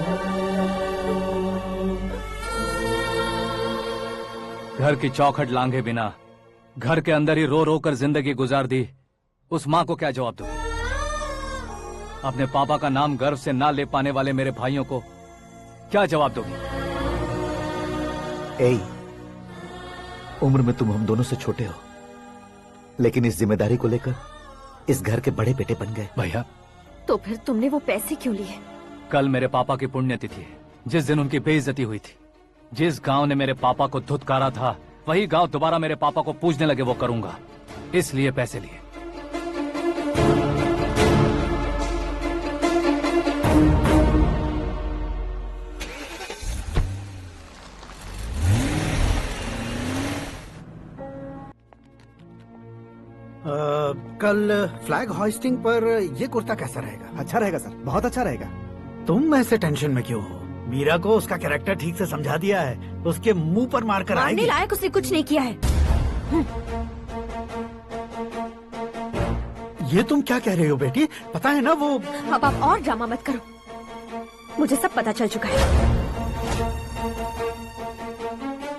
घर की चौखट लांघे बिना घर के अंदर ही रो रो कर जिंदगी गुजार दी उस माँ को क्या जवाब दूं? अपने पापा का नाम गर्व से ना ले पाने वाले मेरे भाइयों को क्या जवाब दोगी? ए, उम्र में तुम हम दोनों से छोटे हो, लेकिन इस जिम्मेदारी को लेकर इस घर के बड़े बेटे बन गए। भैया, तो फिर तुमने वो पैसे क्यों लिए? कल मेरे पापा की पुण्यतिथि है, जिस दिन उनकी बेइज्जती हुई थी। जिस गांव ने मेरे पापा को धुतकारा था, वही गांव दोबारा मेरे पापा को पूजने लगे वो करूंगा, इसलिए पैसे लिए। कल फ्लैग होइस्टिंग पर ये कुर्ता कैसा रहेगा? अच्छा रहेगा सर, बहुत अच्छा रहेगा। तुम ऐसे टेंशन में क्यों हो? मीरा को उसका कैरेक्टर ठीक से समझा दिया है, उसके मुंह पर मारकर आएगी। मारने लायक उसने कुछ नहीं किया है। ये तुम क्या कह रहे हो बेटी? पता है ना वो। अब आप और ड्रामा मत करो, मुझे सब पता चल चुका है।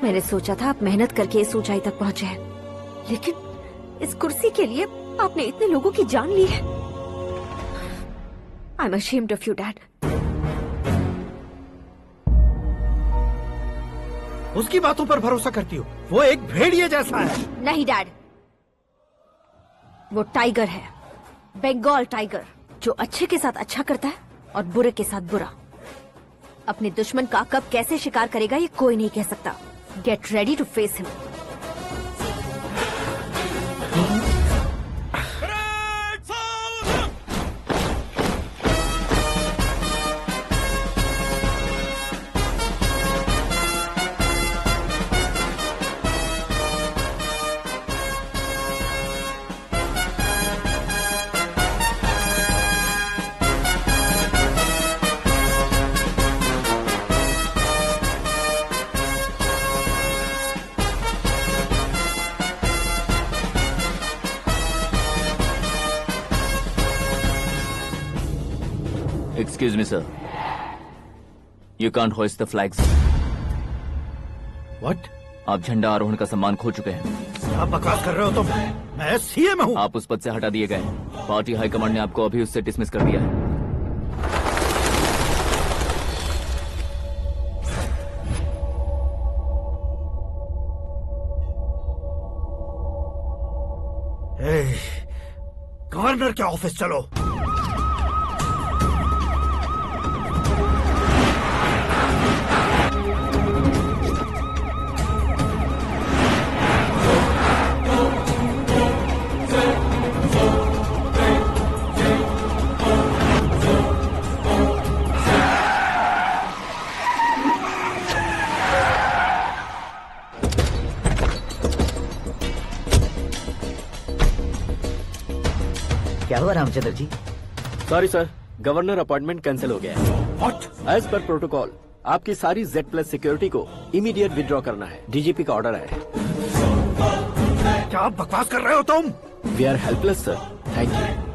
मैंने सोचा था आप मेहनत करके इस ऊंचाई तक पहुंचे हैं, लेकिन इस कुर्सी के लिए आपने इतने लोगों की जान ली है। I am ashamed of you dad. उसकी बातों पर भरोसा करती हो? वो एक भेड़िए जैसा है। नहीं डैड, वो टाइगर है, बंगाल टाइगर, जो अच्छे के साथ अच्छा करता है और बुरे के साथ बुरा। अपने दुश्मन का कब कैसे शिकार करेगा ये कोई नहीं कह सकता। Get ready to face him. Excuse me, sir. You can't hoist the flags. What? आप झंडा आरोहण का सम्मान खो चुके हैं। आप बकवास कर रहे हो तुम? मैं सीएम हूँ। आप उस पद से हटा दिए गए। पार्टी हाईकमांड ने आपको अभी उससे डिसमिस कर दिया है। गवर्नर के ऑफिस चलो। क्या हुआ Ramchandra ji? Sorry sir, governor appointment cancel हो गया है। What? एज पर प्रोटोकॉल आपकी सारी Z+ सिक्योरिटी को इमीडिएट विड्रॉ करना है। डीजीपी का ऑर्डर है। क्या बकवास कर रहे हो तुम? We are helpless sir. Thank you.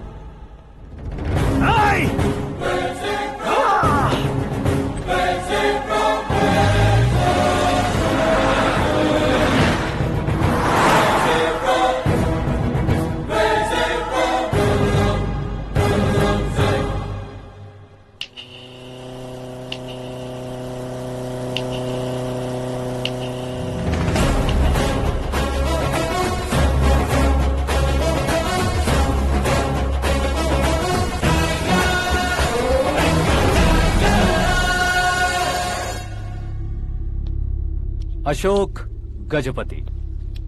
Ashok Gajapati.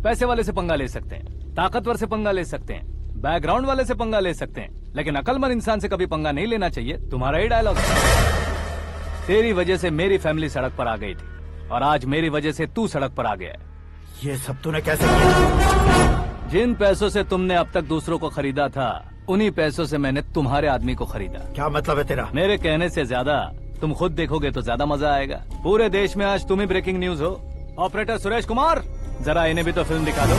पैसे वाले से पंगा ले सकते हैं, ताकतवर से पंगा ले सकते हैं, बैकग्राउंड वाले से पंगा ले सकते हैं, लेकिन अकलमंद इंसान से कभी पंगा नहीं लेना चाहिए। तुम्हारा ही डायलॉग। तेरी वजह से मेरी फैमिली सड़क पर आ गई थी और आज मेरी वजह से तू सड़क पर आ गया है। ये सब तूने कैसे किया? जिन पैसों से तुमने अब तक दूसरों को खरीदा था, उन्हीं पैसों से मैंने तुम्हारे आदमी को खरीदा। क्या मतलब है तेरा? मेरे कहने से ज्यादा तुम खुद देखोगे तो ज्यादा मजा आएगा। पूरे देश में आज तुम ही ब्रेकिंग न्यूज हो। ऑपरेटर सुरेश कुमार, जरा इन्हें भी तो फिल्म दिखा दो।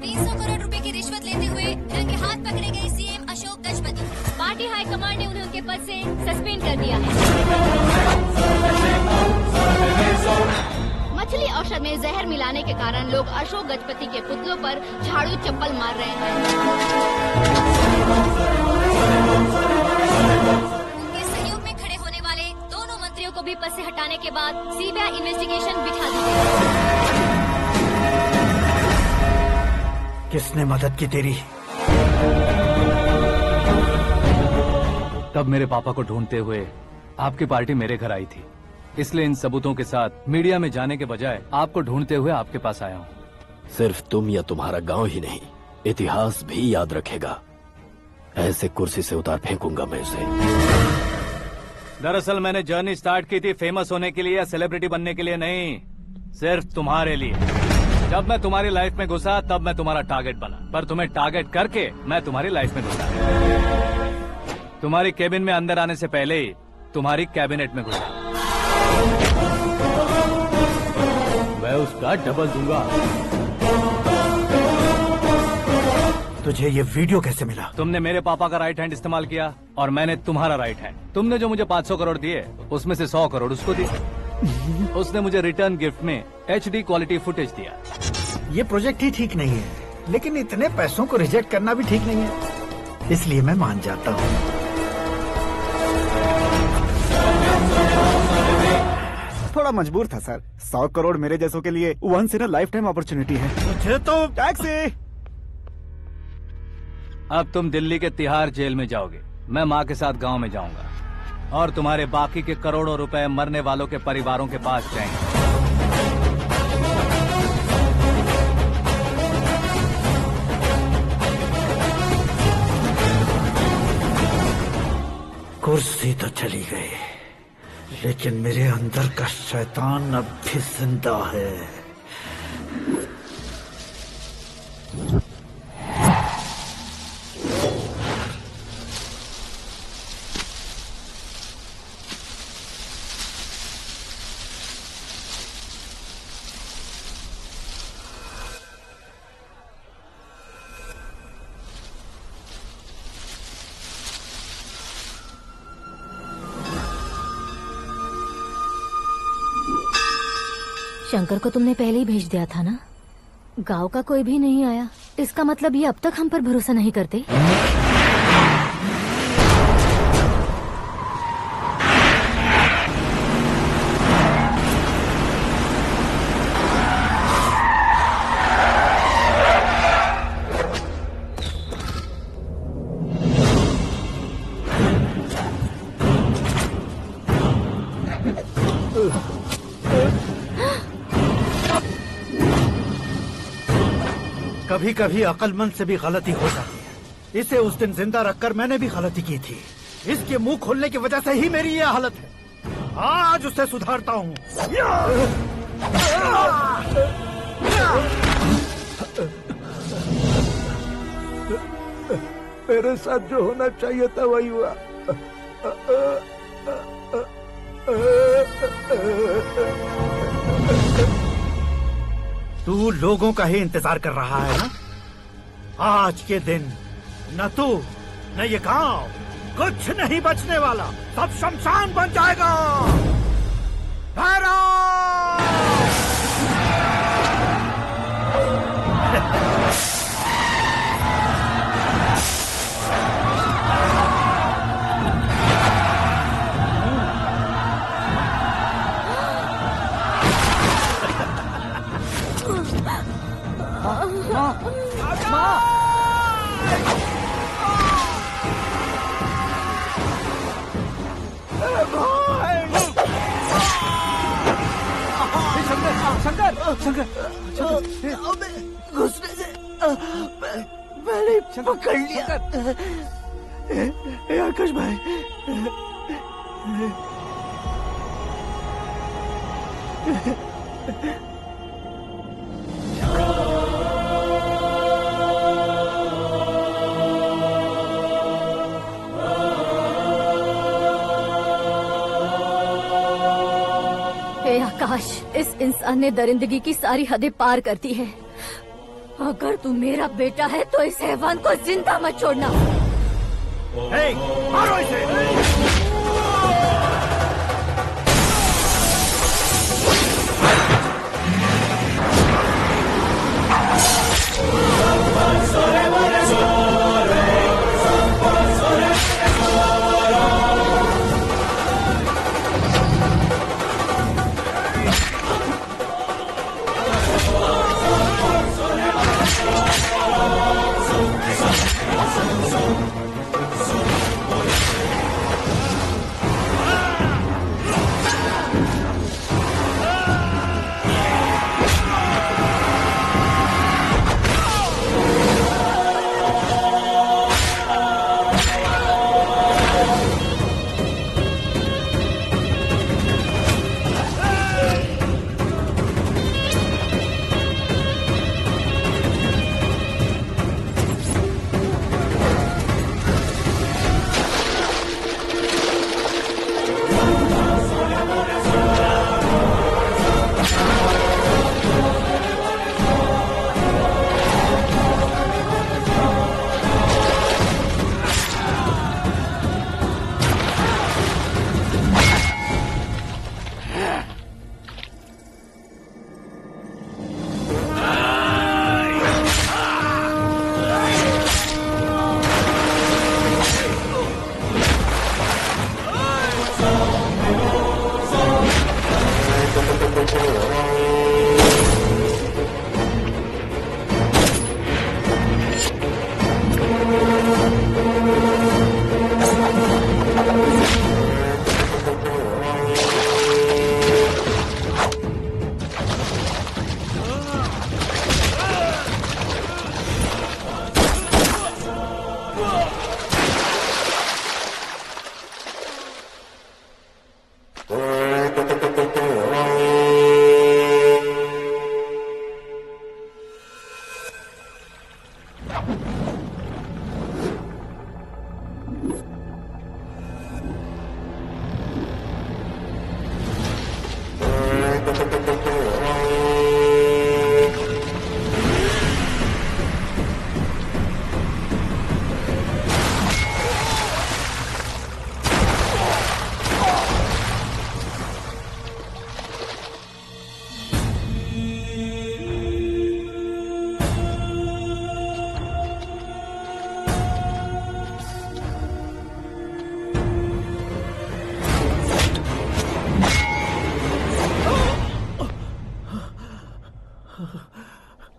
300 करोड़ रुपए की रिश्वत लेते हुए रंगे हाथ पकड़े गए CM Ashok Gajapati. Party high command ने उन्हें उनके पद से सस्पेंड कर दिया है। मछली औषध में जहर मिलाने के कारण लोग अशोक गजपति के पुतलों पर झाड़ू चप्पल मार रहे हैं। उनके सहयोग में खड़े होने वाले दोनों मंत्रियों को भी पद से हटाने के बाद सीबीआई इन्वेस्टिगेशन बिठा दी गई। किसने मदद की तेरी? तब मेरे पापा को ढूंढते हुए आपकी पार्टी मेरे घर आई थी, इसलिए इन सबूतों के साथ मीडिया में जाने के बजाय आपको ढूंढते हुए आपके पास आया हूँ। सिर्फ तुम या तुम्हारा गांव ही नहीं, इतिहास भी याद रखेगा। ऐसे कुर्सी से उतार फेंकूंगा मैं उसे। दरअसल मैंने जर्नी स्टार्ट की थी फेमस होने के लिए या सेलिब्रिटी बनने के लिए नहीं, सिर्फ तुम्हारे लिए। जब मैं तुम्हारी लाइफ में घुसा तब मैं तुम्हारा टारगेट बना, पर तुम्हें टारगेट करके मैं तुम्हारी लाइफ में घुसा। तुम्हारी केबिन में अंदर आने से पहले ही तुम्हारी कैबिनेट में घुसा। मैं उसका डबल दूंगा। तुझे ये वीडियो कैसे मिला? तुमने मेरे पापा का राइट हैंड इस्तेमाल किया और मैंने तुम्हारा राइट हैंड। तुमने जो मुझे 500 करोड़ दिए उसमें से 100 करोड़ उसको दिए। उसने मुझे रिटर्न गिफ्ट में HD क्वालिटी फुटेज दिया। ये प्रोजेक्ट ही ठीक नहीं है, लेकिन इतने पैसों को रिजेक्ट करना भी ठीक नहीं है, इसलिए मैं मान जाता हूँ। थोड़ा मजबूर था सर। 100 करोड़ मेरे जैसों के लिए once in a lifetime opportunity है। मुझे तो टैक्सी। अब तुम दिल्ली के तिहाड़ जेल में जाओगे, मैं माँ के साथ गांव में जाऊंगा और तुम्हारे बाकी के करोड़ों रुपए मरने वालों के परिवारों के पास जाएंगे। कुर्सी तो चली गई, लेकिन मेरे अंदर का शैतान अब भी जिंदा है। शंकर को तुमने पहले ही भेज दिया था ना? गांव का कोई भी नहीं आया, इसका मतलब ये अब तक हम पर भरोसा नहीं करते। कभी कभी अक्लमंद से भी गलती हो जाती है। इसे उस दिन जिंदा रखकर मैंने भी गलती की थी। इसके मुंह खोलने की वजह से ही मेरी ये हालत है। आज उसे सुधारता हूँ। मेरे साथ जो होना चाहिए था वही हुआ। तू लोगों का ही इंतजार कर रहा है ना? आज के दिन न तू न ये गांव कुछ नहीं बचने वाला, सब शमशान बन जाएगा। घुसने से मैंने पकड़ लिया। आकाश भाई, हे आकाश, इस इंसान ने दरिंदगी की सारी हदें पार कर दी है। अगर तू मेरा बेटा है तो इस हैवान को जिंदा मत छोड़ना। मारो इसे।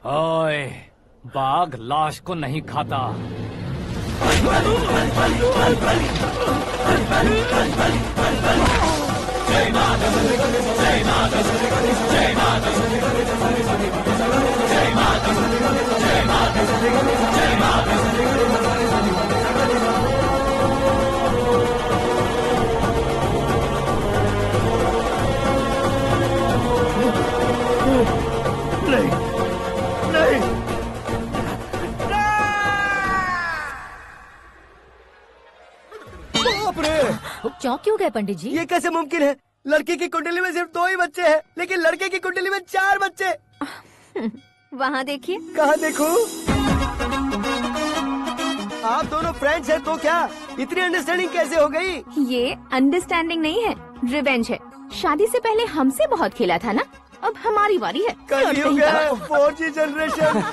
ओए, बाघ लाश को नहीं खाता। चौंक क्यों गए पंडित जी? ये कैसे मुमकिन है? लड़की की कुंडली में सिर्फ 2 ही बच्चे हैं, लेकिन लड़के की कुंडली में 4 बच्चे। वहाँ देखिए। कहाँ देखूं? आप दोनों फ्रेंड्स हैं तो क्या इतनी अंडरस्टैंडिंग कैसे हो गई? ये अंडरस्टैंडिंग नहीं है, रिवेंज है। शादी से पहले हमसे बहुत खेला था ना, अब हमारी बारी है। कलयुग है, 4G जनरेशन।